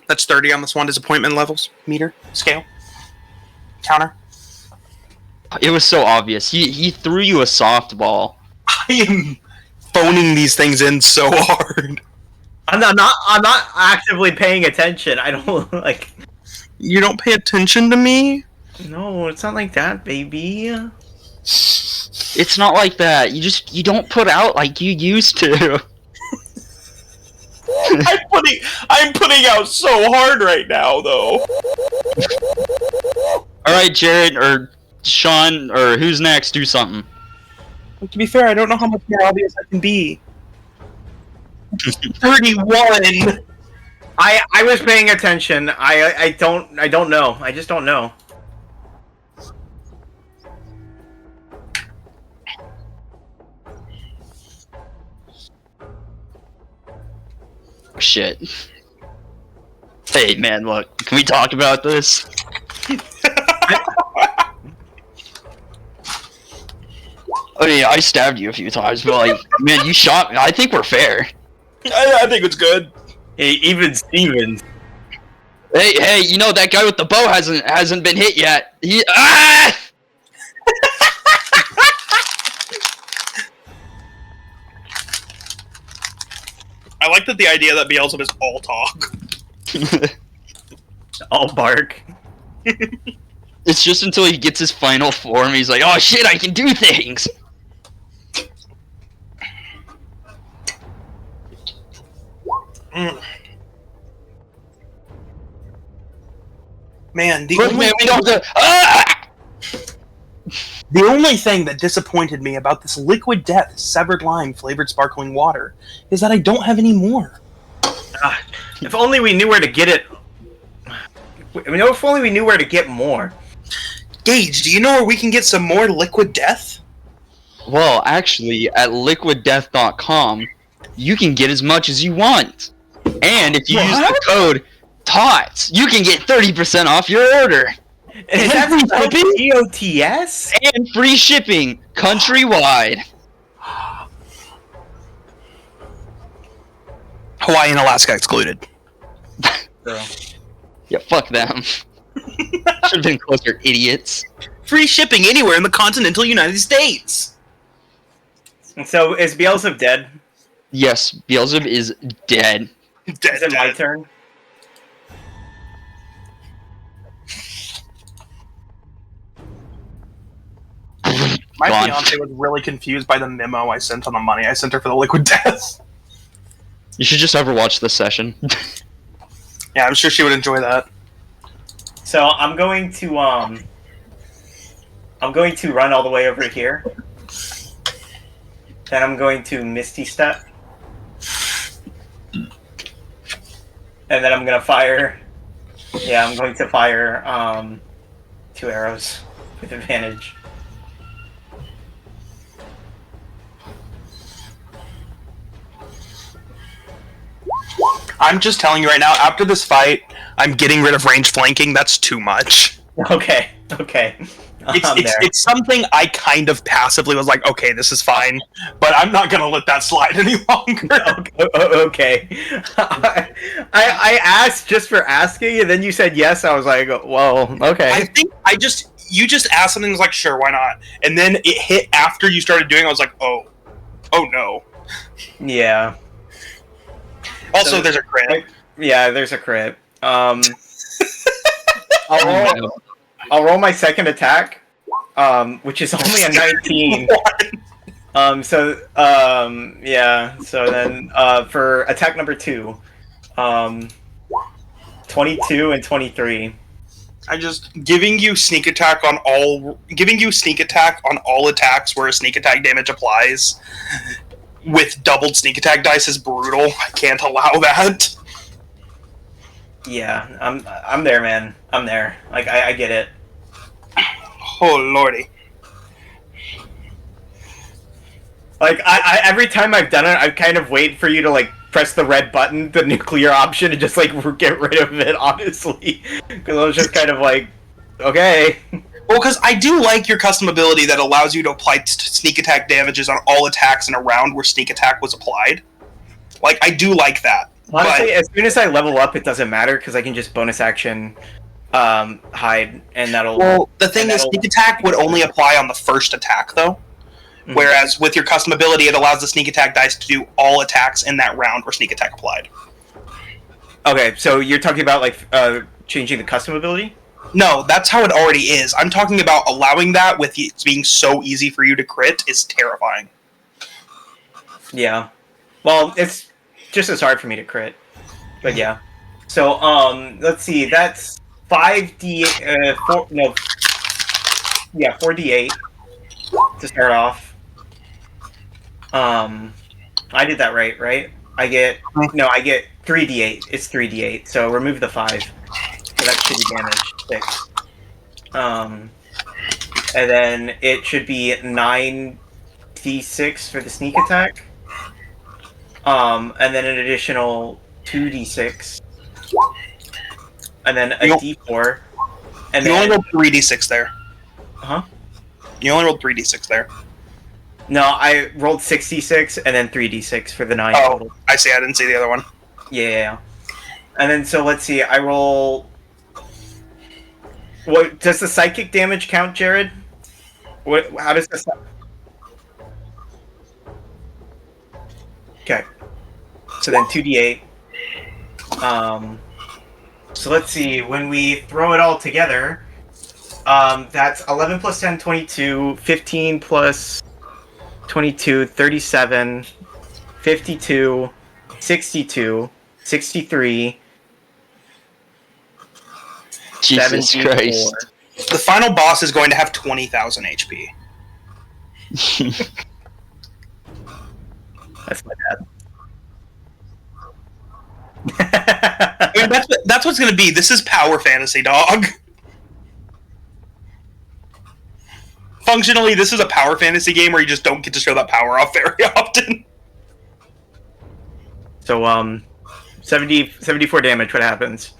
That's 30 on this one disappointment levels meter scale counter. It was so obvious. He threw you a softball. I am phoning these things in so hard. I'm not actively paying attention. I don't like. You don't pay attention to me? No, it's not like that, baby. It's not like that. You don't put out like you used to. I'm putting out so hard right now, though. All right, Jared or Sean or who's next? Do something. To be fair, I don't know how much more obvious I can be. 31. I was paying attention. I don't know. I just don't know. Shit. Hey, man, look. Can we talk about this? I mean, I stabbed you a few times, but like, man, you shot me. I think we're fair. I think it's good. Hey, even Stevens. Hey, you know that guy with the bow hasn't been hit yet. Ah! I like that the idea that Beelzebub is all talk. All bark. It's just until he gets his final form, he's like, oh shit, I can do things! Man, Look, man, we don't go. Ah! The only thing that disappointed me about this Liquid Death severed lime flavored sparkling water is that I don't have any more. If only we knew where to get it. If only we knew where to get more. Gage, do you know where we can get some more Liquid Death? Well, actually, at liquiddeath.com, you can get as much as you want. And if you use the code TOTS, you can get 30% off your order. Is that spelled TOTS? And free shipping countrywide. Hawaii and Alaska excluded. Yeah, fuck them. Should have been closer, idiots. Free shipping anywhere in the continental United States. So, is Beelzebub dead? Yes, Beelzebub is dead. Is it my turn? My Gone. fiance was really confused by the memo I sent on the money I sent her for the Liquid Death. You should just ever watch this session. Yeah, I'm sure she would enjoy that. So I'm going to run all the way over here. Then I'm going to Misty Step. And then I'm gonna fire. Yeah, I'm going to fire 2 arrows with advantage. I'm just telling you right now, after this fight, I'm getting rid of range flanking. That's too much. Okay. It's something I kind of passively was like, okay, this is fine, but I'm not gonna let that slide any longer. Okay. I asked just for asking, and then you said yes. I was like, well, okay. I think you just asked something, was like, sure, why not? And then it hit after you started doing it, I was like, oh no. Yeah. Also, So- there's a crit. Yeah, there's a crit. I'll roll my second attack, which is only a 19. Yeah. So then, for attack number 2, 22 and 23. I just giving you sneak attack on all attacks where a sneak attack damage applies with doubled sneak attack dice is brutal. I can't allow that. Yeah, I'm there, man. I'm there. Like, I get it. Oh lordy. Like, I every time I've done it, I kind of wait for you to, like, press the red button, the nuclear option, and just, like, get rid of it, honestly. Because I was just kind of like, okay. Well, because I do like your custom ability that allows you to apply sneak attack damages on all attacks in a round where sneak attack was applied. Like, I do like that. Honestly, but as soon as I level up, it doesn't matter, because I can just bonus action hide, and that'll... Well, the thing is, sneak attack would only apply on the first attack, though. Mm-hmm. Whereas with your custom ability, it allows the sneak attack dice to do all attacks in that round where sneak attack applied. Okay, so you're talking about, like, changing the custom ability? No, that's how it already is. I'm talking about allowing that with it being so easy for you to crit is terrifying. Yeah. Well, it's just as hard for me to crit. But yeah. So, let's see, that's 4d8 to start off. I did that right? I get 3d8. It's 3d8, so remove the 5. So that should be damage 6. And then it should be 9d6 for the sneak attack. And then an additional 2d6. And then a d4. And you then only rolled 3d6 there. Huh? You only rolled 3d6 there. No, I rolled 6d6 and then 3d6 for the 9 total. I see. I didn't see the other one. Yeah. And then, so let's see. I roll... What does the psychic damage count, Jared? How does this... Okay. So then 2d8. So let's see. When we throw it all together, that's 11 plus 10, 22. 15 plus 22, 37. 52. 62. 63. Jesus 74. Christ. The final boss is going to have 20,000 HP. That's my bad. I mean, that's what's going to be. This is power fantasy, dog. Functionally, this is a power fantasy game where you just don't get to show that power off very often. So, 74 damage, what happens?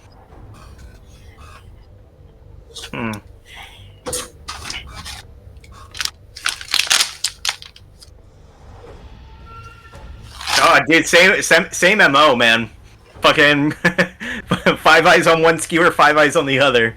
Oh, dude, same MO, man. Fucking 5 eyes on one skewer, 5 eyes on the other.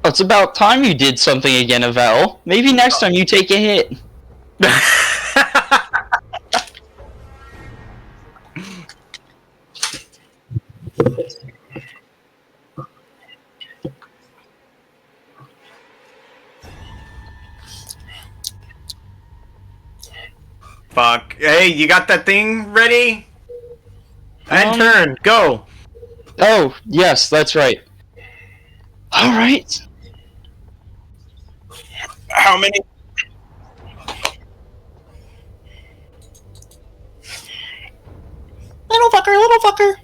It's about time you did something again, Avel. Maybe next time you take a hit. Fuck. Hey, you got that thing ready? And turn, go! Oh, yes, that's right. Alright. How many? Little fucker, little fucker.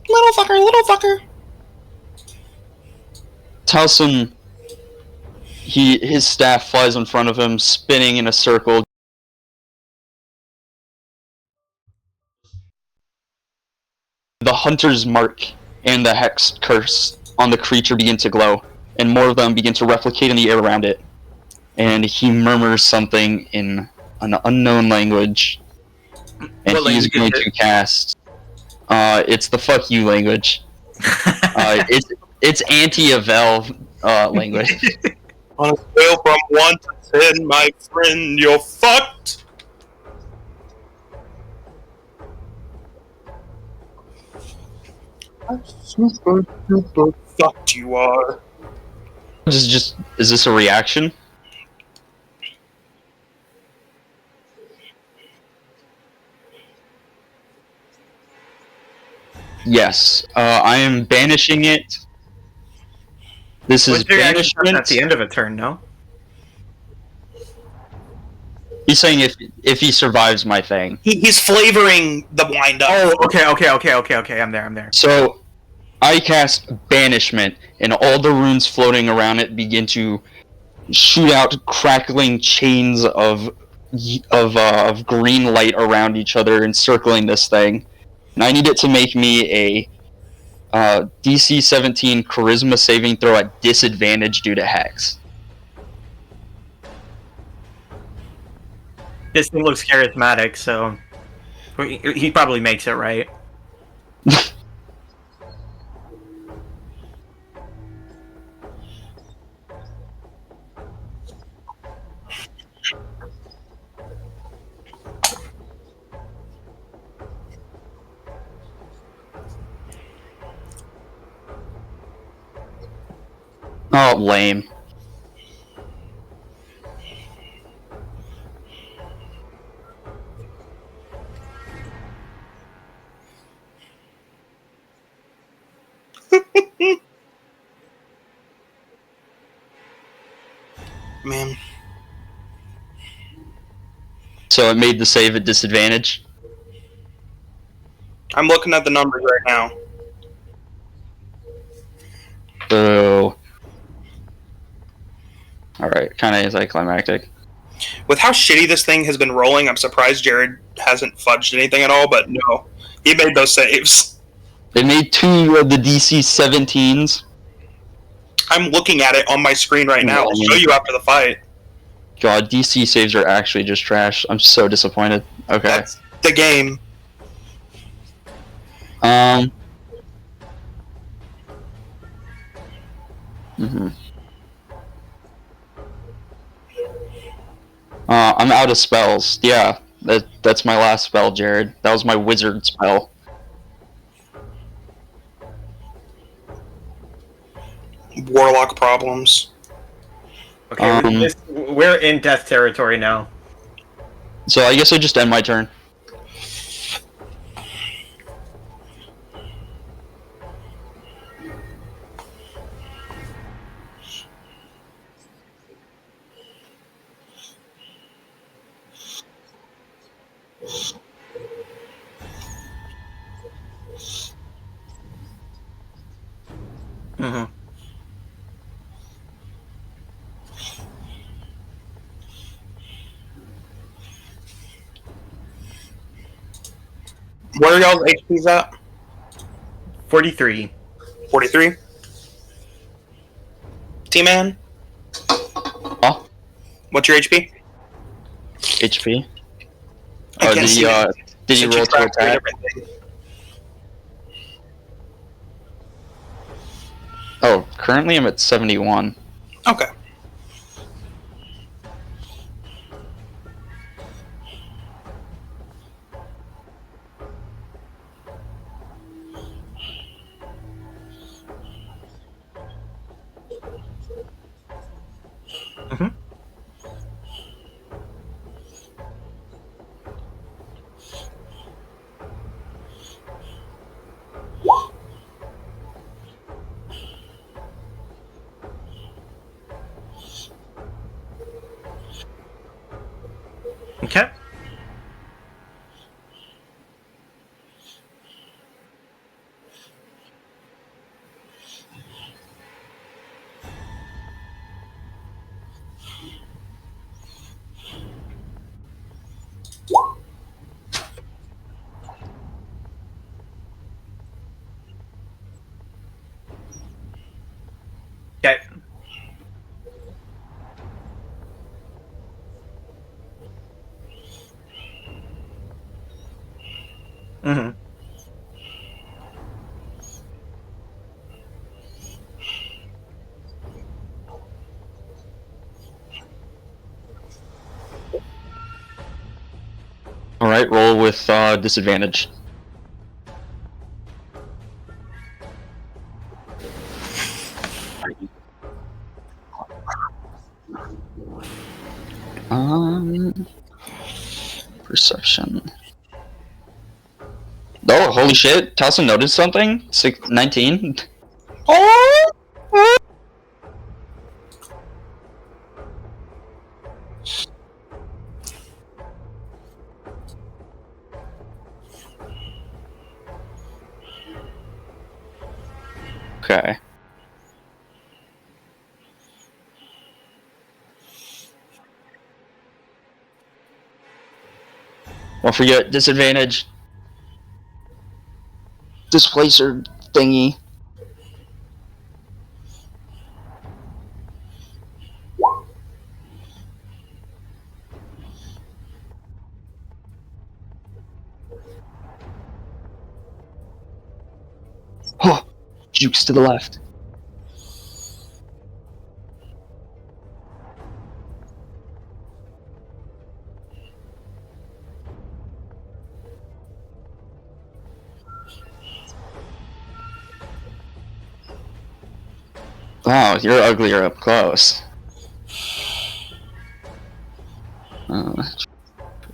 Little fucker, little fucker. Talson, his staff flies in front of him, spinning in a circle, the hunter's mark and the hex curse on the creature begin to glow, and more of them begin to replicate in the air around it. And he murmurs something in an unknown language, and What he's language going is to cast. It's the fuck you language. It's anti-Avel language. On a scale from 1 to 10, my friend, you're fucked. Super fucked you are. Is this a reaction? Yes. I am banishing it. This is What's your action banishment. at the end of a turn? No. He's saying if he survives my thing. He's flavoring the wind up. Oh, okay. I'm there. So I cast banishment, and all the runes floating around it begin to shoot out crackling chains of green light around each other, encircling this thing. And I need it to make me a DC 17 Charisma saving throw at disadvantage due to hex. This thing looks charismatic, so he probably makes it, right? Oh, lame. Man. So it made the save at disadvantage. I'm looking at the numbers right now. So, alright, kind of anticlimactic. With how shitty this thing has been rolling, I'm surprised Jared hasn't fudged anything at all, but no. He made those saves. It made 2 of the DC 17s. I'm looking at it on my screen right now. I'll show you after the fight. God, DC saves are actually just trash. I'm so disappointed. Okay. That's the game. I'm out of spells. Yeah, that's my last spell, Jared. That was my wizard spell. Warlock problems. Okay, we're in death territory now. So I guess I just end my turn. Mm-hmm. Where are y'all's HPs at? 43. 43? T-Man? Huh? What's your HP? HP. I Oh, can't see it. did you Since roll to tracked three attack? different things. Oh, currently I'm at 71. Okay. Mm-hmm. Okay. Mm-hmm. Alright, roll with disadvantage. Perception. Oh, holy shit! Taliesin noticed something? 19? Oh! Okay. Don't forget, disadvantage. Displacer thingy. Oh, jukes to the left. Wow, you're uglier up close.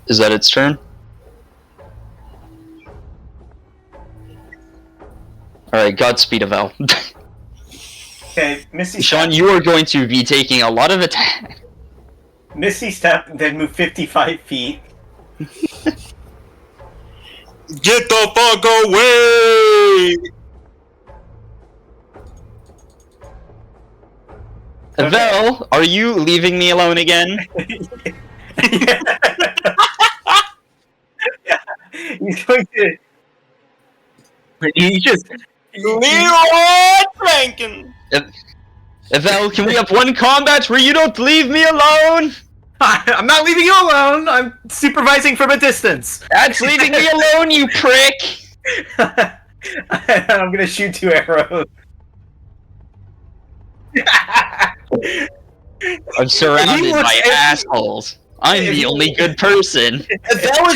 Is that its turn? Alright, Godspeed, Avel. Okay, Misty Sean, Step. you are going to be taking a lot of attack. Misty Step, then move 55 feet. Get the fuck away! Avel, are you leaving me alone again? He's going to. He just. Leroy Franken! Avel, can we have one combat where you don't leave me alone? I'm not leaving you alone. I'm supervising from a distance. That's leaving me alone, you prick! I'm gonna shoot 2 arrows. I'm surrounded He by looks- assholes. I'm the only good person. Vel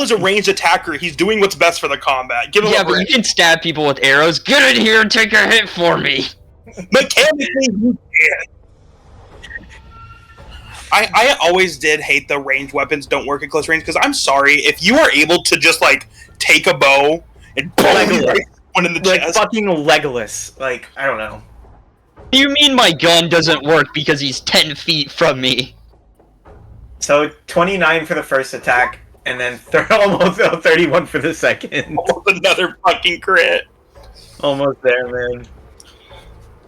is a ranged attacker. He's doing what's best for the combat. Give him Yeah, a but you break. can stab people with arrows. Get in here and take a hit for me. Mechanically, you can. I always did hate the ranged weapons don't work at close range, because I'm sorry, if you are able to just, like, take a bow and boom, Legolas. one in the Like chest. fucking Legolas. Like, I don't know. You mean my gun doesn't work because he's 10 feet from me? So 29 for the first attack, and then almost 31 for the second. Almost another fucking crit. Almost there,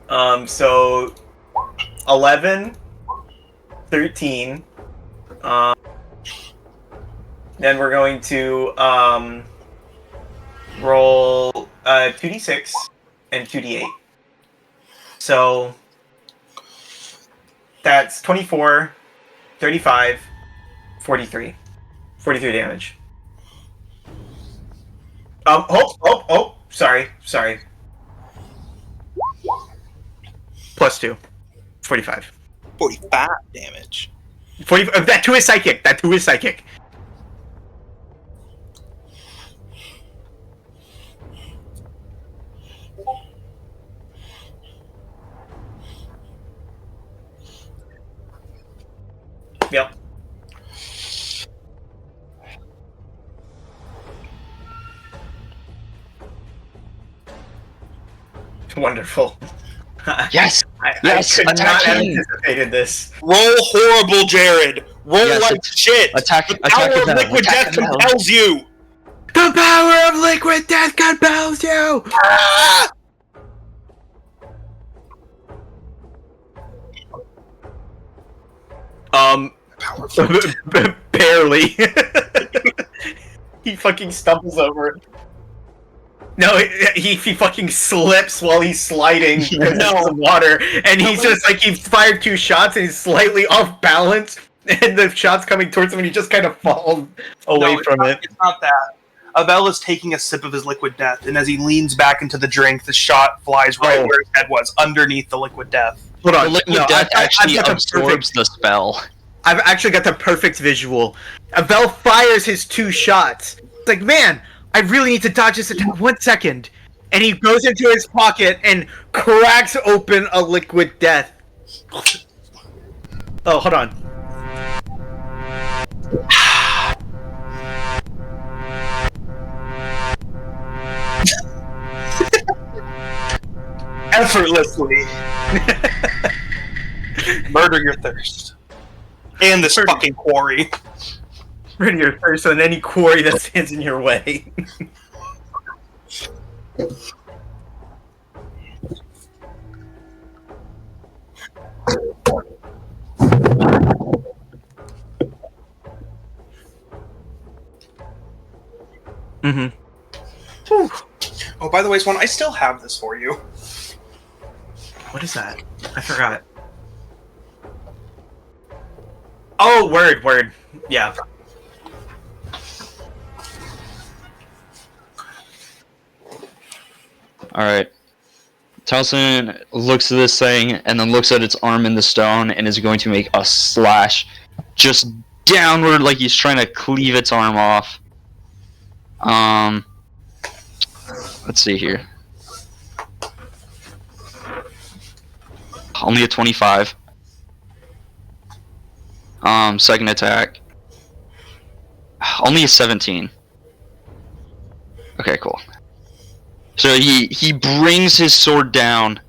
man. So 11, 13. Then we're going to roll 2d6 and 2d8. So that's 24, 35, 43. 43 damage. Sorry. Plus 2. 45. 45 damage. 40, that 2 is psychic. Yep. Wonderful. Yes! I Yes, could not have attacking. anticipated this. Roll horrible, Jared. Roll Yes, like shit. attack- The attack power of Vel, liquid attack death Vel. compels you. The power of liquid death compels you! Ah! Barely. He fucking stumbles over. No, he fucking slips while he's sliding because of water, and he's just like, he's fired 2 shots and he's slightly off balance, and the shot's coming towards him and he just kind of falls away No, from it. It's not that. Abel is taking a sip of his liquid death, and as he leans back into the drink, the shot flies right where his head was, underneath the liquid death. Hold on. The liquid No, death actually got the absorbs the spell. I've actually got the perfect visual. Abel fires his 2 shots. It's like, man, I really need to dodge this attack. 1 second. And he goes into his pocket and cracks open a liquid death. Oh, hold on. Effortlessly. Murder your thirst. And this fucking quarry. Murder your thirst on any quarry that stands in your way. Mm-hmm. Oh, by the way, Swan, I still have this for you. What is that? I forgot. Oh, word. Yeah. Alright. Taliesin looks at this thing, and then looks at its arm in the stone, and is going to make a slash just downward like he's trying to cleave its arm off. Let's see here. Only a 25. Second attack. Only a 17. Okay, cool. So he brings his sword down.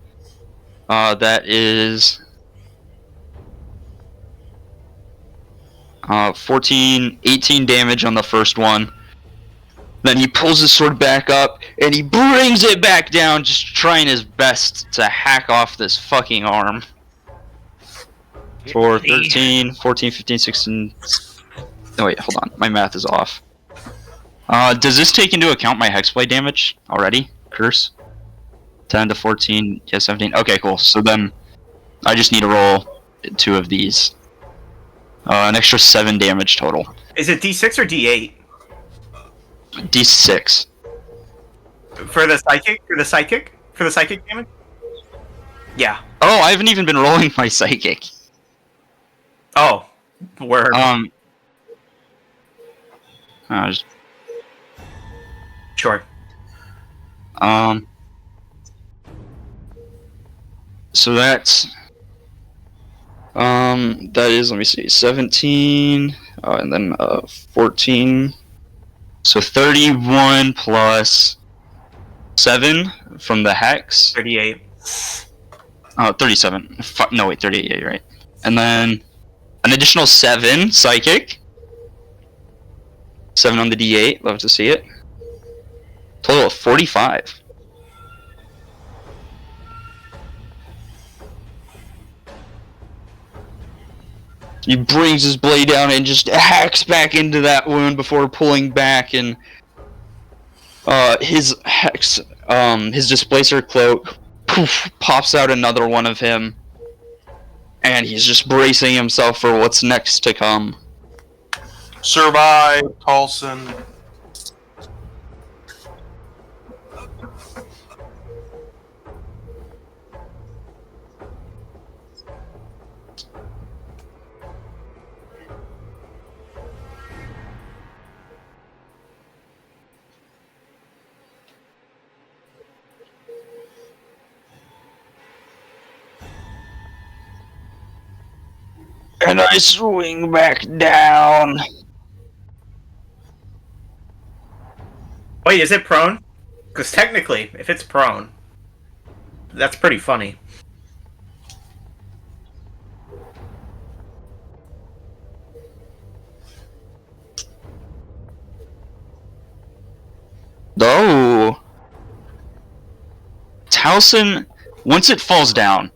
That is 14, 18 damage on the first one. Then he pulls his sword back up, and he brings it back down, just trying his best to hack off this fucking arm. For 13, 14, 15, 16... Oh wait, hold on. My math is off. Does this take into account my hexblade damage already? Curse? 10 to 14, yeah, 17. Okay, cool. So then, I just need to roll 2 of these. An extra 7 damage total. Is it D6 or D8? D6. For the psychic? For the psychic damage? Yeah. Oh, I haven't even been rolling my psychic. Oh. Word. Sure. So that's that is, let me see, 17, and then 14. So 31 plus 7 from the hex. 38. 37. No, wait, 38, yeah, you're right. And then an additional 7 psychic. 7 on the D8, love to see it. Total of 45. He brings his blade down and just hacks back into that wound before pulling back, and his hex, his displacer cloak, poof, pops out another one of him, and he's just bracing himself for what's next to come. Survive, Taliesin. And I swing back down. Wait, is it prone? Because technically, if it's prone, that's pretty funny. Oh. Taliesin, once it falls down,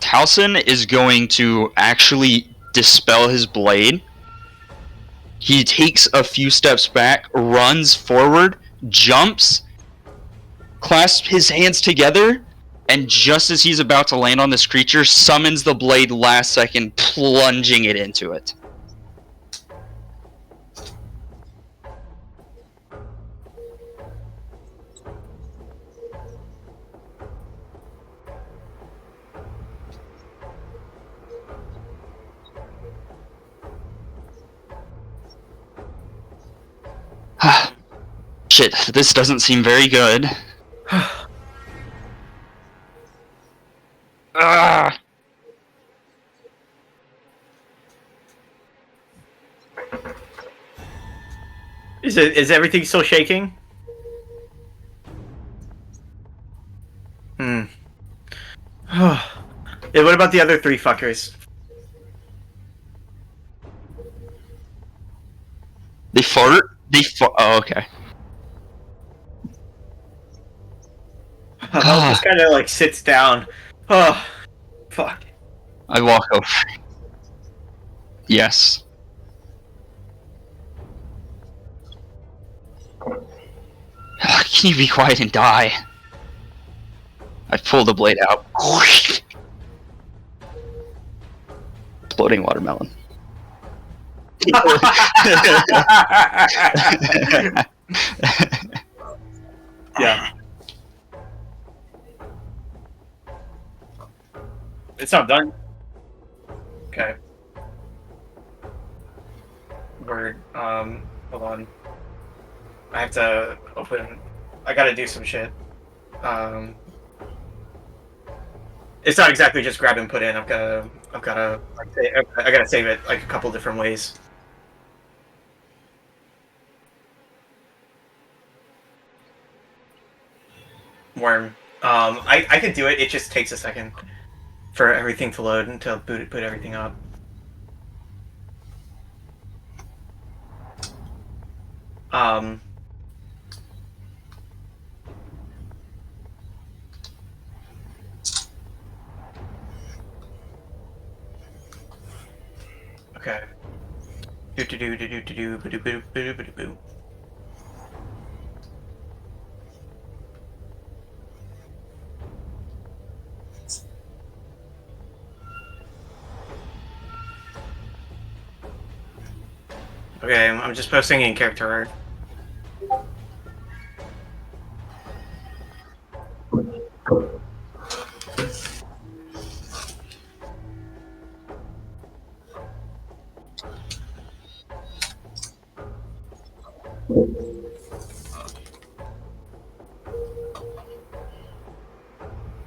Taliesin is going to actually dispel his blade. He takes a few steps back, runs forward, jumps, clasps his hands together, and just as he's about to land on this creature, summons the blade last second, plunging it into it. Shit, this doesn't seem very good. Ah! Is everything still shaking? Hmm. Yeah, what about the other three fuckers? They fart? Oh, okay. Vel just kind of like sits down. Oh, fuck. I walk over. Yes. Can you be quiet and die? I pull the blade out. Exploding watermelon. Yeah. It's not done. Okay. Word. Hold on. I have to open. I gotta do some shit. It's not exactly just grab and put in. I've gotta I gotta save it like a couple different ways. Worm. I could do it. It just takes a second for everything to load and to put everything up. Okay. Do. Okay, I'm just posting in character art.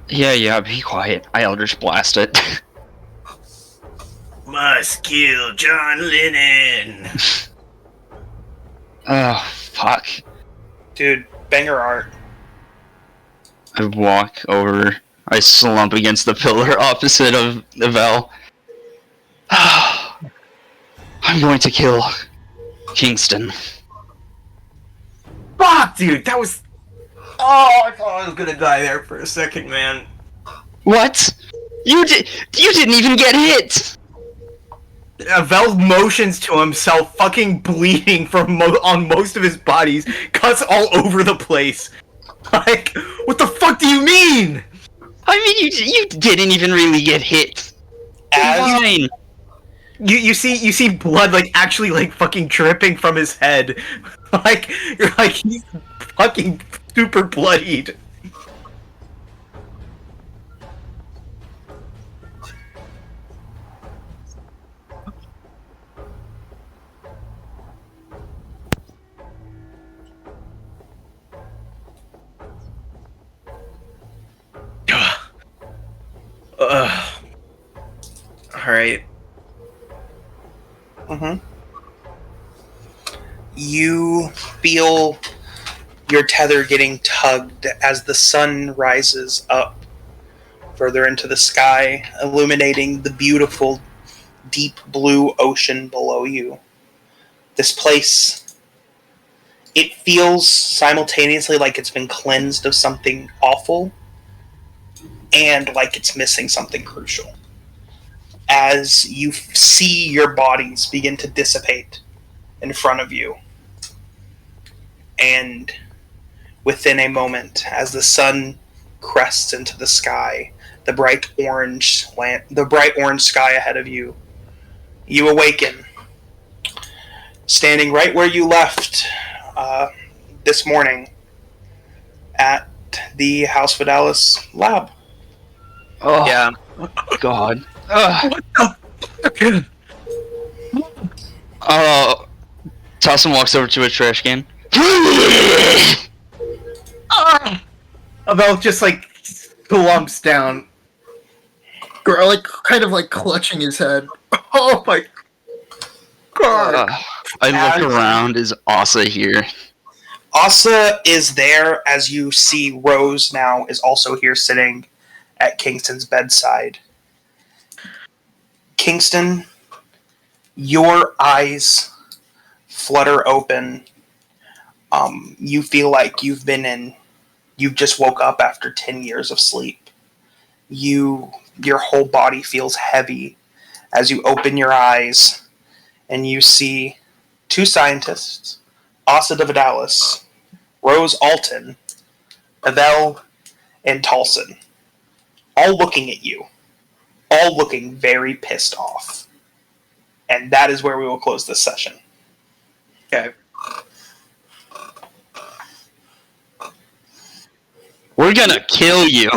Yeah, be quiet. I Eldritch Blast it. Must kill John Lennon. Oh, fuck. Dude, banger art. I walk over. I slump against the pillar opposite of the Vel. I'm going to kill Kingston. Fuck, dude, that was. Oh, I thought I was gonna die there for a second, man. What? You didn't even get hit! Vel motions to himself, fucking bleeding from on most of his bodies, cuts all over the place. Like, what the fuck do you mean? I mean, you didn't even really get hit. Fine. You see blood like actually like fucking dripping from his head. Like you're like he's fucking super bloodied. Alright. You feel your tether getting tugged as the sun rises up further into the sky, illuminating the beautiful deep blue ocean below you. This place, it feels simultaneously like it's been cleansed of something awful and like it's missing something crucial. As you see your bodies begin to dissipate in front of you, and within a moment, as the sun crests into the sky, the bright orange sky ahead of you, you awaken, standing right where you left this morning at the House Fidelis lab. Oh, Yeah. God. Tossin walks over to a trash can. Abel just like slumps down. Like kind of like clutching his head. Oh my god! I look around. Is Asa here? Asa is there as you see Rose now is also here sitting at Kingston's bedside. Kingston, your eyes flutter open. You feel like you've just woke up after 10 years of sleep. Your whole body feels heavy as you open your eyes and you see two scientists, Asa de Vidalis, Rose Alton, Pavel, and Tolson, all looking at you, all looking very pissed off. And that is where we will close this session. Okay. We're gonna kill you.